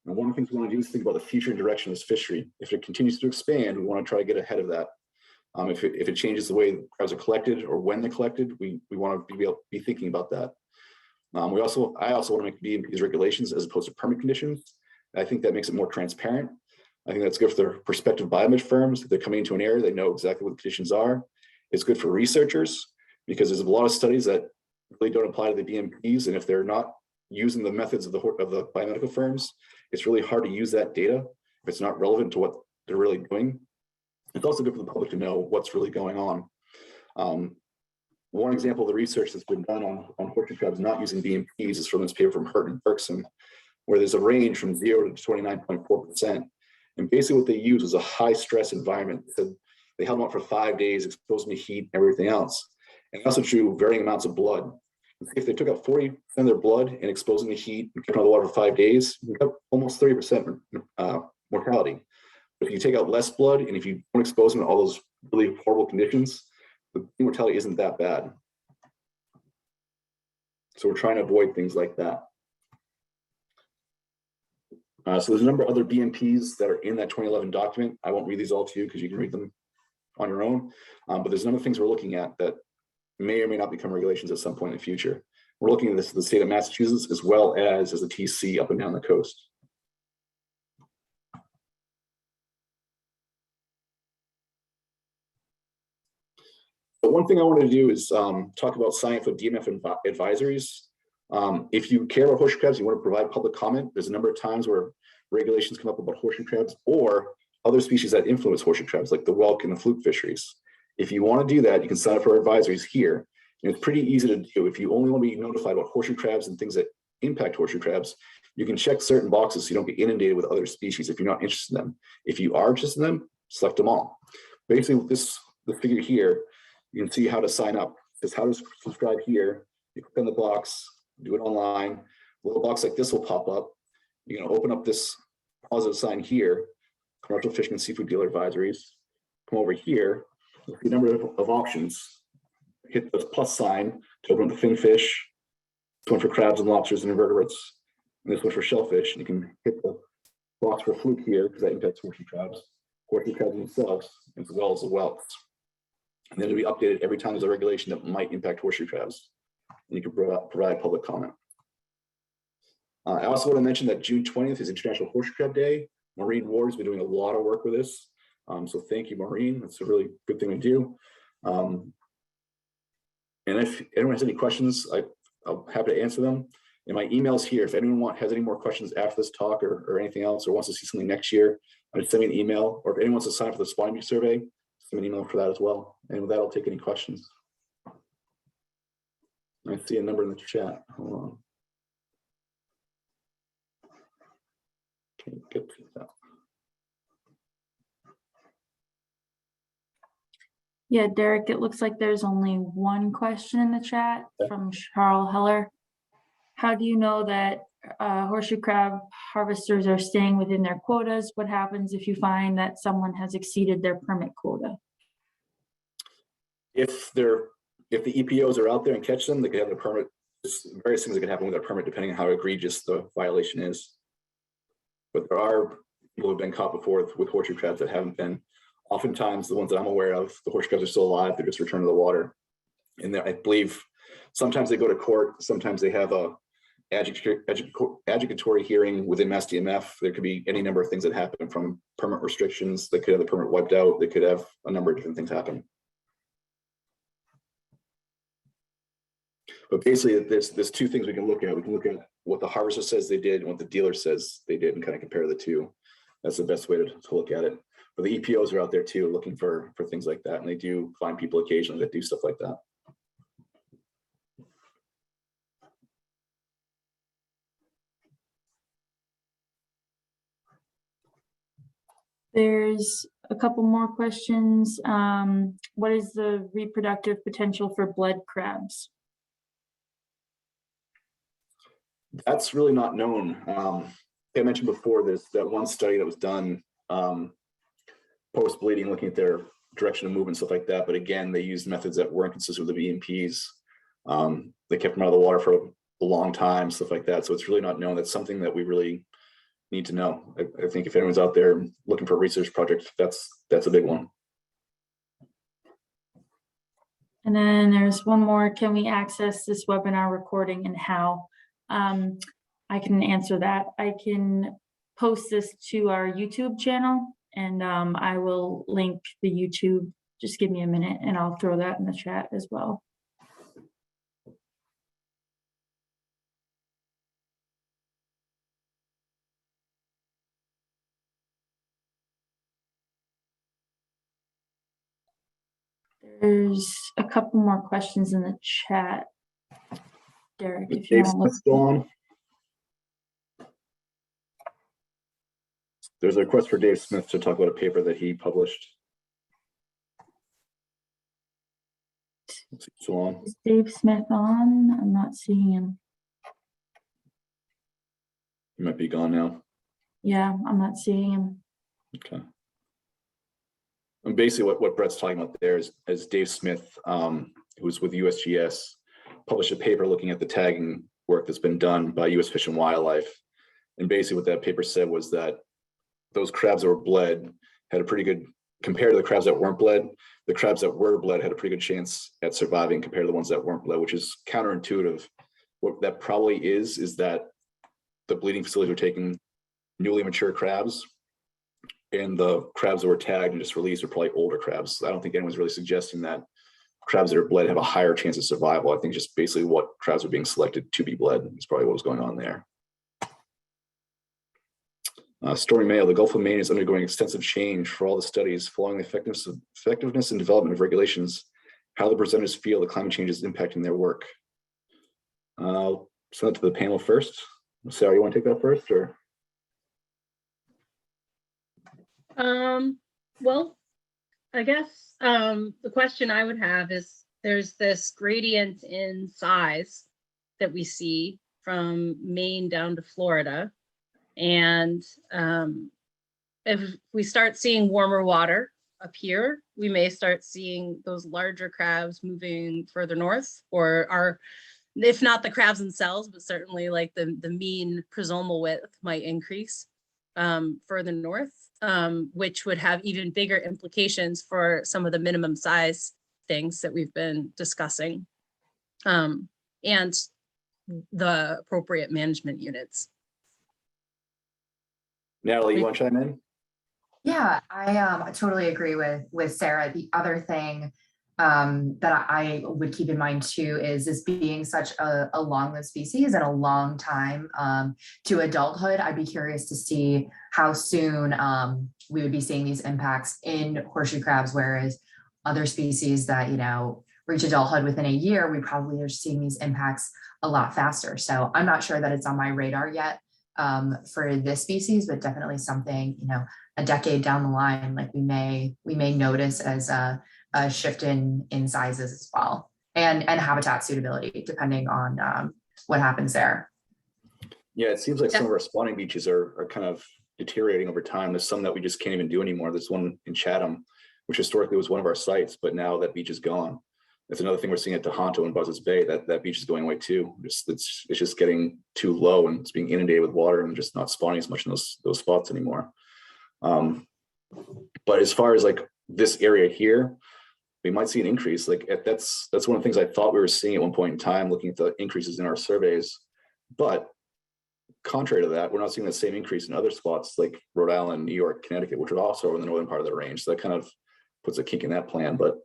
And one of the things we want to do is think about the future and direction of this fishery. If it continues to expand, we want to try to get ahead of that. If it changes the way crabs are collected or when they're collected, we want to be thinking about that. I also want to make BMP's regulations as opposed to permit conditions. I think that makes it more transparent. I think that's good for the prospective biomed firms. If they're coming into an area, they know exactly what the conditions are. It's good for researchers because there's a lot of studies that really don't apply to the BMPs. And if they're not using the methods of the biomedical firms, it's really hard to use that data if it's not relevant to what they're really doing. It's also good for the public to know what's really going on. One example of the research that's been done on horseshoe crabs not using BMPs is from this paper from Hurt and Berkson, where there's a range from 0 to 29.4%. And basically what they use was a high stress environment. So they held them up for 5 days, exposed them to heat and everything else. And they also drew varying amounts of blood. If they took out 40% of their blood and exposed them to heat and kept them on the water for 5 days, you got almost 30% mortality. But if you take out less blood and if you don't expose them to all those really horrible conditions, the mortality isn't that bad. So we're trying to avoid things like that. So there's a number of other BMPs that are in that 2011 document. I won't read these all to you because you can read them on your own. But there's a number of things we're looking at that may or may not become regulations at some point in the future. We're looking at this the state of Massachusetts as well as the TC up and down the coast. But one thing I wanted to do is talk about signing up for DMF advisories. If you care about horseshoe crabs, you want to provide public comment. There's a number of times where regulations come up about horseshoe crabs or other species that influence horseshoe crabs, like the whelk and the fluke fisheries. If you want to do that, you can sign up for advisories here. And it's pretty easy to do. If you only want to be notified about horseshoe crabs and things that impact horseshoe crabs, you can check certain boxes so you don't get inundated with other species if you're not interested in them. If you are interested in them, select them all. Basically, with the figure here, you can see how to sign up. It says how to subscribe here. You click on the box, do it online. A little box like this will pop up. You're going to open up this positive sign here, commercial fishing and seafood dealer advisories. Come over here, look at the number of options. Hit the plus sign to open up the finfish. This one for crabs and lobsters and invertebrates. And this one for shellfish. And you can hit the box for fluke here because that impacts horseshoe crabs themselves, as well as the whelks. And then it'll be updated every time there's a regulation that might impact horseshoe crabs. And you can provide public comment. I also want to mention that June 20th is International Horseshoe Crab Day. Maureen Ward has been doing a lot of work with this. So thank you, Maureen. That's a really good thing to do. And if anyone has any questions, I'm happy to answer them. And my email's here. If anyone has any more questions after this talk or anything else, or wants to see something next year, send me an email. Or if anyone wants to sign up for the spawning survey, send me an email for that as well. And with that, I'll take any questions. I see a number in the chat. Hold on. Can't get to that. Yeah, Derek, it looks like there's only one question in the chat from Charles Heller. How do you know that horseshoe crab harvesters are staying within their quotas? What happens if you find that someone has exceeded their permit quota? If the EPOs are out there and catch them, they can have a permit. There's various things that can happen with their permit depending on how egregious the violation is. But there are people who have been caught before with horseshoe crabs that haven't been oftentimes the ones that I'm aware of, the horseshoe crabs are still alive. They're just returned to the water. And I believe sometimes they go to court. Sometimes they have a adjudicatory hearing within MassDMF. There could be any number of things that happen, from permit restrictions. They could have the permit wiped out. They could have a number of different things happen. But basically, there's two things we can look at. We can look at what the harvester says they did and what the dealer says they did, and kind of compare the two. That's the best way to look at it. But the EPOs are out there too, looking for things like that, and they do find people occasionally that do stuff like that. There's a couple more questions. What is the reproductive potential for blood crabs? That's really not known. I mentioned before that one study that was done post-bleeding, looking at their direction of movement, stuff like that. But again, they used methods that weren't consistent with the BMPs. They kept them out of the water for a long time, stuff like that. So it's really not known. That's something that we really need to know. I think if anyone's out there looking for a research project, that's a big one. And then there's one more. Can we access this webinar recording, and how? I can answer that. I can post this to our YouTube channel, and I will link the YouTube. Just give me a minute and I'll throw that in the chat as well. There's a couple more questions in the chat. Derek, if you want to look. There's a request for Dave Smith to talk about a paper that he published. Is Dave Smith on? I'm not seeing him. He might be gone now. Yeah, I'm not seeing him. Okay. And basically what Brett's talking about there is Dave Smith, who's with USGS, published a paper looking at the tagging work that's been done by US Fish and Wildlife. And basically what that paper said was that those crabs that were bled had a pretty good, compared to the crabs that weren't bled, the crabs that were bled had a pretty good chance at surviving compared to the ones that weren't bled, which is counterintuitive. What that probably is that the bleeding facilities were taking newly mature crabs, and the crabs that were tagged and just released are probably older crabs. I don't think anyone's really suggesting that crabs that are bled have a higher chance of survival. I think just basically what crabs are being selected to be bled is probably what was going on there. Stormy Mayo, the Gulf of Maine is undergoing extensive change for all the studies following the effectiveness and development of regulations. How the presenters feel the climate change is impacting their work. I'll send it to the panel first. Sarah, you want to take that first, or? Well, I guess the question I would have is, there's this gradient in size that we see from Maine down to Florida. And if we start seeing warmer water up here, we may start seeing those larger crabs moving further north, or if not the crabs themselves, but certainly like the mean chromosomal width might increase further north, which would have even bigger implications for some of the minimum size things that we've been discussing, and the appropriate management units. Natalie, you want to chime in? Yeah, I totally agree with Sarah. The other thing that I would keep in mind too is this being such a long-lived species and a long time to adulthood. I'd be curious to see how soon we would be seeing these impacts in horseshoe crabs, whereas other species that, you know, reach adulthood within a year, we probably are seeing these impacts a lot faster. So I'm not sure that it's on my radar yet for this species, but definitely something, you know, a decade down the line, like we may notice as a shift in sizes as well, and habitat suitability, depending on what happens there. Yeah, it seems like some of our spawning beaches are kind of deteriorating over time. There's some that we just can't even do anymore. There's one in Chatham, which historically was one of our sites, but now that beach is gone. That's another thing we're seeing at Tohoto and Buzzards Bay, that beach is going away too. It's just getting too low, and it's being inundated with water and just not spawning as much in those spots anymore. But as far as like this area here, we might see an increase. Like that's one of the things I thought we were seeing at one point in time, looking at the increases in our surveys. But contrary to that, we're not seeing the same increase in other spots like Rhode Island, New York, Connecticut, which are also in the northern part of the range. So that kind of puts a kink in that plan. But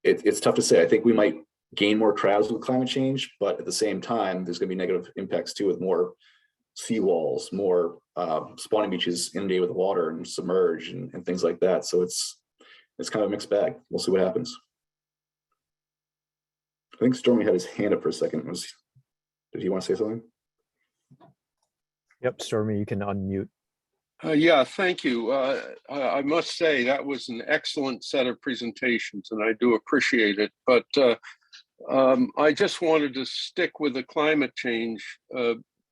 it's tough to say. I think we might gain more crabs with climate change, but at the same time, there's going to be negative impacts too, with more seawalls, more spawning beaches inundated with water and submerged and things like that. So it's kind of a mixed bag. We'll see what happens. I think Stormy had his hand up for a second. Did he want to say something? Yep, Stormy, you can unmute. Yeah, thank you. I must say that was an excellent set of presentations, and I do appreciate it. But I just wanted to stick with the climate change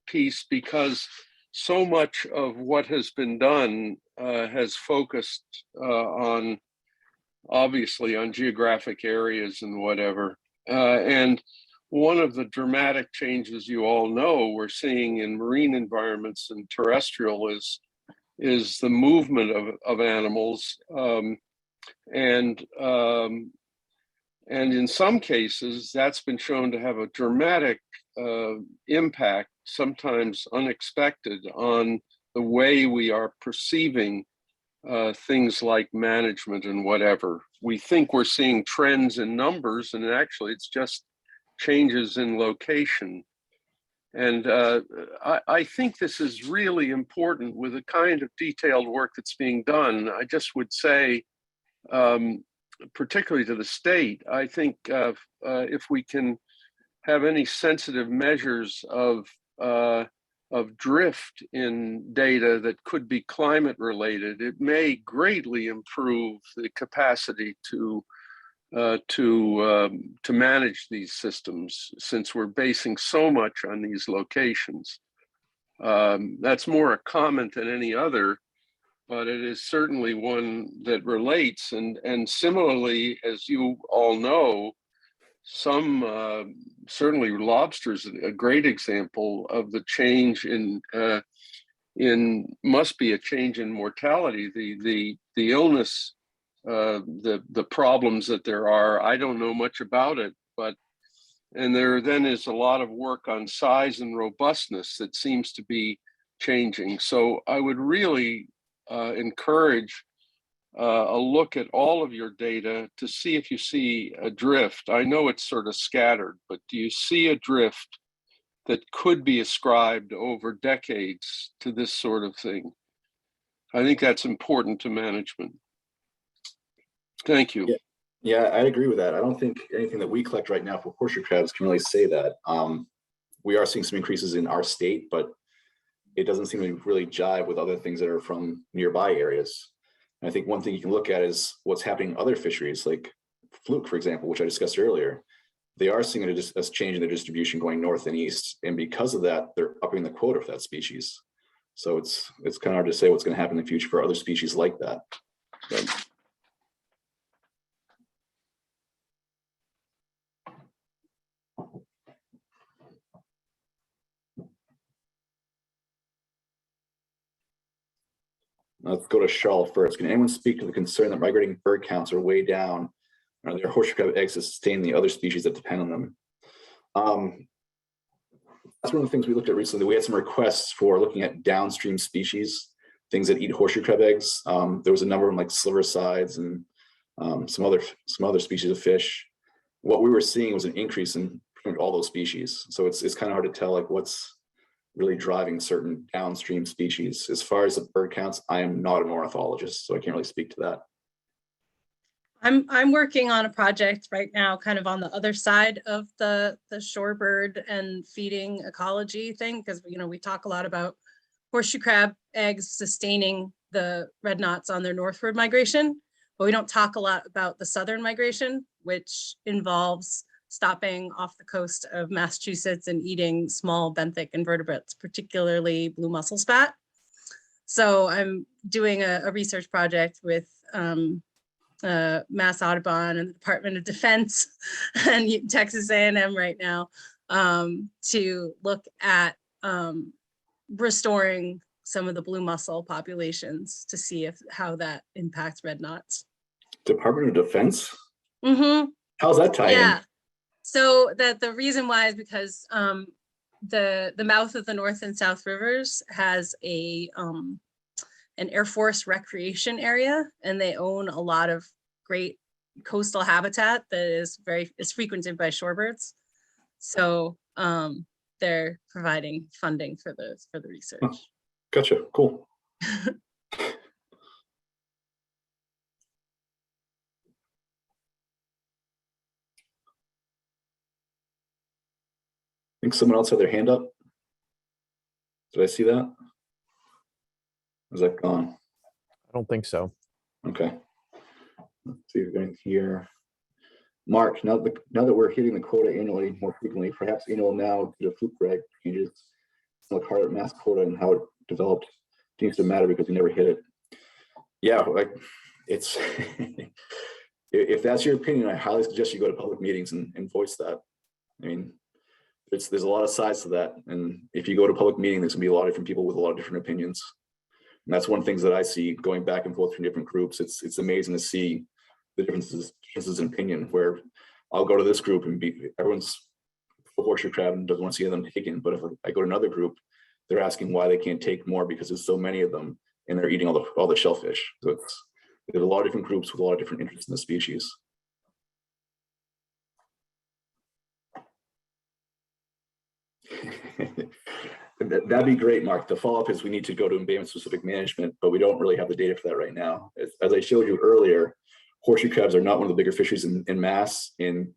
piece, because so much of what has been done has focused obviously on geographic areas and whatever. And one of the dramatic changes you all know we're seeing in marine environments and terrestrial is the movement of animals, and in some cases that's been shown to have a dramatic impact, sometimes unexpected, on the way we are perceiving things like management and whatever. We think we're seeing trends in numbers, and actually it's just changes in location. And I think this is really important with the kind of detailed work that's being done. I just would say, particularly to the state, I think if we can have any sensitive measures of drift in data that could be climate related, it may greatly improve the capacity to manage these systems, since we're basing so much on these locations. That's more a comment than any other, but it is certainly one that relates. And similarly, as you all know, some certainly lobsters, a great example of the change must be a change in mortality, the illness, the problems that there are. I don't know much about it, and there then is a lot of work on size and robustness that seems to be changing. So I would really encourage a look at all of your data to see if you see a drift. I know it's sort of scattered, but do you see a drift that could be ascribed over decades to this sort of thing? I think that's important to management. Thank you. Yeah, I'd agree with that. I don't think anything that we collect right now for horseshoe crabs can really say that. We are seeing some increases in our state, but it doesn't seem to really jive with other things that are from nearby areas. And I think one thing you can look at is what's happening in other fisheries, like fluke, for example, which I discussed earlier. They are seeing a change in their distribution going north and east, and because of that, they're upping the quota for that species. So it's kind of hard to say what's going to happen in the future for other species like that. But, let's go to Charlotte first. Can anyone speak to the concern that migrating bird counts are way down? Are there horseshoe crab eggs to sustain the other species that depend on them? That's one of the things we looked at recently. We had some requests for looking at downstream species, things that eat horseshoe crab eggs. There was a number of them, like silver sides and some other species of fish. What we were seeing was an increase in all those species. So it's kind of hard to tell like what's really driving certain downstream species. As far as the bird counts, I am not an ornithologist, so I can't really speak to that. I'm working on a project right now, kind of on the other side of the shorebird and feeding ecology thing, because we talk a lot about horseshoe crab eggs sustaining the red knots on their northward migration, but we don't talk a lot about the southern migration, which involves stopping off the coast of Massachusetts and eating small benthic invertebrates, particularly blue mussel spat. So I'm doing a research project with Mass Audubon and the Department of Defense and Texas A&M right now to look at restoring some of the blue mussel populations to see how that impacts red knots. Department of Defense? Mm-hmm. How's that tie in? Yeah. So that the reason why is because the mouth of the North and South Rivers has an Air Force recreation area, and they own a lot of great coastal habitat that is frequented by shorebirds. So they're providing funding for the research. Oh, gotcha. Cool. I think someone else had their hand up. Did I see that? Is that gone? I don't think so. Okay. Let's see, we're going here. Mark, now that we're hitting the quota annually more frequently, perhaps annual now due to fluke drag changes, look hard at mass quota and how it developed seems to matter because you never hit it. Yeah, like it's if that's your opinion, I highly suggest you go to public meetings and voice that. I mean, there's a lot of sides to that, and if you go to public meeting, there's gonna be a lot of different people with a lot of different opinions. And that's one of the things that I see going back and forth from different groups. It's amazing to see the differences in opinion, where I'll go to this group and everyone's for horseshoe crab and doesn't want to see them taken. But if I go to another group, they're asking why they can't take more because there's so many of them and they're eating all the shellfish. So there's a lot of different groups with a lot of different interests in the species. That'd be great, Mark. The follow-up is we need to go to embayment specific management, but we don't really have the data for that right now. As I showed you earlier, horseshoe crabs are not one of the bigger fisheries in mass. And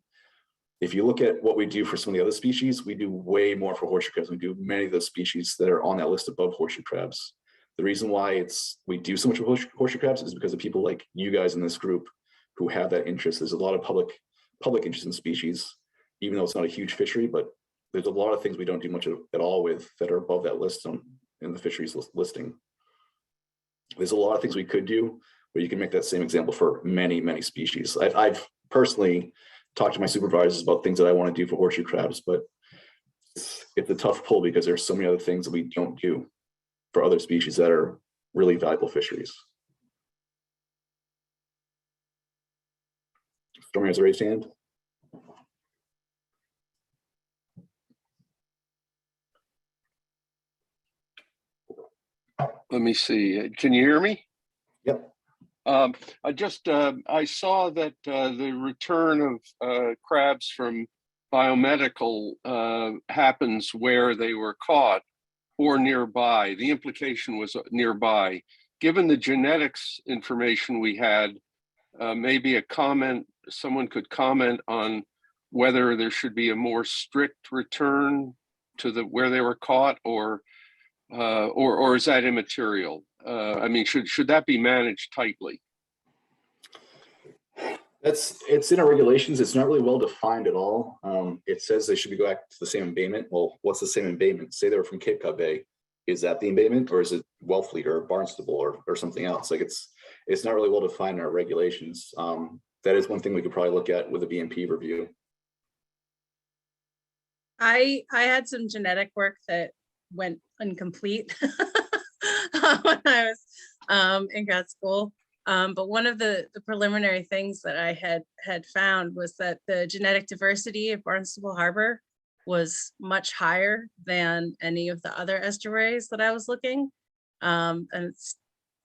if you look at what we do for some of the other species, we do way more for horseshoe crabs. We do many of those species that are on that list above horseshoe crabs. The reason why we do so much with horseshoe crabs is because of people like you guys in this group who have that interest. There's a lot of public interest in species, even though it's not a huge fishery, but there's a lot of things we don't do much at all with that are above that list in the fisheries listing. There's a lot of things we could do, but you can make that same example for many, many species. I've personally talked to my supervisors about things that I want to do for horseshoe crabs, but it's a tough pull because there's so many other things that we don't do for other species that are really valuable fisheries. Stormy has a raised hand. Let me see. Can you hear me? Yep. I saw that the return of crabs from biomedical happens where they were caught or nearby. The implication was nearby. Given the genetics information we had, maybe someone could comment on whether there should be a more strict return to where they were caught, or is that immaterial? I mean, should that be managed tightly? It's in our regulations. It's not really well defined at all. It says they should be going back to the same embayment. Well, what's the same embayment? Say they were from Cod Bay. Is that the embayment, or is it Wellfleet or Barnstable or something else? Like it's not really well defined in our regulations. That is one thing we could probably look at with a BMP review. I had some genetic work that went incomplete when I was in grad school. But one of the preliminary things that I had found was that the genetic diversity of Barnstable Harbor was much higher than any of the other estuaries that I was looking. And it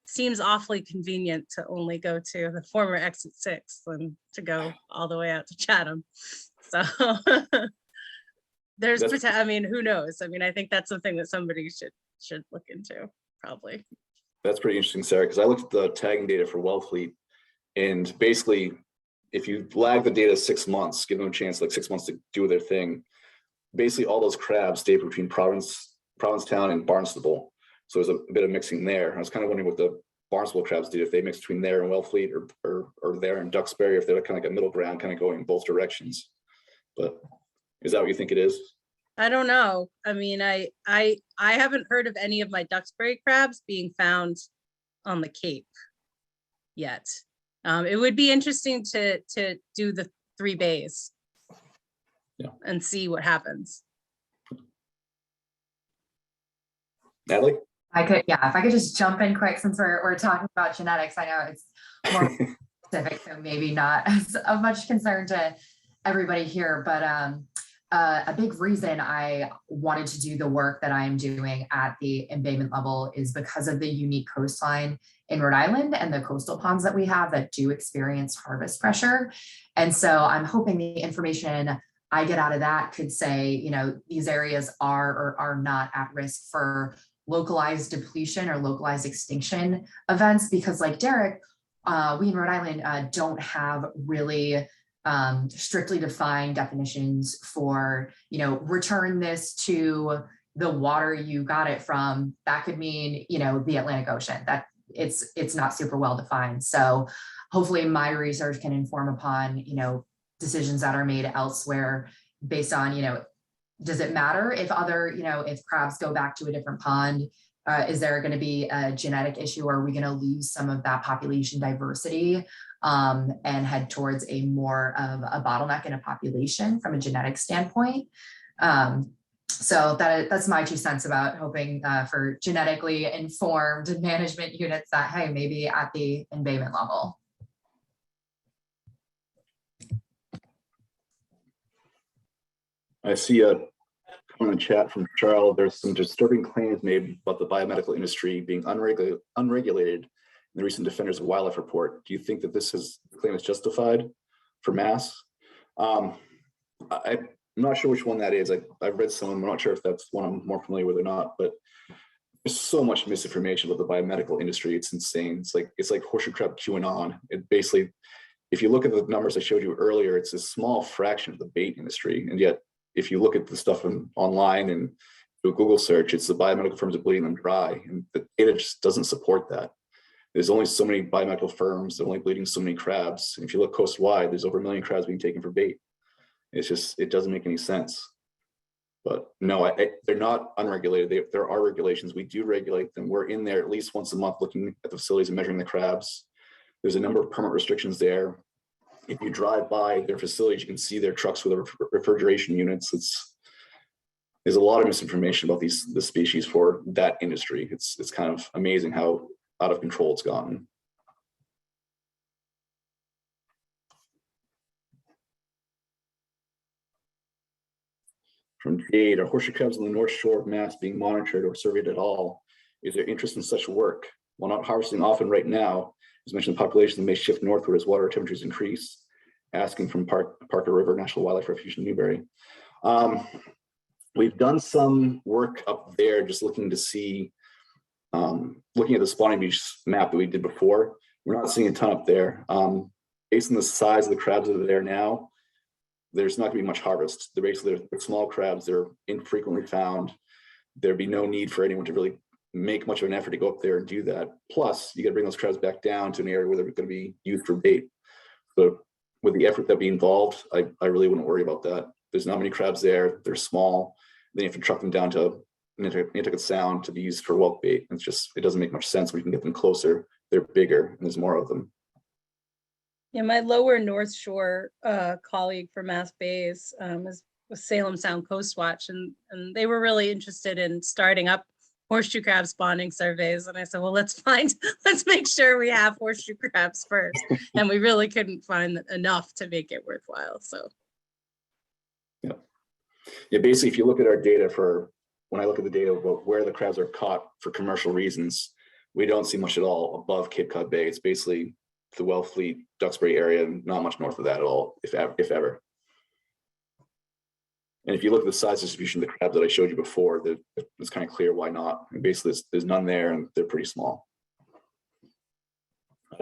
seems awfully convenient to only go to the former exit 6 than to go all the way out to Chatham. So there's, I mean, who knows? I mean, I think that's something that somebody should look into, probably. That's pretty interesting, Sarah, because I looked at the tagging data for Wellfleet, and basically, if you lag the data 6 months, give them a chance, like 6 months to do their thing, basically all those crabs stay between Provincetown and Barnstable. So there's a bit of mixing there. I was kind of wondering what the Barnstable crabs did, if they mix between there and Wellfleet, or there and Duxbury, if they're kind of like a middle ground, kind of going in both directions. But is that what you think it is? I don't know. I mean, I haven't heard of any of my Duxbury crabs being found on the Cape yet. It would be interesting to do the 3 bays, yeah, and see what happens. Natalie? If I could just jump in quick since we're talking about genetics. I know it's more specific, so maybe not as of much concern to everybody here, but a big reason I wanted to do the work that I'm doing at the embayment level is because of the unique coastline in Rhode Island and the coastal ponds that we have that do experience harvest pressure. And so I'm hoping the information I get out of that could say, you know, these areas are or are not at risk for localized depletion or localized extinction events, because like Derek, we in Rhode Island don't have really strictly defined definitions for, you know, return this to the water you got it from. That could mean, you know, the Atlantic Ocean. That it's not super well defined. So hopefully my research can inform upon, you know, decisions that are made elsewhere based on, you know, does it matter if other, you know, if crabs go back to a different pond? Is there going to be a genetic issue, or are we going to lose some of that population diversity and head towards a more of a bottleneck in a population from a genetic standpoint? So that's my 2 cents about hoping for genetically informed management units that, hey, maybe at the embayment level. I see a comment in chat from Charles. There's some disturbing claims made about the biomedical industry being unregulated in the recent Defenders of Wildlife report. Do you think that this claim is justified for mass? I'm not sure which one that is. I've read some. I'm not sure if that's one I'm more familiar with or not, but there's so much misinformation about the biomedical industry. It's insane. It's like horseshoe crab QAnon. It basically, if you look at the numbers I showed you earlier, it's a small fraction of the bait industry. And yet, if you look at the stuff online and do a Google search, it's the biomedical firms are bleeding them dry. And the data just doesn't support that. There's only so many biomedical firms, they're only bleeding so many crabs. And if you look coast-wide, there's over 1 million crabs being taken for bait. It's just, it doesn't make any sense. But no, they're not unregulated. There are regulations. We do regulate them. We're in there at least once a month looking at the facilities and measuring the crabs. There's a number of permit restrictions there. If you drive by their facilities, you can see their trucks with refrigeration units. There's a lot of misinformation about the species for that industry. It's kind of amazing how out of control it's gotten. From Jade, are horseshoe crabs on the North Shore of Mass being monitored or surveyed at all? Is there interest in such work? While not harvesting often right now, as mentioned, the population may shift northward as water temperatures increase. Asking from Parker River National Wildlife Refuge in Newberry. We've done some work up there, just looking to see, looking at the spawning beach map that we did before. We're not seeing a ton up there. Based on the size of the crabs that are there now, there's not going to be much harvest. They're small crabs. They're infrequently found. There'd be no need for anyone to really make much of an effort to go up there and do that. Plus, you got to bring those crabs back down to an area where they're going to be used for bait. So with the effort that be involved, I really wouldn't worry about that. There's not many crabs there. They're small. Then you have to truck them down to Nantucket Sound to be used for whelk bait. It's just, it doesn't make much sense. We can get them closer. They're bigger and there's more of them. Yeah, my lower North Shore colleague for Mass Bays was Salem Sound Coast Watch, and they were really interested in starting up horseshoe crab spawning surveys. And I said, well, let's make sure we have horseshoe crabs first. And we really couldn't find enough to make it worthwhile. So. Yeah, basically, if you look at our data when I look at the data about where the crabs are caught for commercial reasons, we don't see much at all above Cape Cod Bay. It's basically the Wellfleet, Duxbury area, and not much north of that at all, if ever. And if you look at the size distribution of the crabs that I showed you before, it's kind of clear why not. And basically, there's none there, and they're pretty small.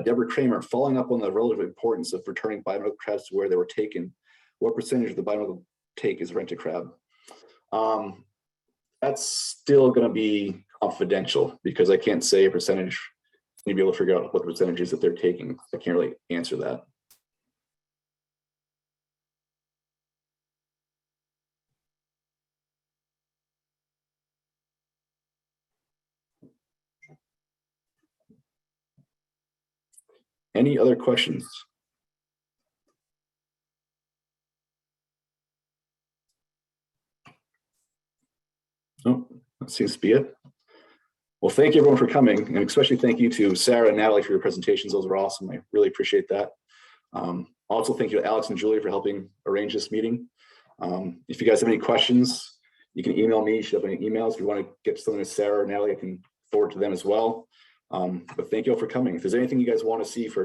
Deborah Kramer, following up on the relative importance of returning biomedical crabs to where they were taken, what percentage of the biomedical take is rented crab? That's still going to be confidential because I can't say a percentage. You'd be able to figure out what the percentage is that they're taking. I can't really answer that. Any other questions? Oh, that seems to be it. Well, thank you everyone for coming, and especially thank you to Sarah and Natalie for your presentations. Those were awesome. I really appreciate that. Also, thank you to Alex and Julie for helping arrange this meeting. If you guys have any questions, you can email me. You should have any emails. If you want to get something to Sarah or Natalie, I can forward to them as well. But thank you all for coming. If there's anything you guys want to see for